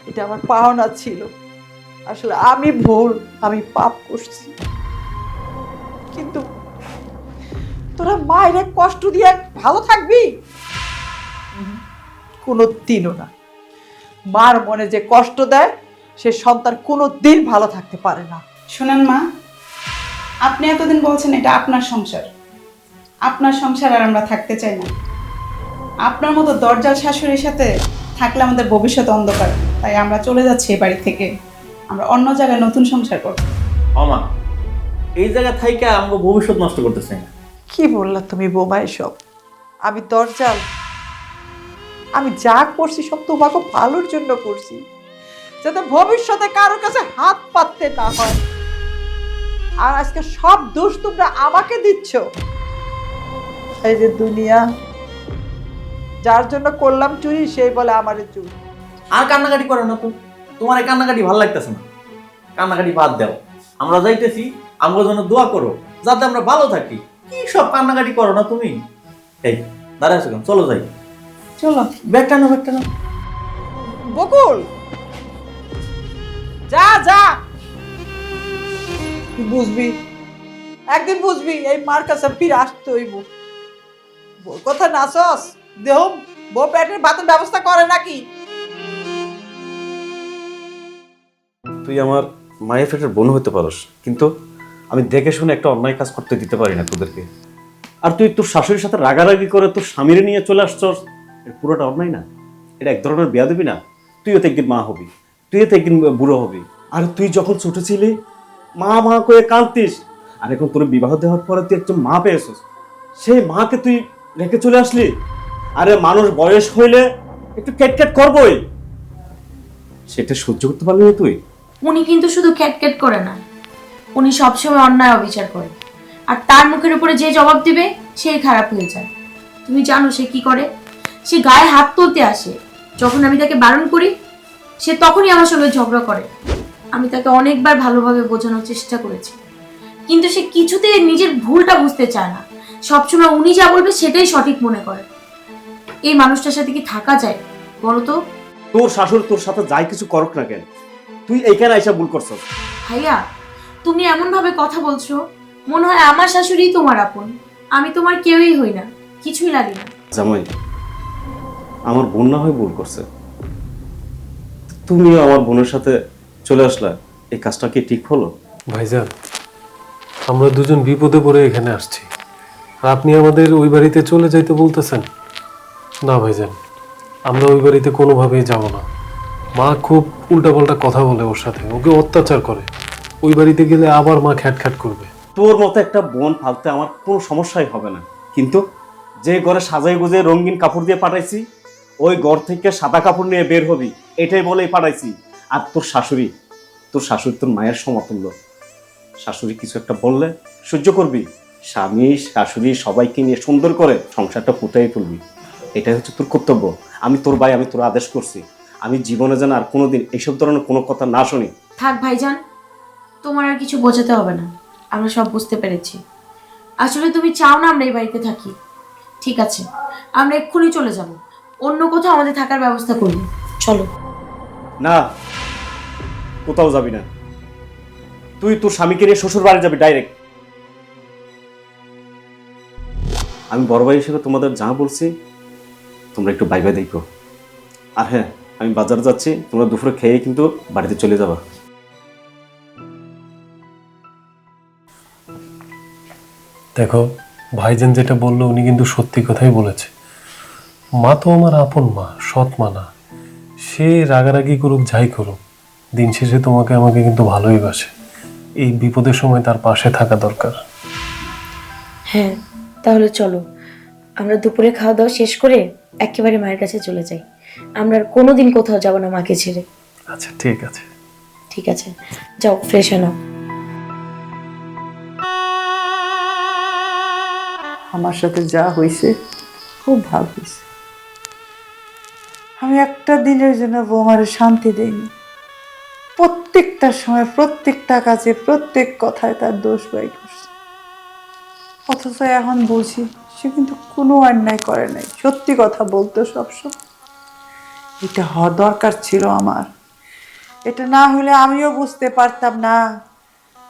এটা আমার পাওনা ছিল। আসলে আমি ভুল, আমি পাপ করছি, কিন্তু তোরা মায়ের কষ্ট দিয়ে ভালো থাকবি? কোনো দিনও না। মার মনে যে কষ্ট দেয় সে সন্তান কোনো দিন ভালো থাকতে পারে না। শুনেন মা, আপনি এতদিন বলছেন এটা আপনার সংসার, আপনার সংসার আর আমরা থাকতে চাই না। আপনার মতো দরজাল শাশুড়ির সাথে থাকলে আমাদের ভবিষ্যৎ অন্ধকার, তাই আমরা চলে যাচ্ছি এই বাড়ি থেকে, আমরা অন্য জায়গায় নতুন সংসার করব। মা, এই জায়গা থেকে আমাকে ভবিষ্যৎ নষ্ট করতেছে না। কি বললা তুমি বোমা এসব? আমি দরজাল? আমি যা করছি সব তোমাকে ভালোর জন্য করছি, যাতে ভবিষ্যতে কারোর কাছে হাত পাততে না হয়। আর আজকে সব দোষ তোমরা আমাকে দিচ্ছ। এই যে দুনিয়া, যার জন্য করলাম চুরি সেই বলে আমারে চুরি। আর কান্নাকাটি করো না তো, তোমার এই কান্নাকাটি ভালো লাগতেছে না, কান্নাকাটি বাদ দাও। আমরা যাইতেছি, আমার জন্য দোয়া করো যাতে আমরা ভালো থাকি। কি সব কান্নাকাটি করো না তুমি? এই দাঁড়ায় আছো কেন? চলো যাই। চলো। ব্যাগটা নাও, ব্যাগটা নাও। বকুল, যা যা, তুই বুঝবি, একদিন বুঝবি এই মার কাছে ফিরে আসতে হইব। বউর কথা নাচস, দেহ বউ পেটের ভাতের ব্যবস্থা করে নাকি? তুই আমার মায়ের পেটের বোন হতে পারস, কিন্তু আমি দেখে শুনে একটা অন্যায় কাজ করতে দিতে পারি না তোদেরকে। আর তুই তোর শাশুড়ির সাথে রাগারাগি করে তোর স্বামীরে নিয়ে চলে আসছস, এটা পুরোটা অন্যায় না? এটা এক ধরনের বেয়াদবি না? তুইও তো একদিন মা হবি, তুইও তো একদিন বুড়ো হবি। আর তুই যখন ছোট ছিলি মা মা করে কাঁদতিস, আর এখন তোর বিবাহ দেওয়ার পরে তুই একজন মা পেয়েছিস, সেই মাকে তুই রেখে চলে আসলি। আরে মানুষ বয়স হইলে একটু ক্যাটক্যাট করবই, সেটা সহ্য করতে পারলি না তুই? উনি কিন্তু শুধু ক্যাটক্যাট করে না, উনি সবসময় অন্যায় অবিচার করে, আর তার মুখের উপরে যে জবাব দিবে সেই খারাপ হয়ে যায়। তুমি জানো সে কি করে? সে গায়ে হাত তুলতে আসে, যখন আমি তাকে বারণ করি সে তখনই আমার সঙ্গে ঝগড়া করে। আমি তাকে অনেকবার ভালোভাবে বোঝানোর চেষ্টা করেছি, কিন্তু সে কিছুতে নিজের ভুলটা বুঝতে চায় না। সবসময় উনি যা বলবে সেটাই সঠিক মনে করে। এই মানুষটার সাথে কি থাকা যায় বলো তো? তোর শাশুড়ি তোর সাথে যাই কিছু করুক না কেন, তুই এইখানে আইসা ভুল করছস। ভাইয়া, তুমি এমন ভাবে কথা বলছো মনে হয় আমার শাশুড়ি তোমার আপন। আমি তোমার কেউই হই না, কিছুই লাগে না। জামাই, আমার বোন না হয় ভুল করছে, তুমিও আমার বোনের সাথে চলে আসলা, এই কাজটা কি ঠিক হলো? ভাইজান, আমরা দুজন বিপদে পড়ে এখানে আসছি, আর আপনি আমাদের ওই বাড়িতে চলে যাইতে বলতেছেন? না ভাইজান, আমরা ওই বাড়িতে কোনোভাবেই যাব না। মা খুব উল্টাপাল্টা কথা বলে ওর সাথে, ওকে অত্যাচার করে। ওই বাড়িতে গেলে আবার মা খ্যাটখ্যাট করবে। তোর মতো একটা বোন ফালতে আমার কোনো সমস্যাই হবে না, কিন্তু যে ঘরে সাজাই গুজে রঙিন কাপড় দিয়ে পাঠাইছি, ওই ঘর থেকে সাদা কাপড় নিয়ে বের হবি, এটাই বলেই পাঠাইছি। আর তোর শাশুড়ি তোর মায়ের সমতুল্য। শাশুড়ি কিছু একটা বললে সহ্য করবি, স্বামী শাশুড়ি সবাইকে নিয়ে সুন্দর করে সংসারটা ফুটাই তুলবি, এটাই হচ্ছে তোর কর্তব্য। আমি তোর ভাই, আমি তোর আদেশ করছি, আমি জীবনে যেন আর কোনোদিন এইসব ধরনের কোনো কথা না শুনি। থাক ভাইজান, তোমার আর কিছু বোঝাতে হবে না, আমরা সব বুঝতে পেরেছি। আসলে তুমি চাও না আমরা এই বাড়িতে থাকি, ঠিক আছে, আমরা এক্ষুনি চলে যাব, অন্য কোথাও আমাদের থাকার ব্যবস্থা করব। চলো। না, কোথাও যাবি না, তুই তোর স্বামীকে নিয়ে শ্বশুর বাড়ি যাবি ডাইরেক্ট। আমি বড় ভাই হিসেবে তোমাদের যা বলছি তোমরা একটু বাইবে দেখো। আর হ্যাঁ, আমি বাজারে যাচ্ছি, তোমরা দুপুরে খেয়ে কিন্তু বাড়িতে চলে যাবা। দেখো, ভাইজান যেটা বললো উনি কিন্তু সত্যি কথাই বলেছে। মা তো আমার আপন মা, সৎ মা না। সে রাগারাগি করুক, যাই করুক, দিন শেষে তোমাকে আমাকে কিন্তু ভালোই বাসে। এই বিপদের সময় তার পাশে থাকা দরকার। হ্যাঁ, তাহলে চলো, আমরা দুপুরে খাওয়া দাওয়া শেষ করে একেবারে মায়ের কাছে চলে যাই। আমরা আর কোনোদিন কোথাও যাব না মাকে ছেড়ে। আচ্ছা, ঠিক আছে। ঠিক আছে, যাও ফ্রেশ হয়ে নাও। আমার সাথে যা হয়েছে খুব ভালো হয়েছে। আমি একটা দিনের জন্য বৌমারে শান্তি দেইনি। প্রত্যেকটা সময়, প্রত্যেকটা কাজে, প্রত্যেক কথায় তার দোষ বাই করছে। অথচ এখন বলছি সে কিন্তু কোনো অন্যায় করে নাই, সত্যি কথা বলতো সবসময়। এটা হওয়া দরকার ছিল আমার। এটা না হলে আমিও বুঝতে পারতাম না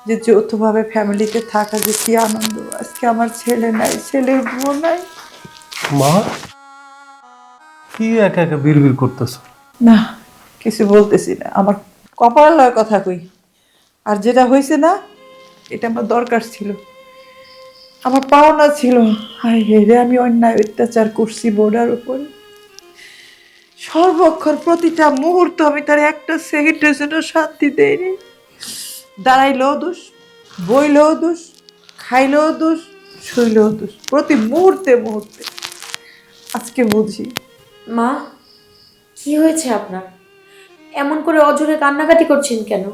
যে যৌথভাবে ফ্যামিলিতে থাকা যে কি আনন্দ। আজকে আমার ছেলে নাই, ছেলের বউ নাই। মা, কি একা একা বিড়বিড় করতেছ? না, কিছু বলতেছি না, আমার কপালের কথা কই। আর যেটা হয়েছে না, এটা আমার দরকার ছিল, আমার পাওনা ছিল। হায় রে, আমি অন্যায় অত্যাচার করছি বোর্ডার উপরে। সর্বক্ষণ প্রতিটা মুহূর্ত আমি তার একটা সেকেন্ডের জন্য শান্তি দেয়নি। দাঁড়াইলেও দোষ, বইলেও দোষ, খাইলেও দোষ, শুইলেও দোষ, প্রতি মুহূর্তে মুহূর্তে। আজকে বুঝি। মা, কি হয়েছে আপনার? এমন করে অঝরে কান্নাকাটি করছেন কেন?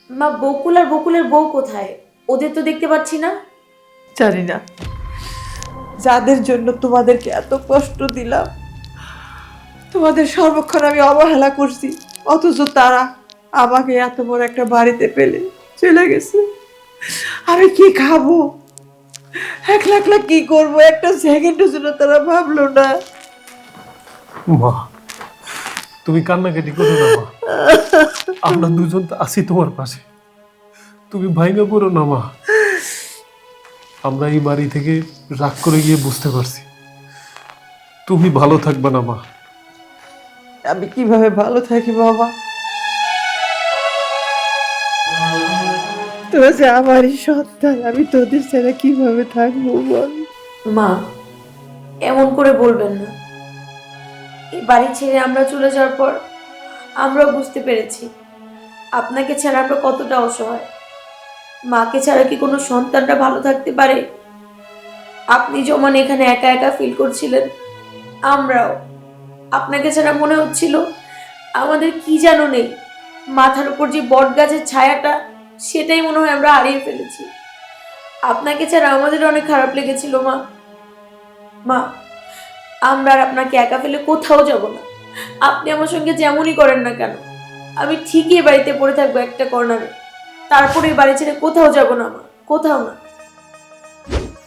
মা, বকুল আর বকুলের বউ কোথায়? ওদের তো দেখতে পাচ্ছি না। জানি না, যাদের জন্য তোমাদেরকে এত কষ্ট দিলাম, তোমাদের সর্বক্ষণ আমি অবহেলা করছি, অথচ তারা আমাকে এত বড় একটা বাড়িতে পেলে চলে গেছে। আমি কি খাবো, একলা একলা কি করবো, একটা সেকেন্ডের জন্য তারা ভাবলো না। মা, তুমি কান্নাকাটি করো না মা, আমরা দুজন তো আছি তোমার পাশে, তুমি ভাইঙ্গা পড়ো না মা। আমরা এই বাড়ি থেকে রাগ করে গিয়ে বুঝতে পারছি তুমি ভালো থাকবে না মা। আমি কিভাবে ভালো থাকি বাবা? তোরা যে আমারই সন্তান, আমি তোদের ছাড়া কিভাবে থাকবো বল? মা, এমন করে বলবেন না। এই বাড়ি ছেড়ে আমরা চলে যাওয়ার পর আমরাও বুঝতে পেরেছি আপনাকে ছাড়া আমরা কতটা অসহায়। মাকে ছাড়া কি কোনো সন্তানরা ভালো থাকতে পারে? আপনি যেমন এখানে একা একা ফিল করছিলেন, আমরাও। আপনাকে ছাড়া মনে হচ্ছিল আমাদের কি যেন নেই, মাথার উপর যে বট গাছের ছায়াটা, সেটাই মনে হয় আমরা হারিয়ে ফেলেছি। আপনাকে ছাড়া আমাদের অনেক খারাপ লেগেছিল মা। মা, আমরা আর আপনাকে একা ফেলে কোথাও যাব না। আপনি আমার সঙ্গে যেমনই করেন না কেন, আমি ঠিকই বাড়িতে পড়ে থাকবো একটা কর্নারে। তারপরে বাড়ি ছেড়ে কোথাও যাব না মা, কোথাও না।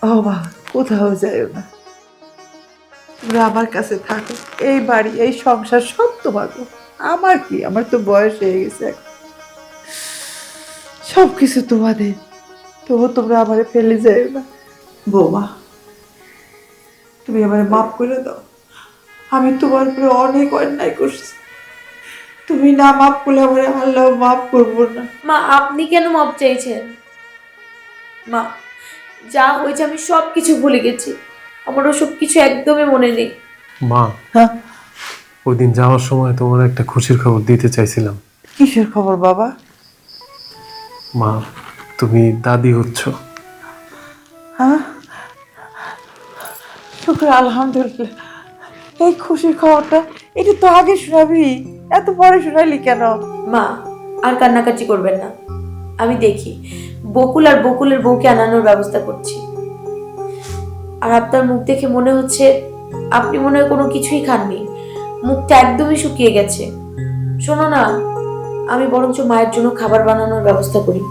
ও মা, কোথাও যাইও না, তোমরা আমার কাছে থাকো। এই বাড়ি, এই সংসার সব তোমাকে। আমার কি, আমার তো বয়স হয়ে গেছে এখন, সবকিছু তোমাদের। তবু তোমরা আমারে ফেলে যাইও না। বৌমা, তুমি এবারে মাফ করে দাও। আমি তোমার উপরে অনেক অন্যায় করছি। তুমি না মাফ করলে আমার আল্লাহ মাফ করবো না। মা, আপনি কেন মাপ চাইছেন? মা, যা হয়েছে আমি সব কিছু ভুলে গেছি। আমার ওসব কিছু একদমই মনে নেই। মা, হ্যাঁ, ওই দিন যাওয়ার সময় তোমার একটা খুশির খবর দিতে চাইছিলাম। কিসের খবর বাবা? মা, তুমি দাদি হচ্ছ। হ্যাঁ, শুক্র আলহামদুলিল্লাহ। এই খুশির খবরটা এটা তো আগে শোনাবি, এত পরে শোনাইলি কেন? মা, আর কান্নাকাটি করবেন না। আমি দেখি বকুল আর বকুলের বউকে আনানোর ব্যবস্থা করছি। আর আপনার মুখ দেখে মনে হচ্ছে আপনি মনে হয় কোনো কিছুই খাননি, মুখটা একদমই শুকিয়ে গেছে। শোনো না, আমি বরঞ্চ মায়ের জন্য খাবার বানানোর ব্যবস্থা করি।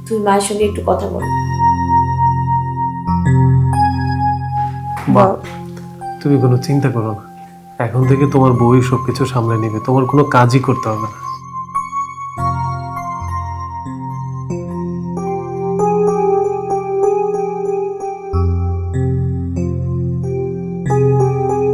তুমি মায়ের সঙ্গে একটু কথা বল। মা, তুমি কোনো চিন্তা করো না, এখন থেকে তোমার বউই সবকিছু সামলে নেবে, তোমার কোনো কাজই করতে হবে না।